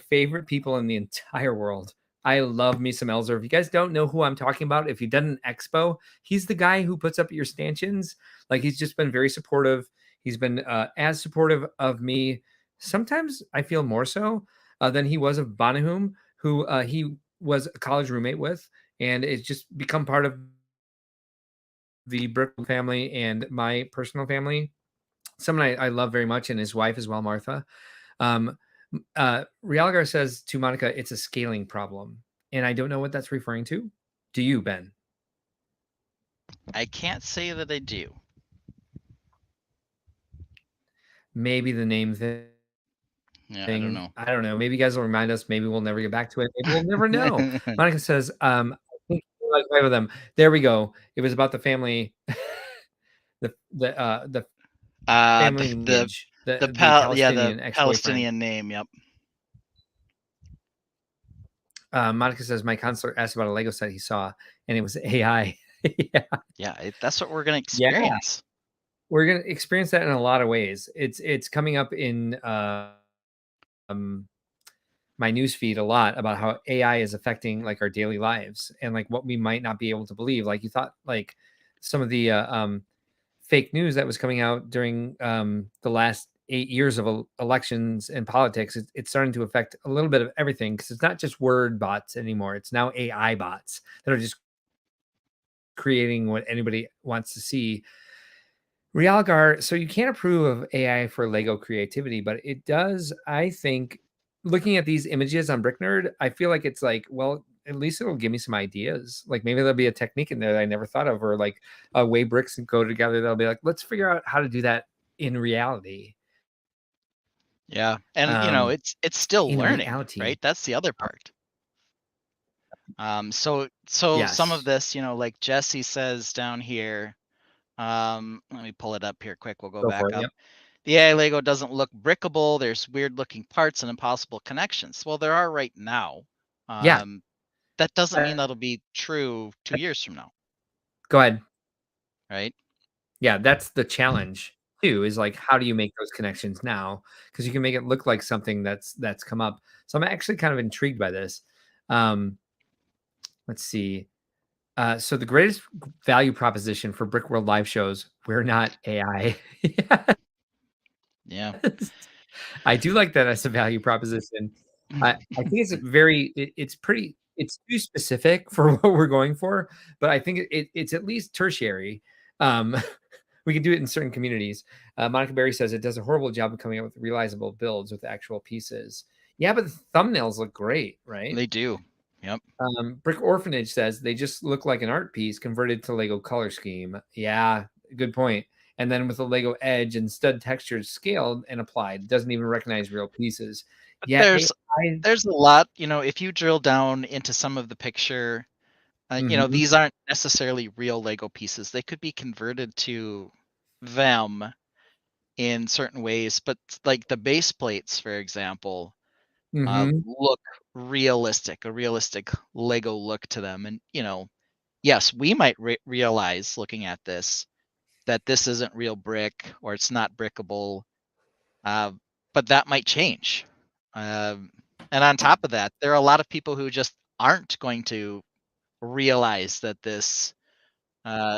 favorite people in the entire world. I love me some Elzer. If you guys don't know who I'm talking about, if you've done an expo, he's the guy who puts up your stanchions. Like he's just been very supportive. He's been as supportive of me. Sometimes I feel more so than he was of Bonahum, who he was a college roommate with, and it's just become part of the Brick family and my personal family. Someone I love very much, and his wife as well, Martha. Um, Realgar says to Monica, it's a scaling problem. And I don't know what that's referring to. Do you, Ben? I can't say that I do. Maybe the name thing. Yeah, I don't know. I don't know. Maybe you guys will remind us. Maybe we'll never get back to it. Maybe we'll never know. Monica says, I think like 5 of them. There we go. It was about the family, the family lineage, the Palestinian the ex-boyfriend. Palestinian name. Yep. Monica says my counselor asked about a Lego set he saw, and it was AI. Yeah, that's what we're gonna Yeah. experience. We're gonna experience that in a lot of ways. It's coming up in my news feed a lot about how AI is affecting like our daily lives and like what we might not be able to believe. Like you thought, like some of the fake news that was coming out during the last 8 years of elections and politics. It's starting to affect a little bit of everything because it's not just word bots anymore. It's now AI bots that are just creating what anybody wants to see. Realgar, so you can't approve of AI for Lego creativity, but it does, I think, looking at these images on Brick Nerd, I feel like it's like, well, at least it'll give me some ideas. Like maybe there'll be a technique in there that I never thought of, or like a way bricks go together. They'll be like, let's figure out how to do that in reality. Yeah, and it's still In learning, reality. right? That's the other part. So some of Yes. this, like Jesse says down here. Let me pull it up here quick. We'll go Go back for it. up. Yep. The AI Lego doesn't look brickable. There's weird looking parts and impossible connections. Well, there are right now. Yeah. That doesn't mean that'll be true 2 years from now, Go ahead. right? Yeah, that's the challenge too, is like how do you make those connections now? Because you can make it look like something that's come up. So I'm actually kind of intrigued by this. Let's see. So the greatest value proposition for Brick World live shows, we're not AI. Yeah. Yes. I do like that as a value proposition. I think it's too specific for what we're going for, but I think it's at least tertiary. Um, we can do it in certain communities. Monica Berry says it does a horrible job of coming up with realizable builds with actual pieces. Yeah, but the thumbnails look great, right? They do. Yep. Brick Orphanage says they just look like an art piece converted to Lego color scheme. Yeah, good point. And then with the Lego edge and stud textures scaled and applied, doesn't even recognize real pieces. But Yeah, there's a lot, if you drill down into some of the picture, Mhm. these aren't necessarily real Lego pieces. They could be converted to them in certain ways, but like the base plates, for example, Mhm. look realistic, a realistic Lego look to them. And, yes, we might realize looking at this that this isn't real brick or it's not brickable, but that might change. And on top of that, there are a lot of people who just aren't going to realize that this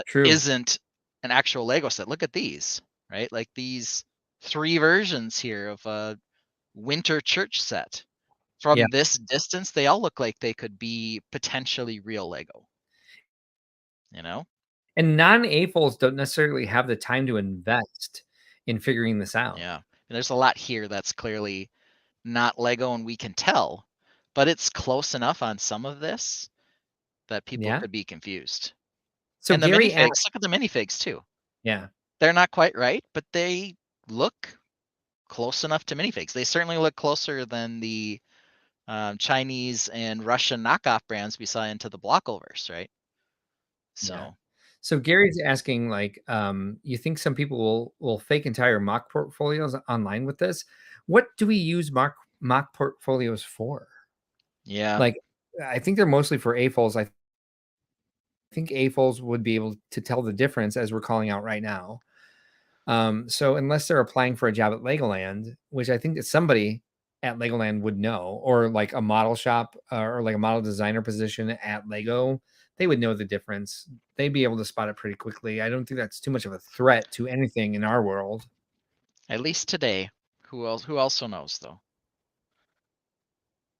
True. isn't an actual Lego set. Look at these, right? Like these 3 versions here of a winter church set. Yeah. From this distance, they all look like they could be potentially real Lego, you know? And non-AFOLs don't necessarily have the time to invest in figuring this out. Yeah. And there's a lot here that's clearly not Lego and we can tell, but it's close enough on some of this that people Yeah. could be confused. So And the Gary minifigs, asked, look at the minifigs too. yeah. They're not quite right, but they look close enough to minifigs. They certainly look closer than the Chinese and Russian knockoff brands we saw into the Blockoverse, right? Yeah. So So Gary's asking, like, you think some people will fake entire mock portfolios online with this? What do we use mock portfolios for? yeah, Like, I think they're mostly for AFOLs. I think AFOLs would be able to tell the difference as we're calling out right now. So unless they're applying for a job at Legoland, which I think that somebody at Legoland would know, or like a model shop or like a model designer position at Lego, they would know the difference. They'd be able to spot it pretty quickly. I don't think that's too much of a threat to anything in our world. at least today. Who also knows though?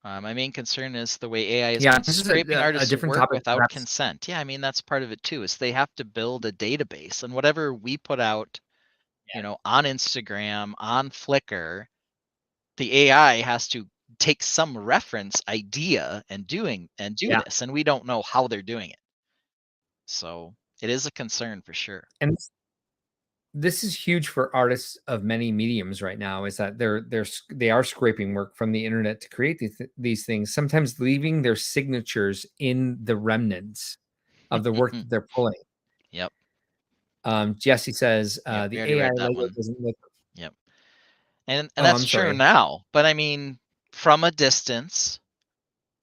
My main concern is the way AI has Yeah, been this is scraping a artists' different work topic, without perhaps. consent. Yeah, I mean that's part of it too. Is they have to build a database, and whatever we put out, on Instagram, on Flickr, the AI has to take some reference idea and do Yeah. this, and we don't know how they're doing it. So it is a concern for sure. And this is huge for artists of many mediums right now, is that they are scraping work from the internet to create these things, sometimes leaving their signatures in the remnants of the work that they're pulling. Yep. Jesse says Yep. We the already AI read that Lego one. doesn't look. Yep. And Oh, that's I'm true sorry. now. But I mean, from a distance,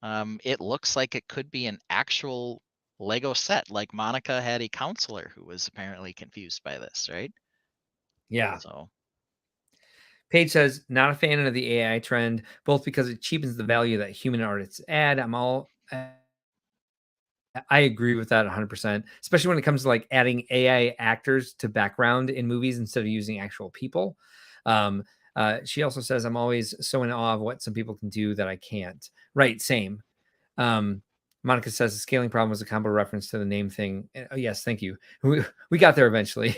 it looks like it could be an actual Lego set. Like Monica had a counselor who was apparently confused by this, right? Yeah. So Paige says, not a fan of the AI trend, both because it cheapens the value that human artists add. I agree with that 100%, especially when it comes to like adding AI actors to background in movies instead of using actual people. Um, she also says, I'm always so in awe of what some people can do that I can't. Right, same. Monica says the scaling problem was a combo reference to the name thing. Oh, yes, thank you. We got there eventually.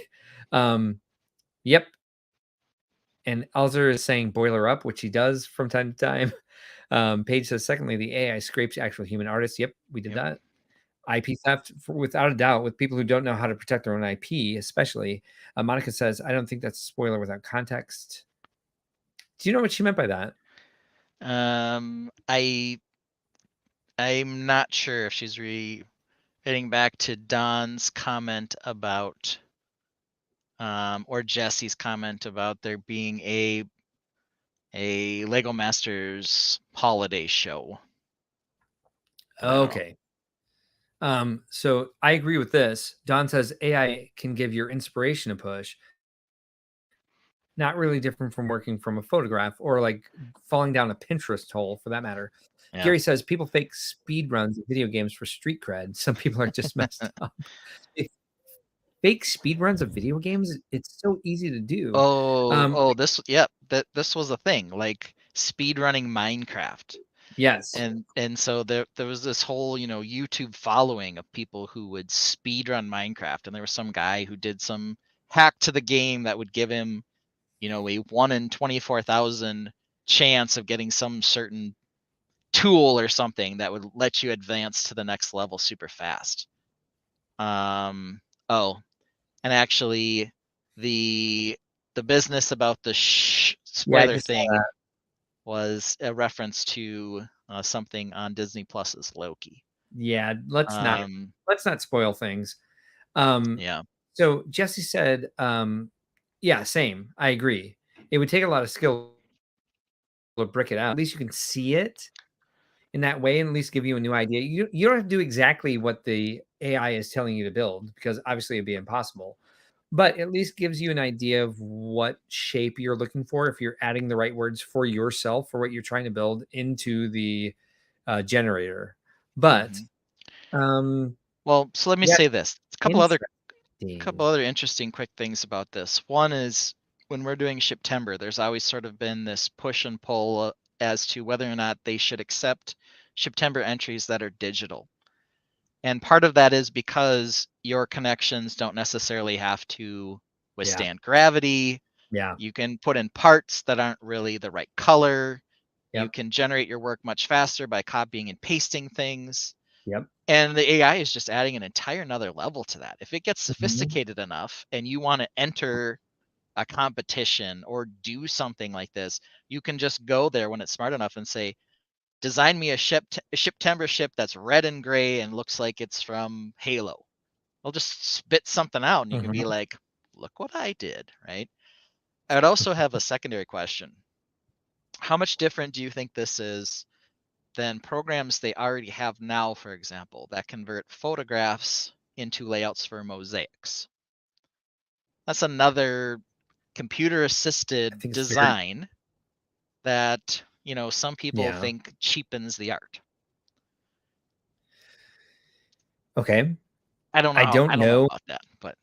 Yep. And Alzer is saying boiler up, which he does from time to time. Paige says, secondly, the AI scrapes actual human artists. Yep, we did that. IP theft, without a doubt, with people who don't know how to protect their own IP, especially. Monica says, I don't think that's a spoiler without context. Do you know what she meant by that? I'm not sure if she's getting back to Don's comment about or Jesse's comment about there being a Lego Masters holiday show. Okay. So I agree with this. Don says AI can give your inspiration a push. Not really different from working from a photograph or like falling down a Pinterest hole for that matter. Yeah. Gary says people fake speed runs of video games for street cred. Some people are just messed up. Fake speed runs of video games, it's so easy to do. This this was a thing, like speed running Minecraft. Yes. And so there was this whole, YouTube following of people who would speed run Minecraft, and there was some guy who did some hack to the game that would give him, a 1 in 24,000 chance of getting some certain tool or something that would let you advance to the next level super fast. Oh, and actually the business about the Yeah, I weather just saw thing that. was a reference to something on Disney Plus's Loki. Yeah, let's not spoil things. Yeah. So Jesse said, yeah, same. I agree. It would take a lot of skill to brick it out. At least you can see it in that way and at least give you a new idea. You don't have to do exactly what the AI is telling you to build because obviously it'd be impossible. But at least gives you an idea of what shape you're looking for if you're adding the right words for yourself for what you're trying to build into the generator. But well, so let me yeah, say this. A interesting. couple other interesting quick things about this. One is when we're doing Shiptember, there's always sort of been this push and pull as to whether or not they should accept Shiptember entries that are digital. And part of that is because your connections don't necessarily have to withstand gravity. Yeah. You can put in parts that aren't really the right color. You Yep. can generate your work much faster by copying and pasting things. Yep. And the AI is just adding an entire another level to that. If it gets Mhm. sophisticated enough and you want to enter a competition or do something like this, you can just go there when it's smart enough and say, design me a Shiptember ship that's red and gray and looks like it's from Halo. They'll just spit something out and you can be Mhm. like, look what I did, right? I would also have a secondary question. How much different do you think this is than programs they already have now, for example, that convert photographs into layouts for mosaics? That's another computer I assisted think it's very design that, some people yeah. think cheapens the art. Okay. I don't know I don't I don't know know. about that, but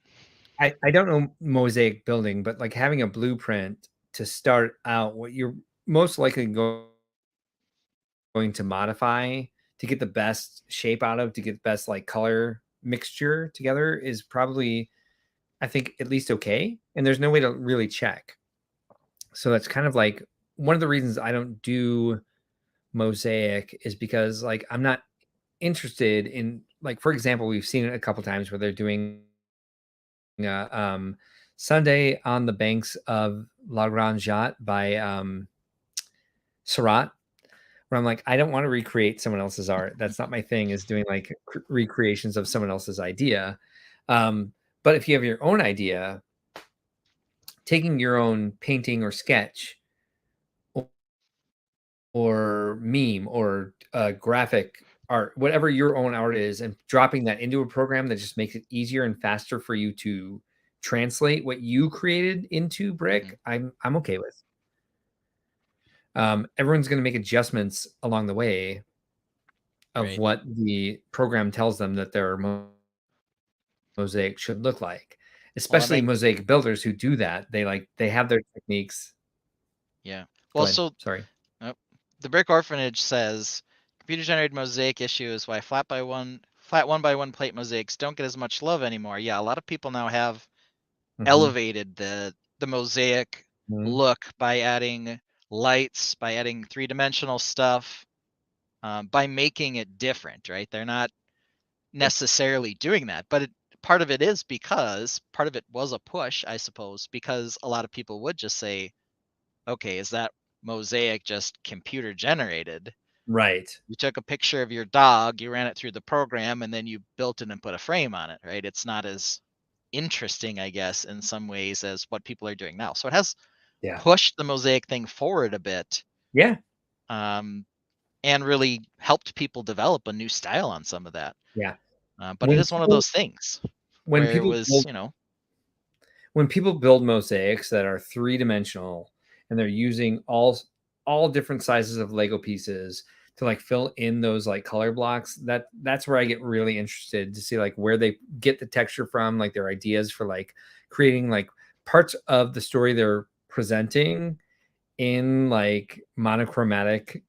I don't know mosaic building, but like having a blueprint to start out what you're most likely going to modify to get the best shape out of, to get the best like color mixture together is probably, I think, at least okay. And there's no way to really check. So that's kind of like one of the reasons I don't do mosaic is because like I'm not interested in, like, for example, we've seen it a couple times where they're doing Sunday on the banks of La Grande Jatte by Seurat, where I'm like, I don't want to recreate someone else's art. That's not my thing, is doing like recreations of someone else's idea. But if you have your own idea, taking your own painting or sketch or meme or graphic art, whatever your own art is, and dropping that into a program that just makes it easier and faster for you to translate what you created into brick, I'm okay with. Everyone's going to make adjustments along the way of Right. what the program tells them that their mosaic should look like. Well, Especially mosaic builders who do that. They have their techniques. yeah. Go Well, ahead. so Sorry. the Brick Orphanage says computer generated mosaic issue is why flat 1x1 plate mosaics don't get as much love anymore. Yeah, a lot of people now have elevated the mosaic Mhm. look by adding lights, by adding three-dimensional stuff, by making it different, right? They're not necessarily doing that, but part of it is because part of it was a push, I suppose, because a lot of people would just say, okay, is that mosaic just computer generated? Right. You took a picture of your dog, you ran it through the program, and then you built it and put a frame on it, right? It's not as interesting, I guess, in some ways as what people are doing now. So it has Yeah. pushed the mosaic thing forward a bit, Yeah. and really helped people develop a new style on some of that. Yeah. But it When is one of people those things when where it people was, build when people build mosaics that are three-dimensional and they're using all different sizes of Lego pieces to like fill in those like color blocks, that's where I get really interested to see like where they get the texture from, like their ideas for like creating like parts of the story they're presenting in like monochromatic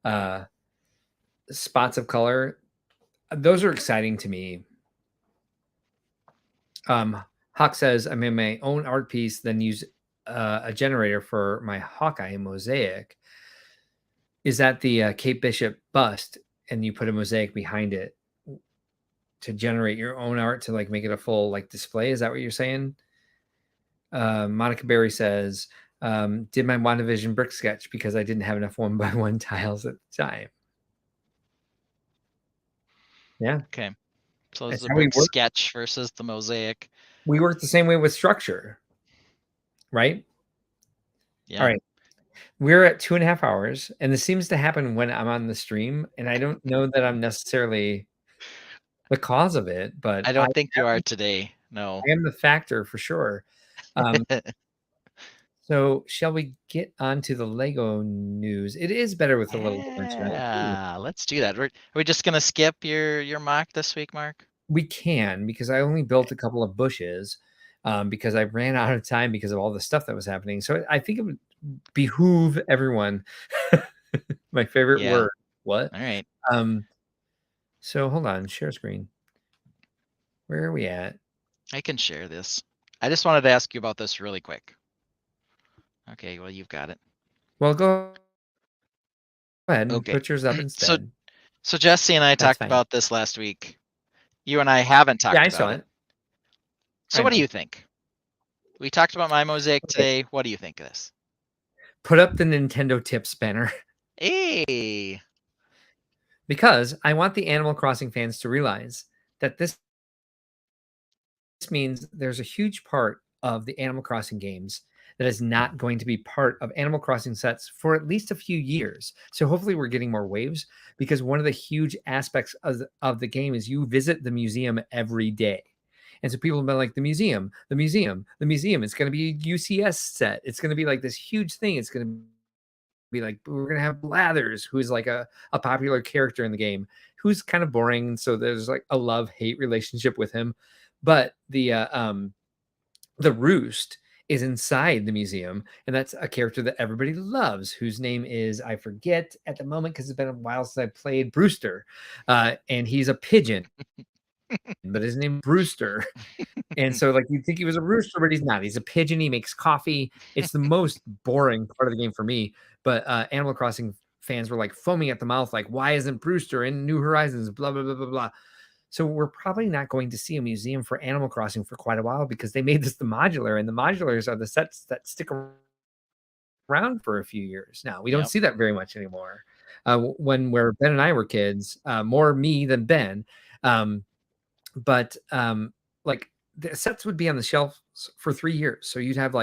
uh spots of color. Those are exciting to me. Hawk says, I made my own art piece, then use a generator for my Hawkeye mosaic. Is that the Kate Bishop bust? And you put a mosaic behind it to generate your own art to like make it a full like display. Is that what you're saying? Monica Berry says, did my WandaVision brick sketch because I didn't have enough 1x1 tiles at the time. Yeah. okay. So it's That's the how we brick work. sketch versus the mosaic. We work the same way with structure, right? Yeah. All right. We're at 2.5 hours, and this seems to happen when I'm on the stream, and I don't know that I'm necessarily the cause of it, but I don't think you are today. No. I am the factor for sure. So shall we get on to the Lego news? It is better with a little dimension. I agree. Yeah, let's do that. Are we just gonna skip your mock this week, Mark? We can, because I only built a couple of bushes, because I ran out of time because of all the stuff that was happening. So I think it would behoove everyone. My favorite Yeah. word. What? All right. So hold on, share screen. Where are we at? I can share this. I just wanted to ask you about this really quick. Okay, well, you've got it. Well, go ahead and Okay. put yours up So instead. so Jesse and I That's talked fine. about this last week. You and I haven't Yeah, talked I saw about it. it. So I what do know. you think? We talked about my mosaic Okay. today. What do you think of this? Put up the Nintendo tips banner Hey. because I want the Animal Crossing fans to realize that this means there's a huge part of the Animal Crossing games that is not going to be part of Animal Crossing sets for at least a few years. So hopefully we're getting more waves, because one of the huge aspects of the game is you visit the museum every day. And so people have been like, the museum, the museum, the museum. It's going to be a UCS set. It's going to be like this huge thing. It's going to be like, we're going to have Blathers, who's like a popular character in the game, who's kind of boring. So there's like a love-hate relationship with him. But the Roost is inside the museum, and that's a character that everybody loves, whose name is, I forget at the moment because it's been a while since I played, Brewster, and he's a pigeon. but his name is Brewster. And so, like, you'd think he was a rooster, but he's not. He's a pigeon. He makes coffee. It's the most boring part of the game for me. But Animal Crossing fans were like foaming at the mouth, like, why isn't Brewster in New Horizons? Blah, blah, blah, blah, blah. So we're probably not going to see a museum for Animal Crossing for quite a while because they made this the modular, and the modulars are the sets that stick around for a few years now. We don't Yep. see that very much anymore. Where Ben and I were kids, more me than Ben. But like the sets would be on the shelves for 3 years. So you'd have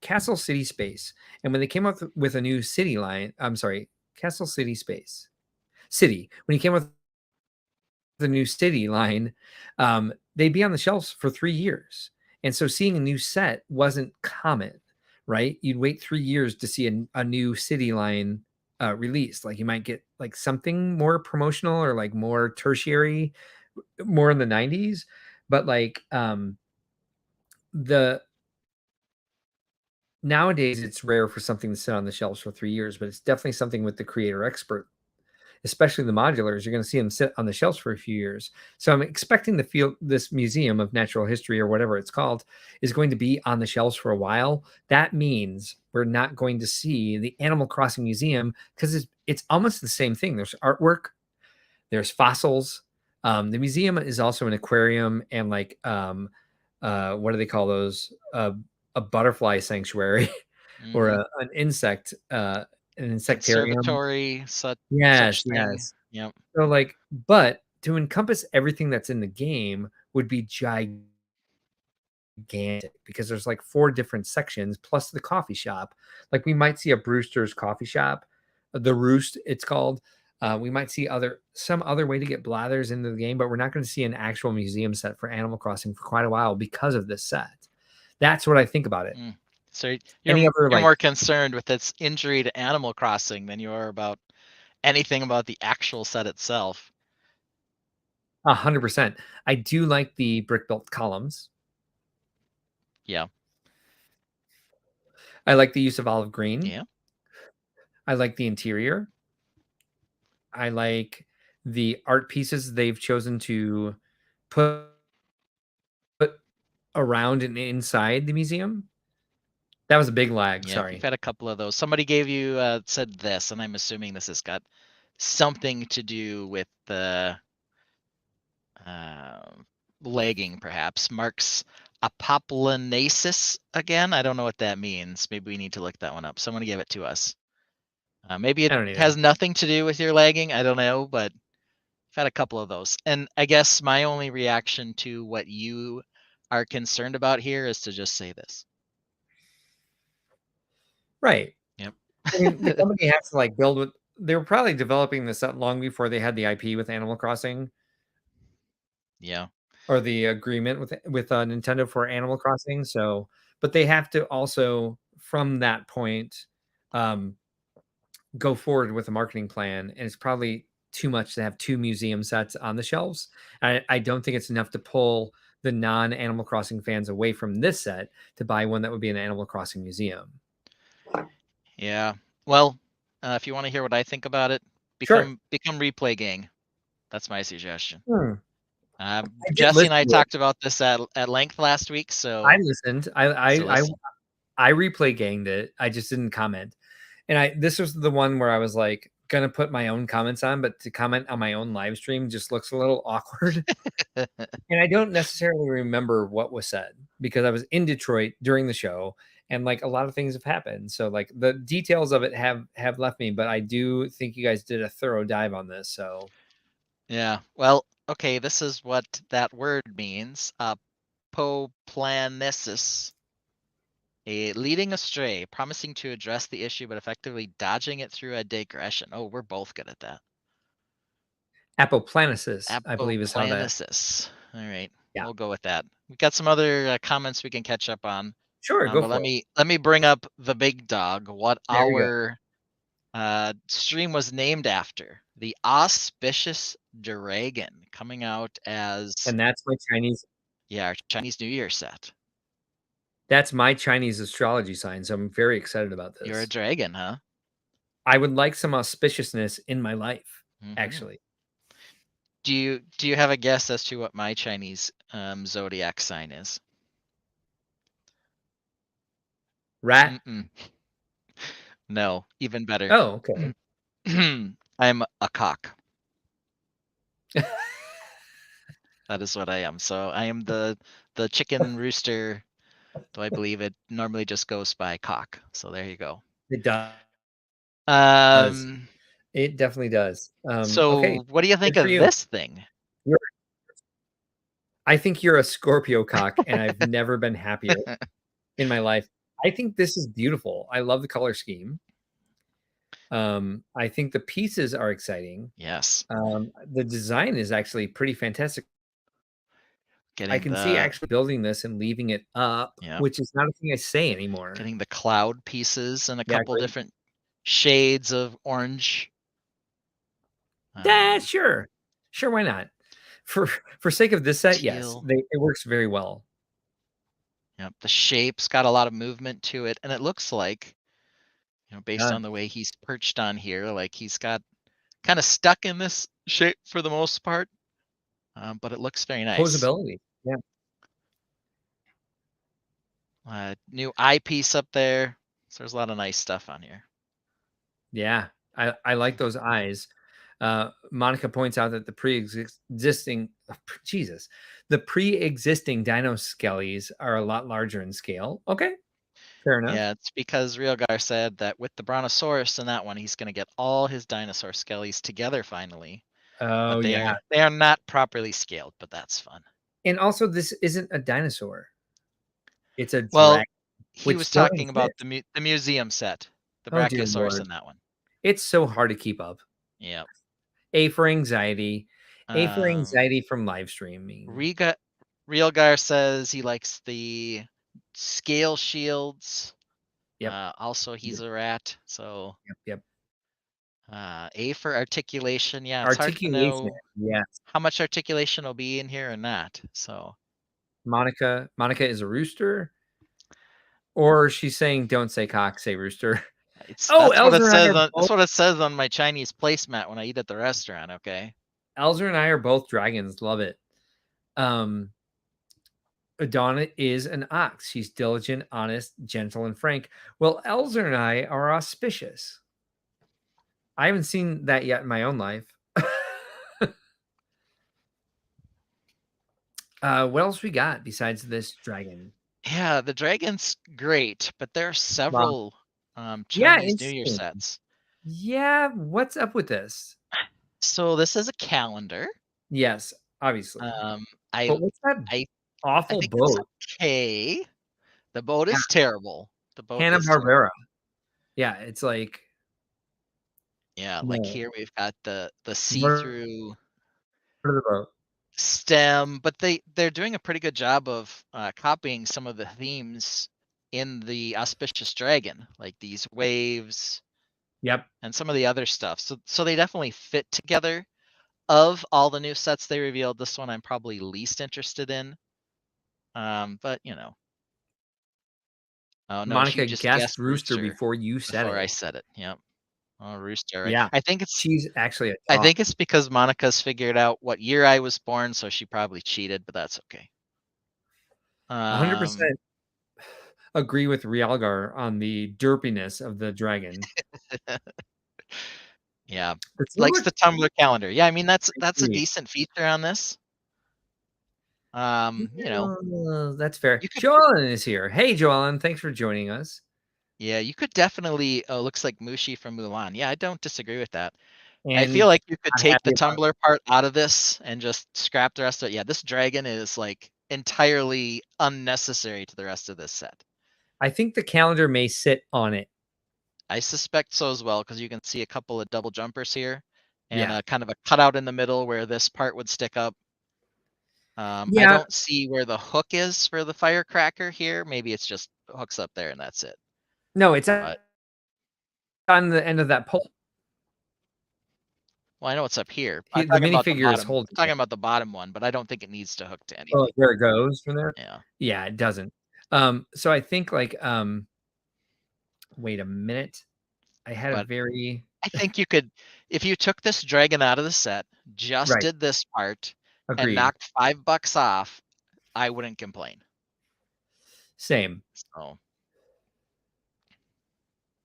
Castle City Space. And when they came up with a new city line, I'm sorry, Castle City Space. City. When he came up with the new city line, they'd be on the shelves for 3 years. And so seeing a new set wasn't common, right? You'd wait 3 years to see a new city line released. Like you might get like something more promotional or like more tertiary, more in the 90s. But like the nowadays it's rare for something to sit on the shelves for 3 years, but it's definitely something with the creator expert, especially the modulars. You're going to see them sit on the shelves for a few years. So I'm expecting to feel this museum of natural history or whatever it's called is going to be on the shelves for a while. That means we're not going to see the Animal Crossing Museum because it's almost the same thing. There's artwork, there's fossils. The museum is also an aquarium and like what do they call those? A butterfly sanctuary or Mm-hmm. an insect an insectarium. Conservatory, such Yes, thing. yes. Yep. So like, but to encompass everything that's in the game would be gigantic because there's like 4 different sections plus the coffee shop. Like we might see a Brewster's coffee shop, the Roost it's called. We might see some other way to get blathers into the game, but we're not going to see an actual museum set for Animal Crossing for quite a while because of this set. That's what I think about it. So Any you're other like more concerned with its injury to Animal Crossing than you are about anything about the actual set itself. 100%. I do like the brick built columns. Yeah. I like the use of olive green. Yeah. I like the interior. I like the art pieces they've chosen to put around and inside the museum. That was a big lag. Yeah. Sorry. You've had a couple of those. Somebody gave you said this, and I'm assuming this has got something to do with the legging, perhaps. Mark's apoplanasis again. I don't know what that means. Maybe we need to look that one up. Someone gave it to us. Maybe it I don't either. has nothing to do with your lagging. I don't know, but I've had a couple of those. And I guess my only reaction to what you are concerned about here is to just say this. Right. Yep. I mean, the company has to like build with. They were probably developing this up long before they had the IP with Animal Crossing Yeah. or the agreement with Nintendo for Animal Crossing. So, but they have to also from that point go forward with a marketing plan, and it's probably too much to have 2 museum sets on the shelves. I don't think it's enough to pull the non-Animal Crossing fans away from this set to buy one that would be an Animal Crossing museum. Yeah. Well, if you want to hear what I think about it, Sure. become replay gang. That's my suggestion. I did Jesse and listen I to it. talked about this at length last week, so I listened. listen. I replay ganged it. I just didn't comment. And this was the one where I was like gonna put my own comments on, but to comment on my own live stream just looks a little awkward. And I don't necessarily remember what was said because I was in Detroit during the show and like a lot of things have happened. So like the details of it have left me, but I do think you guys did a thorough dive on this. So Yeah. Well, okay, this is what that word means. Apoplanasis. A leading astray, promising to address the issue but effectively dodging it through a digression. Oh, we're both good at that. apoplanasis, I believe is how that. Apoplanasis. All right, Yeah. we'll go with that. We've got some other comments we can catch up on. Sure, go But for it. let me bring up the big dog. What There you go. our stream was named after. The auspicious dragon coming out as And that's my Chinese. yeah, our Chinese New Year set. That's my Chinese astrology sign. So I'm very excited about You're a this. dragon, huh? I would like some auspiciousness in my life, Mm-hmm. actually. Do you have a guess as to what my Chinese zodiac sign is? Rat. No, even better. Oh, okay. I'm a cock. That is what I am. So I am the chicken rooster. Though I believe it normally just goes by cock. So there you go. It does. Um. It definitely does. Okay. So what do you think Good for of you. this thing? I think you're a Scorpio cock, and I've never been happier in my life. I think this is beautiful. I love the color scheme. I think the pieces are exciting. Yes. The design is actually pretty fantastic. I Getting can see the actually building this and leaving it up, yeah, which is not a thing I say anymore. getting the cloud pieces and a Yeah, couple great. different shades of orange. Sure. Sure, why not? For sake of this set, yes, Teal. it works very well. Yep, the shape's got a lot of movement to it, and it looks like, based Yeah. on the way he's perched on here, like he's got kind of stuck in this shape for the most part. But it looks very nice. Posability. Yeah. New eyepiece up there. So there's a lot of nice stuff on here. Yeah. I like those eyes. Monica points out that the pre-existing dino skellies are a lot larger in scale. Okay. Fair enough. Yeah, it's because Realgar said that with the Brontosaurus and that one, he's going to get all his dinosaur skellies together finally. Oh, But yeah. they are not properly scaled, but that's fun. And also, this isn't a dinosaur. It's a Well, dragon, he which was still talking about exists. the museum set, the Oh, dear Brachiosaurus Lord. in that one. It's so hard to keep up. Yep. A for anxiety. A for Um, anxiety from live streaming. Realgar says he likes the scale shields. Yep. Also, he's a rat, so Yep. A for articulation. Yeah, it's hard to Articulation. know Yes. how much articulation will be in here or not. So Monica is a rooster, or she's saying don't say cock, say rooster. Oh, that's what it Elzer and I says are on both, my Chinese placemat when I eat at the restaurant. Okay. Elzer and I are both dragons. Love it. Adana is an ox. She's diligent, honest, gentle, and frank. Well, Elzer and I are auspicious. I haven't seen that yet in my own life. What else we got besides this dragon? Yeah, the dragon's great, but there are Wow. several Yeah, Chinese New Year interesting. sets. Yeah, what's up with this? So this is a calendar. Yes, obviously. I But what's that I I awful think it's boat? okay. The boat Ha is terrible. The boat is terrible. Hanna-Barbera. Yeah, it's like Yeah, like no. here we've got the Where see-through the boat? stem, but they're doing a pretty good job of copying some of the themes in the Auspicious Dragon, like these waves Yep. and some of the other stuff. So they definitely fit together. Of all the new sets they revealed, this one I'm probably least interested in. But oh no, Monica Hugh just guessed guessed rooster rooster before you said before I it. said it. Yep. Oh, rooster, right? Yeah. I think it's She's actually a top. because Monica's figured out what year I was born, so she probably cheated, but that's okay. 100% agree with Realgar on the derpiness of the dragon. Yeah. The Likes silver the Tumblr calendar. Yeah, I mean that's a agreed. decent feature on this. That's fair. You could Joellen is here. Hey, Joellen, thanks for joining us. yeah, you could definitely looks like Mushi from Mulan. Yeah, I don't disagree with that. I And feel like you could not take happy the about Tumblr part out of this and just scrap the rest of it. Yeah, this dragon is like entirely unnecessary to the rest of this set. I think the calendar may sit on it. I suspect so as well, because you can see a couple of double jumpers here and Yeah. a kind of a cutout in the middle where this part would stick up. I Yeah. don't see where the hook is for the firecracker here. Maybe it's just hooks up there and that's it. No, it's But on the end of that pole. well, I know it's up here. The I'm talking about the minifigure is bottom. holding Talking it. about the bottom one, but I don't think it needs to hook to Oh, anything. there it goes from there. Yeah. Yeah, it doesn't. So I think like wait a minute. I had a very I think you could, if you took this dragon out of the set, just Right. did this part, and Agreed. knocked $5 off, I wouldn't complain. Same. So,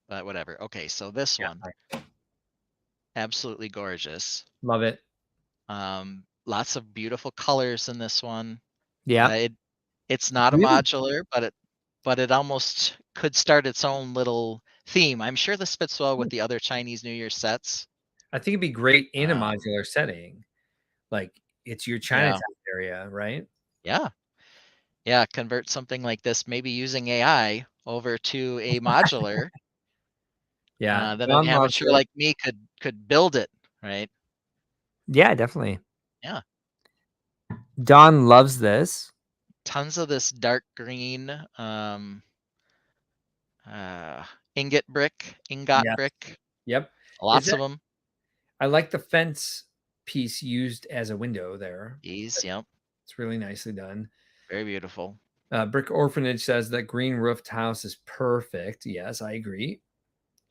but whatever. Okay, so this one, Yeah. absolutely gorgeous. Love it. Lots of beautiful colors in this one. Yeah. It's not a Really? modular, but it almost could start its own little theme. I'm sure this fits well with the other Chinese New Year sets. I think it'd be great in a Um, modular setting. Like it's your yeah, Chinatown area, right? yeah, yeah. Convert something like this, maybe using AI, over to a modular. Yeah. Then an Don loves amateur it. like me could build it, right? Yeah, definitely. Yeah. Don loves this. Tons of this dark green uh, ingot Yeah. brick. Yep. Is Lots that of them. I like the fence piece used as a window there. These, yep, It's really nicely done. very beautiful. Brick Orphanage says that green roofed house is perfect. Yes, I agree.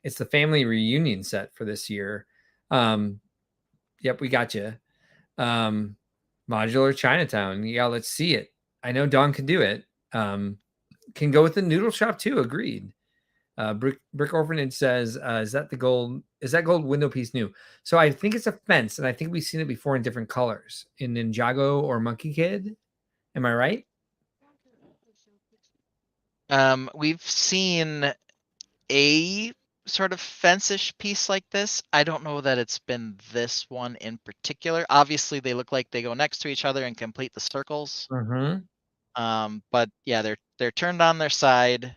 It's the family reunion set for this year. Yep, we got you. Modular Chinatown. Yeah, let's see it. I know Don can do it. Can go with the noodle shop too. Agreed. Brick Orphanage says, "Is that the gold? Is that gold window piece new?" So I think it's a fence, and I think we've seen it before in different colors in Ninjago or Monkey Kid. Am I right? We've seen a sort of fence-ish piece like this. I don't know that it's been this one in particular. Obviously, they look like they go next to each other and complete the circles. Mm-hmm. But yeah, they're turned on their side,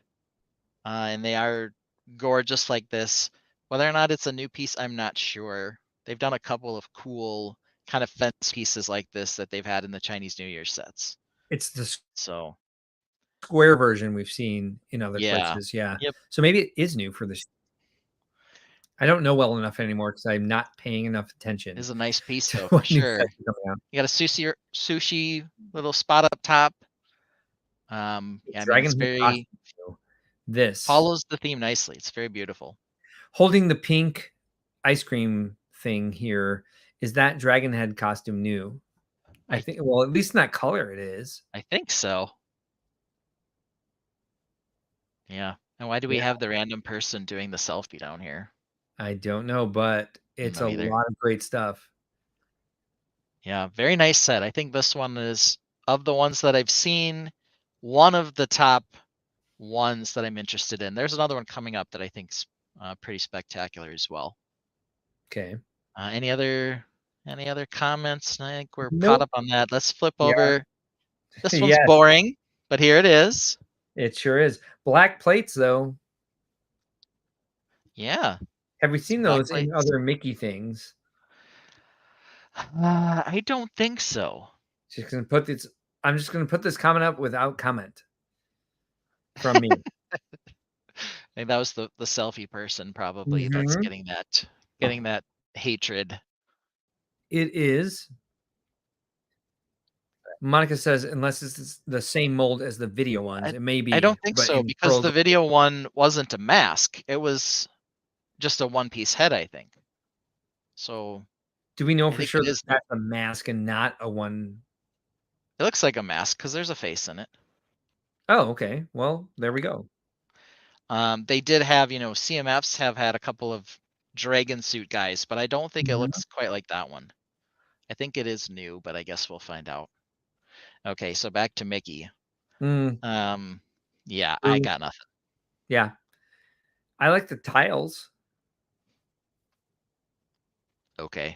and they are gorgeous like this. Whether or not it's a new piece, I'm not sure. They've done a couple of cool kind of fence pieces like this that they've had in the Chinese New Year sets. It's the So square version we've seen in other yeah, places. Yeah. yep, So maybe it is new for this. I don't know well enough anymore because I'm not paying enough attention is a nice piece to though for what new sure. sets are coming out. You got a sushi little spot up top. Yeah, I mean it's Dragon Head very costume show. This follows the theme nicely. It's very beautiful. holding the pink ice cream thing here. Is that Dragon Head costume new? I I think. Well, at least in that color, it is. I think so. Yeah. And why do we Yeah. have the random person doing the selfie down here? I don't know, but I don't it's know a either. lot of great stuff. Yeah, very nice set. I think this one is, of the ones that I've seen, one of the top ones that I'm interested in. There's another one coming up that I think's pretty spectacular as well. Okay. Any other comments? I think we're caught Nope. up on that. Let's flip Yeah. over. This one's Yes, boring, but here it is. it sure is. Black plates, though. Yeah, Have we seen some black those in plates. other Mickey things? I don't think so. Just gonna put this. I'm just gonna put this comment up without comment from me. I think that was the selfie person probably that's Mhm. getting that hatred. It is. Monica says, unless it's the same mold as the video ones, I it may I be, don't think but so in because pearl. the video one wasn't a mask. It was just a one-piece head, I think. So Do we know I for think sure it that is new. that's a mask and not a one? It looks like a mask because there's a face in it. Oh, okay. Well, there we go. They did have, CMFs have had a couple of dragon suit guys, but I don't think it Mhm. looks quite like that one. I think it is new, but I guess we'll find out. Okay, so back to Mickey. Mm, Yeah, I true. got nothing. Yeah. I like the tiles. Okay.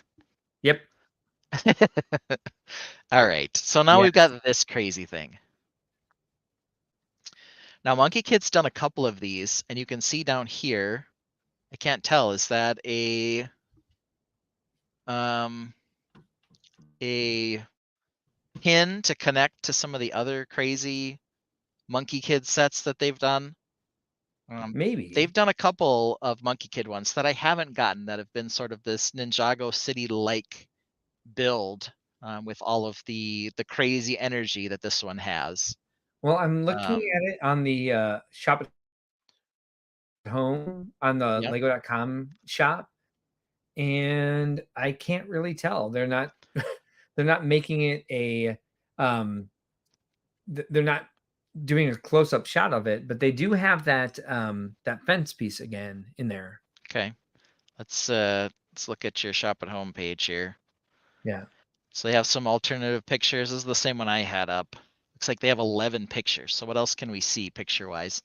Yep. All right. So now Yeah. we've got this crazy thing. Now Monkey Kid's done a couple of these, and you can see down here, I can't tell, is that um a pin to connect to some of the other crazy Monkey Kid sets that they've done? They've Maybe. done a couple of Monkey Kid ones that I haven't gotten that have been sort of this Ninjago City-like build, with all of the crazy energy that this one has. Well, I'm looking Um, at it on the shop at home on the yep. Lego.com shop. and I can't really tell. They're not they're not making it a they're not doing a close-up shot of it, but they do have that that fence piece again in there. Okay. Let's look at your shop at home page here. Yeah. So they have some alternative pictures. This is the same one I had up. Looks like they have 11 pictures. So what else can we see picture-wise?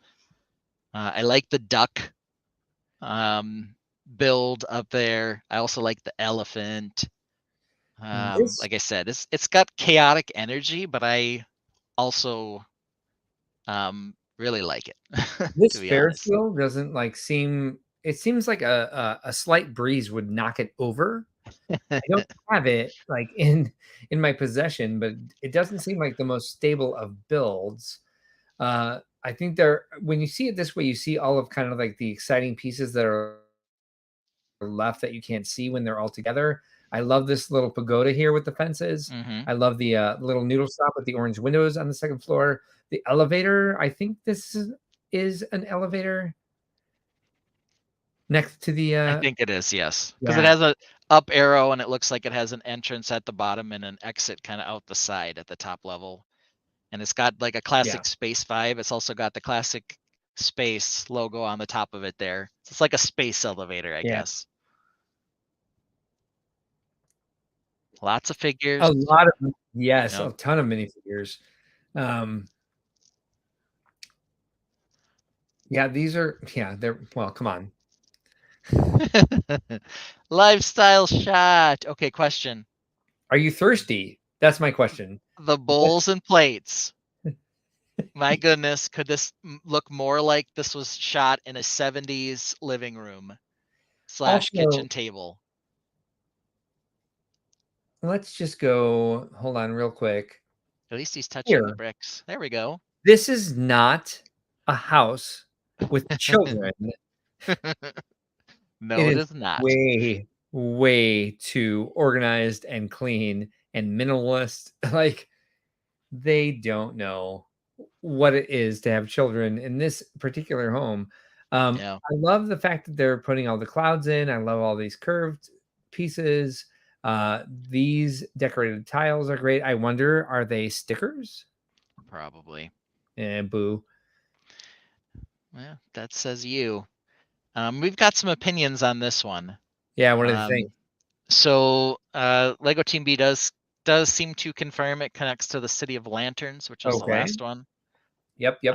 I like the duck build up there. I also like the elephant. This Like I said, it's got chaotic energy, but I also really like it, to this be Ferris honest. wheel doesn't like seem it seems like a slight breeze would knock it over. I don't have it like in my possession, but it doesn't seem like the most stable of builds. I think they're when you see it this way, you see all of kind of like the exciting pieces that are left that you can't see when they're all together. I love this little pagoda here with the fences. Mm-hmm. I love the little noodle stop with the orange windows on the second floor. The elevator, I think is an elevator next to the I think it is, yes, because it yeah, has a up arrow and it looks like it has an entrance at the bottom and an exit kind of out the side at the top level. And it's got like a yeah, classic space vibe. It's also got the classic space logo on the top of it there. So it's like a space elevator, I yeah. guess. Lots of figures, A lot of you yes, know. a ton of minifigures. Um, yeah, these are yeah, they're well, come on. Lifestyle shot. Okay, question. Are you thirsty? That's my question. The What bowls and plates. My goodness, could this look more like this was shot in a 70s living room / also kitchen table? let's just go hold on real quick. At least he's touching the Here. bricks. There we go. This is not a house with children. It No, it is is not. way, way too organized and clean and minimalist. Like they don't know what it is to have children in this particular home. Yeah. I love the fact that they're putting all the clouds in. I love all these curved pieces. These decorated tiles are great. I wonder, are they stickers? Probably. Boo. Yeah, that says you. We've got some opinions on this one. Yeah, what do you think? Um, Lego Team B does seem to confirm it connects to the City of Lanterns, which was the Okay. last one. Yep, yep.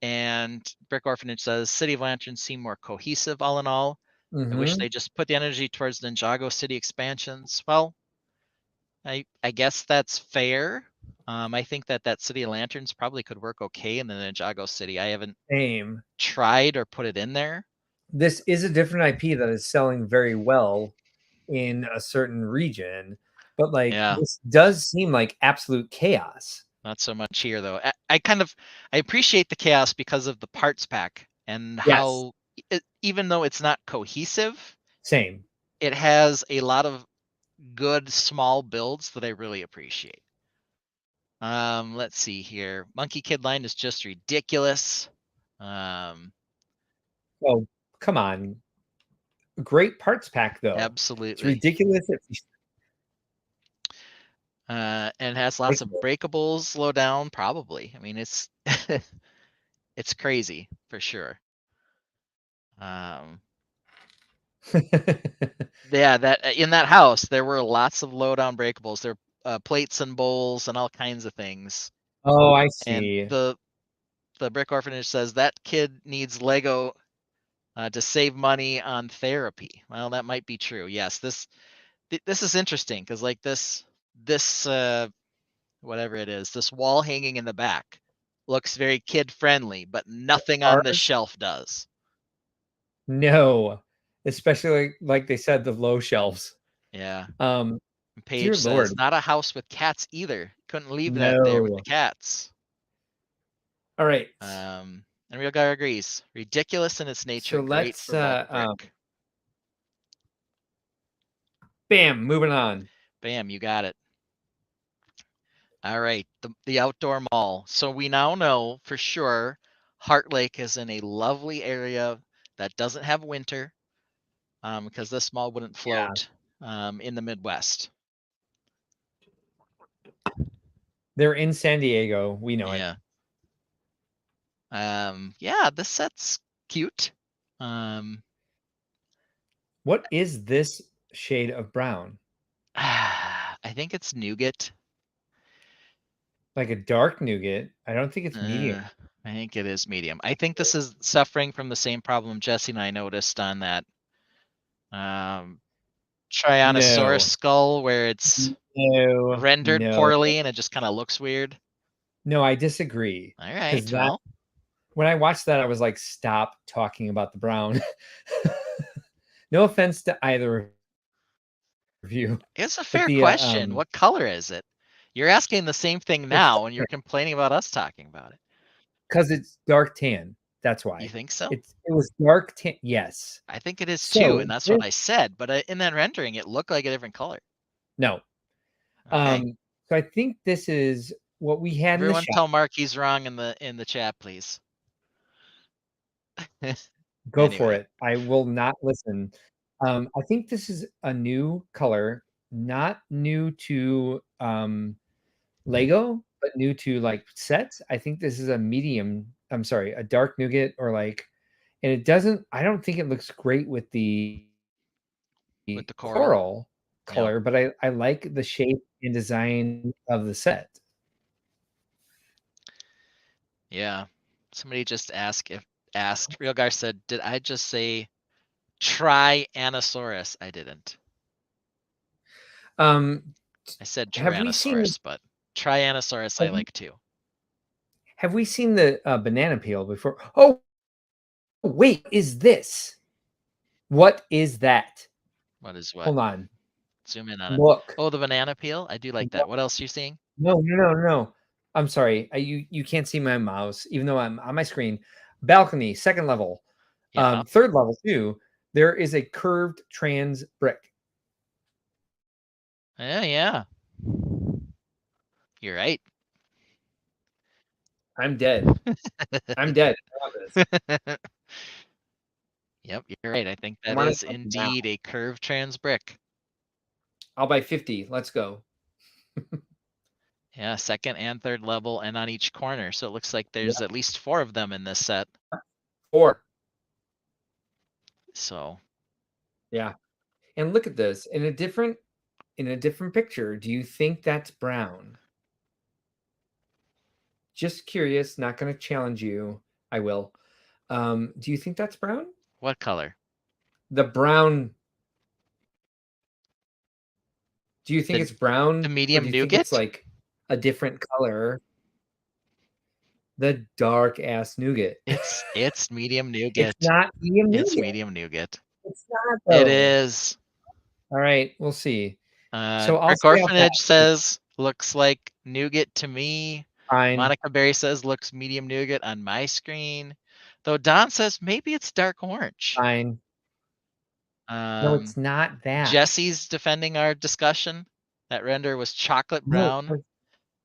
And Brick Orphanage says City of Lanterns seem more cohesive all in all. I wish Mhm. they just put the energy towards Ninjago City expansions. Well, I guess that's fair. I think that City of Lanterns probably could work okay in the Ninjago City. I haven't Same. tried or put it in there. This is a different IP that is selling very well in a certain region, but, like, Yeah, this does seem like absolute chaos. not so much here though. I appreciate the chaos because of the parts pack and Yes, how even though it's not cohesive, same. it has a lot of good small builds that I really appreciate. Let's see here. Monkey Kid line is just ridiculous. Um, Oh, come on. Great parts pack, though. It's Absolutely. ridiculous if And has lots of breakables low down, probably. I mean, it's it's crazy for sure. Um, yeah, that in that house there were lots of low down breakables. There plates and bowls and all kinds of things. Oh, I And see. the Brick Orphanage says that kid needs Lego to save money on therapy. Well, that might be true. Yes, this is interesting because like this whatever it is, this wall hanging in the back looks very kid friendly, but nothing on the Are shelf does. no, especially like they said, the low shelves. Yeah. Um, dear Paige says, Lord, not a house with cats either. Couldn't leave that there with the no. cats. All right. And Real Guy agrees. Ridiculous in its So nature. Great let's for bulk brick. bam, moving on. Bam, you got it. All right, the outdoor mall. So we now know for sure Heart Lake is in a lovely area that doesn't have winter. because this mall wouldn't float in the Midwest. They're in San Diego. We know it. Yeah, this set's cute. What is this shade of brown? I think it's nougat. Like a dark nougat. I don't think it's medium. I think it is medium. I think this is suffering from the same problem Jesse and I noticed on that Tyrannosaurus skull, where it's rendered poorly and it just kind of looks weird. No, I disagree. All right, well. When I watched that, I was like, stop talking about the brown. No offense to either of you. It's a fair question. What color is it? You're asking the same thing now, and you're complaining about us talking about it. Because it's dark tan. That's why. You think so? It was dark tan. Yes. I think it is too, and that's what I said. But in that rendering, it looked like a different color. No. Okay. So I think this is what we had. Everyone in the shop. tell Mark he's wrong in the chat, please. Go for it. I will not listen. I think this is a new color, not new to Lego, but new to like sets. I think this is a medium. I'm sorry, a dark nougat or like, and it doesn't. I don't think it looks great with the coral color, but I like the shape and design of the set. Yeah. Somebody just asked. Real guy said, "Did I just say Tyrannosaurus?" I didn't. I said Tyrannosaurus, but Tyrannosaurus I like too. Have we seen the banana peel before? Oh, wait, is this? What is that? What is what? Hold on. Zoom in on it. Look. Oh, the banana peel? I do like that. What else are you seeing? No. I'm sorry. You can't see my mouse, even though I'm on my screen. Balcony, second level. Third level too. There is a curved trans brick. Yeah. You're right. I'm dead. I'm dead. Yep, you're right. I think that is indeed a curved trans brick. I'll buy 50. Let's go. Yeah, second and third level and on each corner. So it looks like there's at least 4 of them in this set. 4. So. Yeah. And look at this. In a different picture, do you think that's brown? Just curious, not going to challenge you. I will. Do you think that's brown? What color? The brown. Do you think it's brown? The medium nougat? Think it's like a different color. The dark ass nougat. It's medium nougat. It's not medium nougat. It's medium nougat. It's not though. It is. All right, we'll see. So Brick Orphanage says looks like nougat to me. Fine. Monica Berry says looks medium nougat on my screen. Though Don says maybe it's dark orange. Fine. No, it's not that. Jesse's defending our discussion. That render was chocolate brown.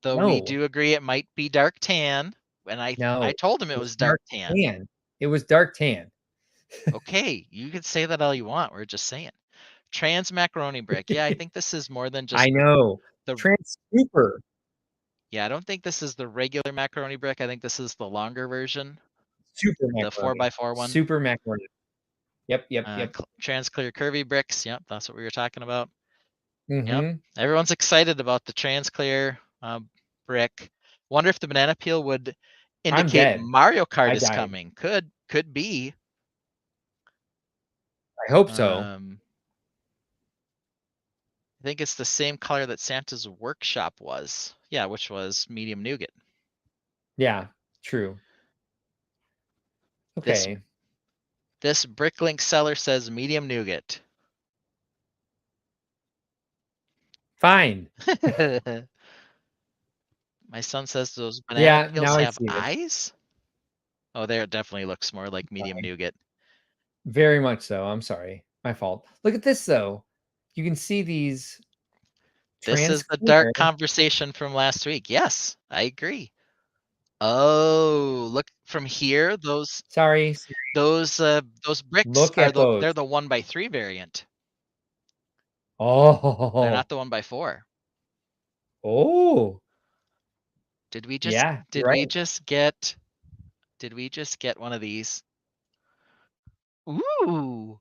Though we do agree it might be dark tan. And I told him it was dark tan. It was dark tan. Okay, you can say that all you want. We're just saying. Trans macaroni brick. Yeah, I think this is more than just. I know. The trans super. Yeah, I don't think this is the regular macaroni brick. I think this is the longer version. Super macaroni. The 4x4 one. Super macaroni. Yep. Trans clear curvy bricks. Yep, that's what we were talking about. Yep. Everyone's excited about the trans clear brick. Wonder if the banana peel would indicate Mario Kart is coming. Could be. I hope so. I think it's the same color that Santa's workshop was. Yeah, which was medium nougat. Yeah, true. Okay. This Bricklink seller says medium nougat. Fine. My son says those banana peels have eyes. Oh, there it definitely looks more like medium nougat. Very much so. I'm sorry. My fault. Look at this though. You can see these. This is the dark conversation from last week. Yes, I agree. Oh, look from here. Sorry. Those bricks Look are at they're those. the 1x3 variant. They're Oh. not the 1x4. Oh. Did we just Yeah, did right. we just get one of these? Ooh.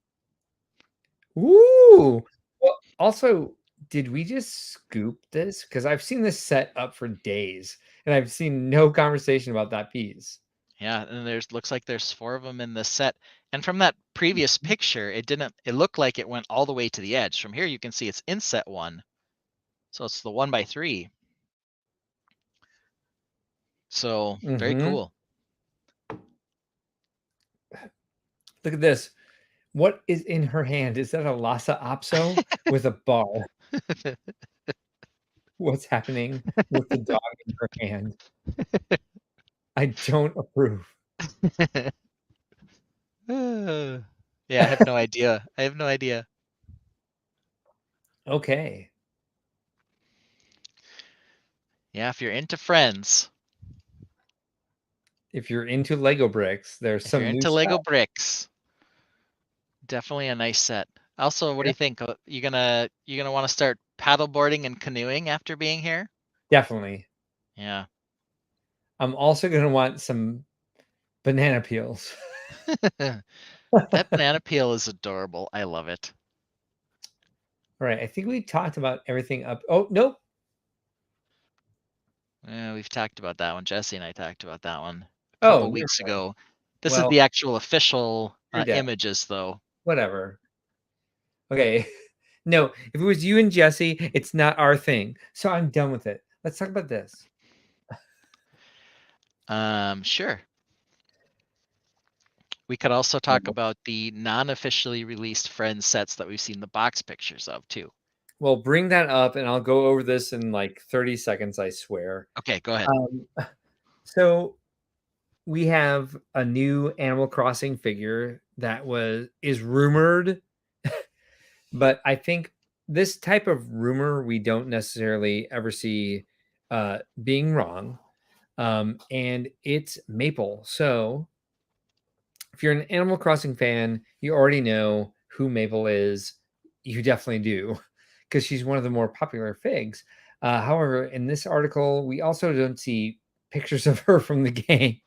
Ooh. Well, also, did we just scoop this? Because I've seen this set up for days, and I've seen no conversation about that piece. Yeah, and looks like there's 4 of them in this set. And from that previous picture, it looked like it went all the way to the edge. From here you can see it's in set 1. So it's the 1x3. So very Mm-hmm. cool. Look at this. What is in her hand? Is that a Lhasa Apso with a bar? What's happening with the dog in her hand? I don't approve. Yeah, I have no idea. I have no idea. Okay. Yeah, if you're into Friends, If you're into Lego bricks, there's if you're some new into Lego stuff. bricks, definitely a nice set. Also, what do Yeah, you think? You gonna want to start paddleboarding and canoeing after being here? definitely. Yeah. I'm also going to want some banana peels. That banana peel is adorable. I love it. All right. I think we talked about everything up. Oh, nope. Yeah, we've talked about that one. Jesse and I talked about that one a Oh, couple you're weeks right. ago. This is Well, the actual official you're dead. images, though. Whatever. Okay. No, if it was you and Jesse, it's not our thing. So I'm done with it. Let's talk about this. Sure. We could also talk about the non-officially released Friends sets that we've seen the box pictures of, too. Well, bring that up and I'll go over this in like 30 seconds, I swear. Okay, go ahead. So we have a new Animal Crossing figure that is rumored, but I think this type of rumor we don't necessarily ever see being wrong. And it's Maple. So if you're an Animal Crossing fan, you already know who Maple is. You definitely do, because she's one of the more popular figs. However, in this article, we also don't see pictures of her from the game.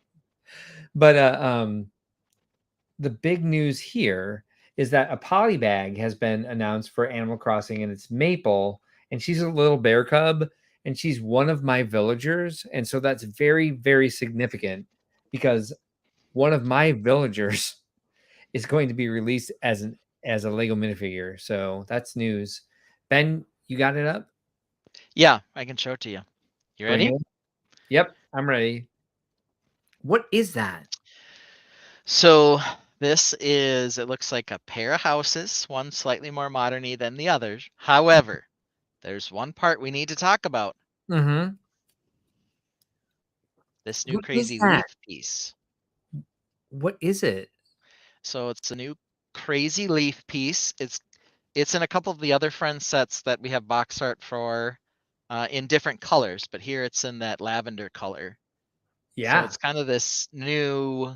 But the big news here is that a polybag has been announced for Animal Crossing, and it's Maple, and she's a little bear cub, and she's one of my villagers, and so that's very, very significant because one of my villagers is going to be released as a Lego minifigure. So that's news. Ben, you got it up? Yeah, I can show it to you. You Bring ready? it. Yep, I'm ready. What is that? So this is, it looks like a pair of houses, one slightly more modern-y than the others. However, there's one part we need to talk about. Mm-hmm. This new What is crazy that? leaf piece. What is it? So it's a new crazy leaf piece. It's in a couple of the other Friends sets that we have box art for in different colors, but here it's in that lavender color. So Yeah. it's kind of this new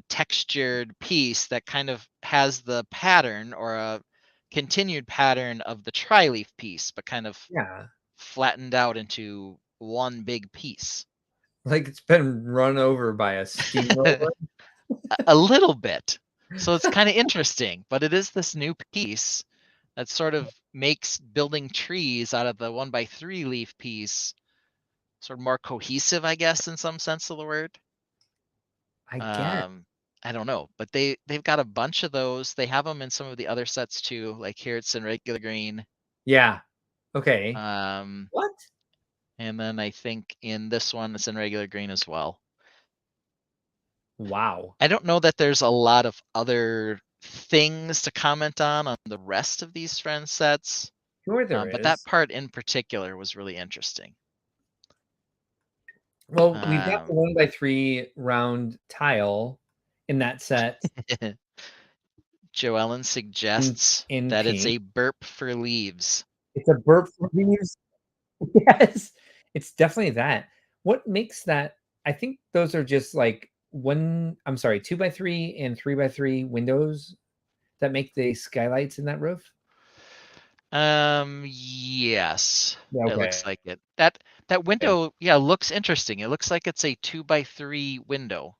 textured piece that kind of has the pattern or a continued pattern of the tri-leaf piece, but kind of Yeah. flattened out into one big piece. Like it's been run over by a steamroller. A little bit. So it's kind of interesting, but it is this new piece that sort of makes building trees out of the 1x3 leaf piece sort of more cohesive, I guess, in some sense of the word. I get. Um, I don't know, but they've got a bunch of those. They have them in some of the other sets too. Like here, it's in regular green. Yeah. Okay. Um, What? and then I think in this one, it's in regular green as well. Wow. I don't know that there's a lot of other things to comment on the rest of these Friends sets, Sure there but that is. part in particular was really interesting. Well, we've got the Um, 1x3 round tile in that set Joellen in suggests in that it's pink. a burp for leaves. It's a burp for leaves. Yes. It's definitely that. What makes that? I think those are just like 2x3 and 3x3 windows that make the skylights in that roof. Yes, Yeah, it looks okay. like it. That window, yeah, looks interesting. It looks like it's a 2x3 window.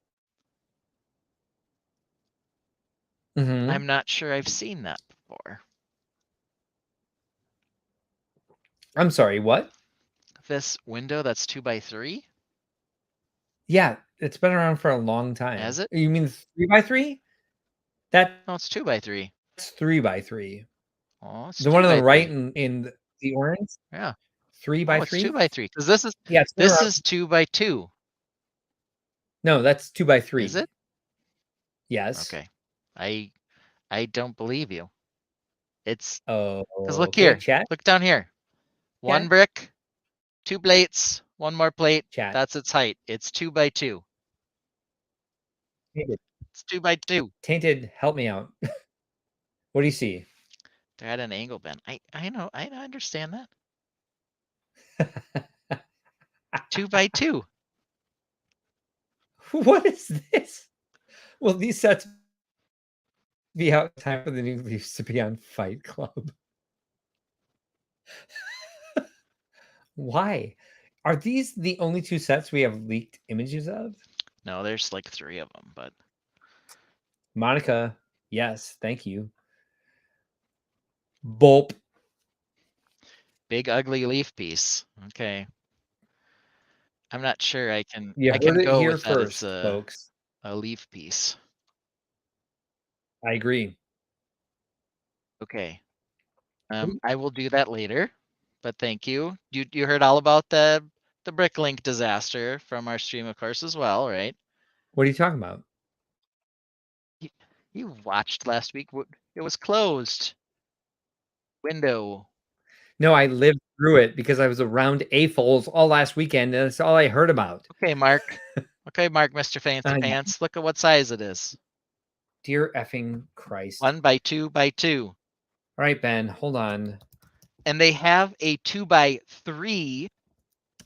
Mm-hmm. I'm not sure I've seen that before. I'm sorry, what? This window that's 2x3? Yeah, it's been around for a long time. Has it? You mean 3x3? That's No, it's 2x3. 3x3. Oh, it's The one on the right 2x3. in the orange, Yeah. three by Oh, it's three. 2x3. Because this is Yeah, it's been around. 2x2. No, that's 2x3. Is it? Yes. Okay. I don't believe you. It's Oh, because look okay. here. Chat. Look down here. One Chat. brick, 2 plates, one more plate. Chat. That's its height. It's 2x2. Tainted. It's 2x2. Tainted, help me out. What do you see? They're at an angle bend. I know. I understand that. 2x2. What is this? Well, these sets be out in time for the new leaves to be on Fight Club. Why? Are these the only two sets we have leaked images of? No, there's like 3 of them, but Monica, yes, thank you. Bulp. big ugly leaf piece. Okay. I'm not sure I can You heard it go here with that as first, folks. a leaf piece. I agree. Okay. I will do that later, but thank you. You heard all about the Bricklink disaster from our stream, of course, as well, right? What are you talking about? You watched last week. It was closed. Window. No, I lived through it because I was around AFOLs all last weekend, and that's all I heard about. Okay, Mark. Okay, Mark, Mr. Fancy Yeah. Pants. Look at what size it is. Dear effing Christ. 1x2x2. All right, Ben, hold on. And they have a 2x3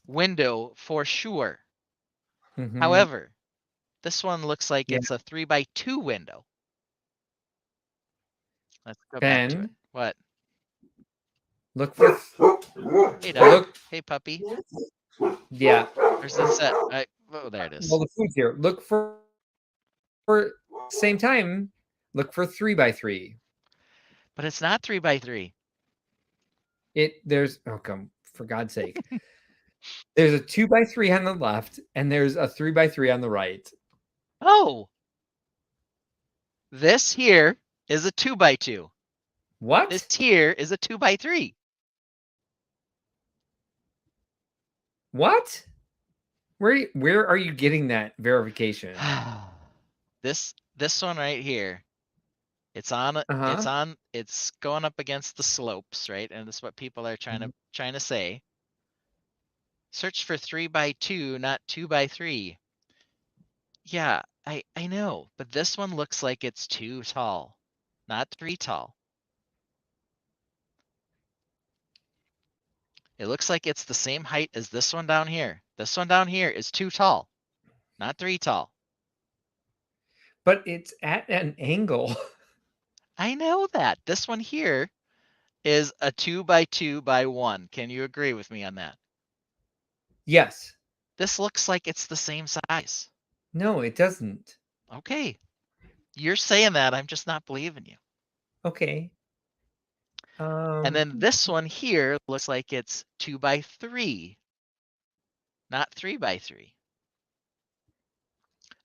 window for sure. Mhm. However, this one looks like Yeah. it's a 3x2 window. Let's go back to it. Ben, What? look for. Hey, dog. Look. Hey, puppy. Yeah. Where's the set? Oh, there it is. Well, the food's here. Look for same time. Look for 3x3. But it's not 3x3. There's come for God's sake. There's a 2x3 on the left, and there's a 3x3 on the right. Oh, this here is a 2x2. What? This here is a 2x3. What? Where are you getting that verification? This one right here. It's on. It's going up against the slopes, right? And that's what people are trying to say. Search for 3x2, not 2x3. Yeah, I know, but this one looks like it's 2 tall, not 3 tall. It looks like it's the same height as this one down here. This one down here is 2 tall, not 3 tall. But it's at an angle. I know that. This one here is a 2x2x1. Can you agree with me on that? Yes. This looks like it's the same size. No, it doesn't. Okay. You're saying that. I'm just not believing you. Okay. And then this one here looks like it's 2x3, not 3x3.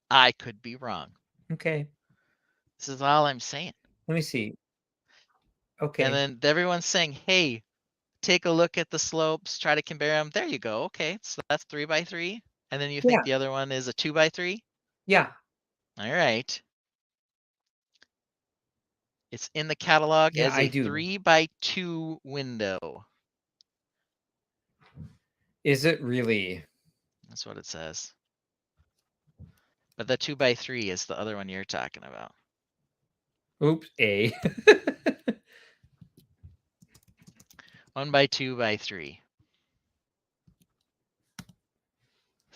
I could be wrong. Okay. This is all I'm saying. Let me see. Okay. And then everyone's saying, hey, take a look at the slopes, try to compare them. There you go. Okay, so that's 3x3. And then you think the other one is a 2x3? Yeah. All right. It's in the catalog as a 3x2 window. Is it really? That's what it says. But the 2x3 is the other one you're talking about. Oops, A. 1x2x3.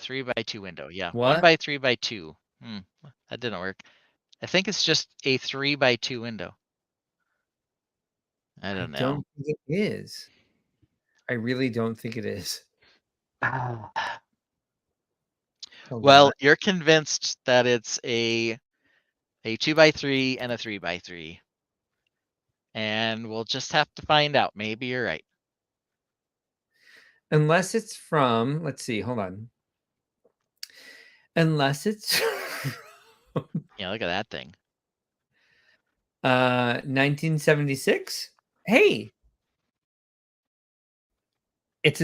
3x2 window. Yeah. What? 1x3x2. That didn't work. I think it's just a 3x2 window. I don't know. Don't think it is. I really don't think it is. Hold Well, on. you're convinced that it's a 2x3 and a 3x3. And we'll just have to find out. Maybe you're right. Unless it's from, let's see, hold on. Unless it's Yeah, look at that thing. 1976. Hey, it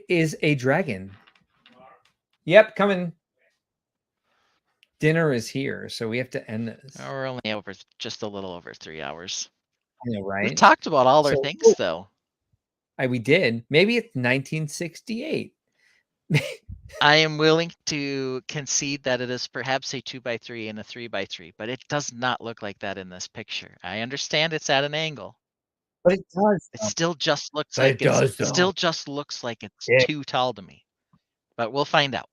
is a dragon. Yep, coming. Dinner is here, so we have to end this. Oh, we're only over just a little over 3 hours. I know, right? We've talked about all our things, though. We did. Maybe it's 1968. I am willing to concede that it is perhaps a 2x3 and a 3x3, but it does not look like that in this picture. I understand it's at an angle. But it does. It still just looks But like it does, it's still though. just looks like it's Yeah. too tall to me. But we'll find out.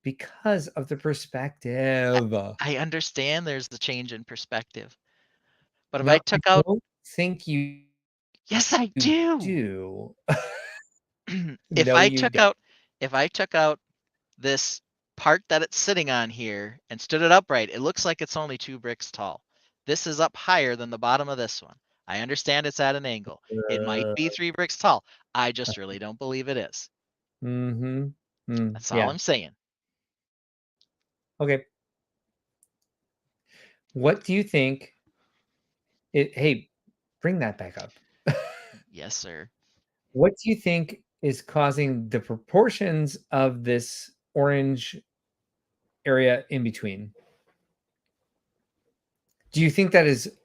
Because of the perspective. I understand there's the change in perspective. But if No, I took out don't think you Yes, I do. do. If No, I you took don't. out if I took out this part that it's sitting on here and stood it upright, it looks like it's only 2 bricks tall. This is up higher than the bottom of this one. I understand it's at an angle. It might be 3 bricks tall. I just really don't believe it is. That's all Yeah. I'm saying. Okay. What do you think? Hey, bring that back up. Yes, sir. What do you think is causing the proportions of this orange area in between? Do you think that is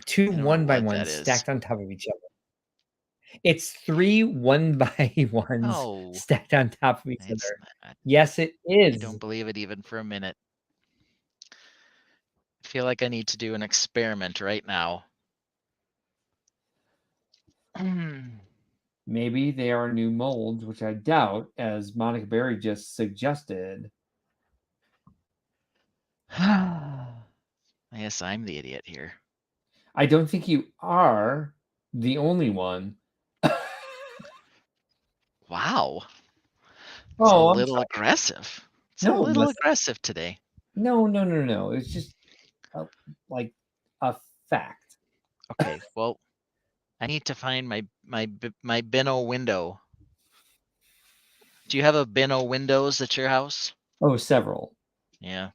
two I don't know 1 by what that 1s is. stacked on top of each other? It's 3 1 by 1s No, stacked on top of each it's other. not. Yes, it I is. don't believe it even for a minute. I feel like I need to do an experiment right now. Maybe they are new molds, which I doubt, as Monica Berry just suggested. I guess I'm the idiot here. I don't think you are the only one. Wow. It's a little aggressive. It's a little aggressive today. No. It's just like a fact. Okay, well, I need to find my Bino window. Do you have a Bino windows at your house? Oh, several. Yeah,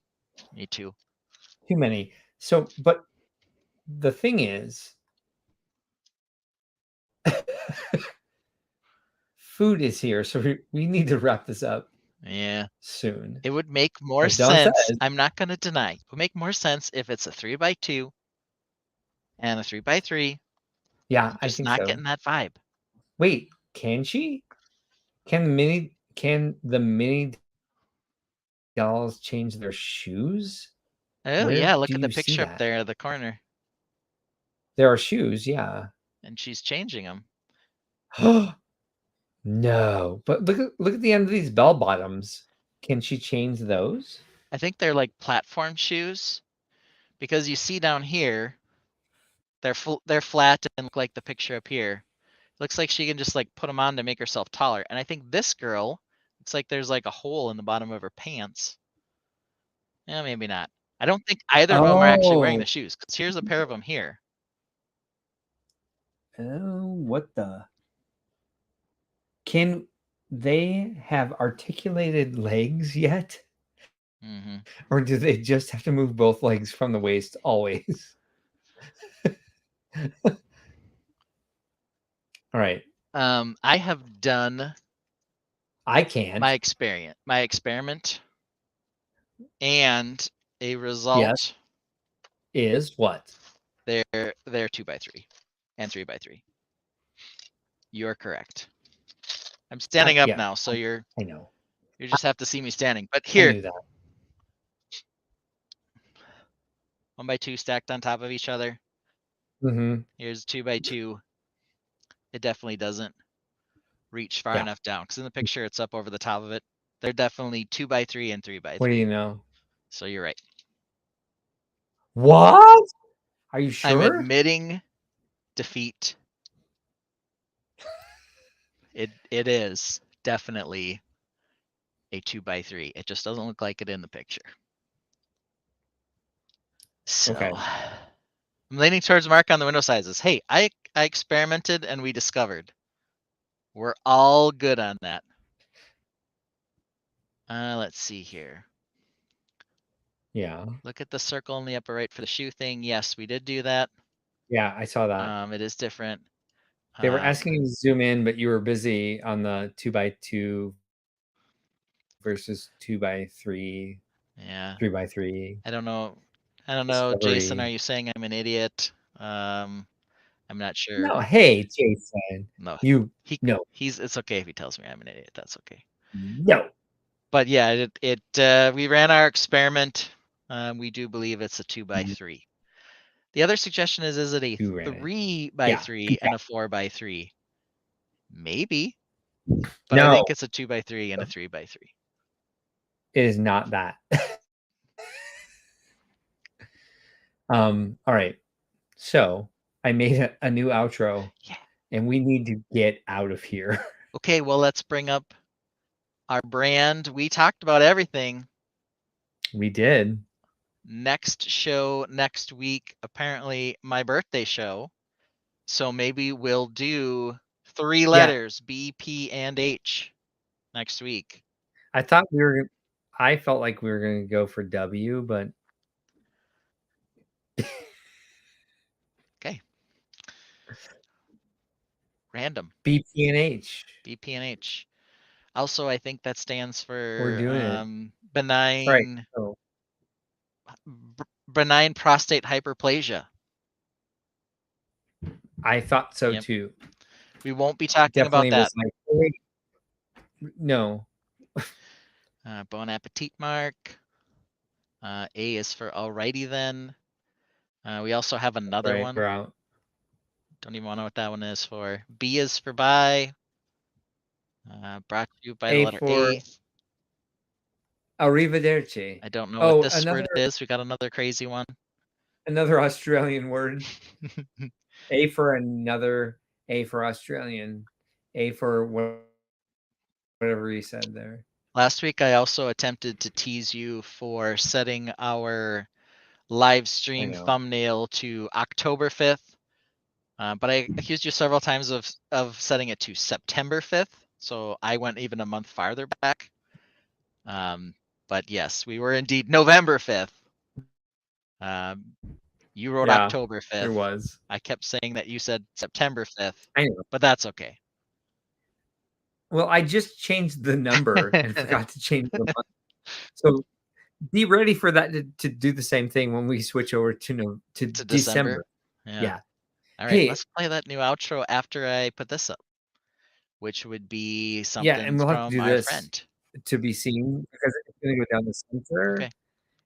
me too. Too many. So, but the thing is, food is here, so we need to wrap this up. Yeah, soon. it would make more As Don sense. says. I'm not going to deny. It would make more sense if it's a 3x2 and a 3x3. Yeah, I'm I just think not so. getting that vibe. Wait, can she? Can the mini dolls change their shoes? Oh Where yeah, look do at the you see picture up that? there at the corner. There are shoes, yeah. And she's changing them. No, but look at the end of these bell bottoms. Can she change those? I think they're like platform shoes because you see down here, they're flat and look like the picture up here. Looks like she can just like put them on to make herself taller. And I think this girl, looks like there's like a hole in the bottom of her pants. Yeah, maybe not. I don't think either of them are actually wearing the shoes because here's a pair of them here. Oh, what the? Can they have articulated legs yet? Mm-hmm. Or do they just have to move both legs from the waist always? All right. I have done I can't. my experiment, and a result Is what? they're 2x3 and 3x3. You're correct. I'm standing up now, so I know. you just have to see me standing. But I here, knew that. 1x2 stacked on top of each other. Mm-hmm. Here's 2x2. It definitely doesn't. reach far Yeah. enough down, because in the picture it's up over the top of it. They're definitely 2x3 and 3x3. What do you know? So you're right. What? Are you I'm sure? admitting defeat. It is definitely a 2x3. It just doesn't look like it in the picture. So Okay. I'm leaning towards Mark on the window sizes. Hey, I experimented and we discovered we're all good on that. Let's see here. Yeah. Look at the circle in the upper right for the shoe thing. Yes, we did do that. Yeah, I saw that. It is different. They were asking you to zoom in, but you were busy on the 2x2 versus 2x3. Yeah. 3x3. I don't know. Jason, Discovery. are you saying I'm an idiot? I'm not sure. No, hey, Jason. No. No. It's okay if he tells me I'm an idiot. That's okay. No. But yeah, we ran our experiment. We do believe it's a 2x3. The other suggestion is it a You ran it. 3x3 and a 4x3? Maybe. But No. I think it's a 2x3 and a 3x3. It is not that. All right. So I made a new outro. Yeah. And we need to get out of here. Okay, well, let's bring up our brand. We talked about everything. We did. Next show next week, apparently my birthday show. So maybe we'll do 3 letters, B, P, and H next week. I felt like we were going to go for W, but okay. Random. B, P, and H. B, P, and H. Also, I think that stands for We're doing it. benign. Right. So, benign prostate hyperplasia. I thought so too. We won't be talking Definitely about that. Was like, no. Bon appetit, Mark. A is for alrighty then. We also have another one. We're out. Don't even know what that one is for. B is for bye. Brought to you by the letter A. Arrivederci. I don't know what this word is. We got another crazy one. Another Australian word. A for another. A for Australian. A for whatever you said there. Last week, I also attempted to tease you for setting our live stream thumbnail to October 5th. But I accused you several times of setting it to September 5th. So I went even a month farther back. But yes, we were indeed November 5th. You wrote October 5th. It was. I kept saying that you said September 5th. I know. But that's okay. Well, I just changed the number and forgot to change the month. So be ready for that to do the same thing when we switch over to December. Yeah. All right, let's play that new outro after I put this up, which would be something and we'll have to do our this friend. To be seen because it's going to go down the center. Okay.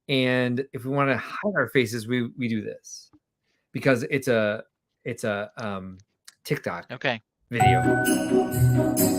And if we want to hide our faces, we do this because it's a TikTok video.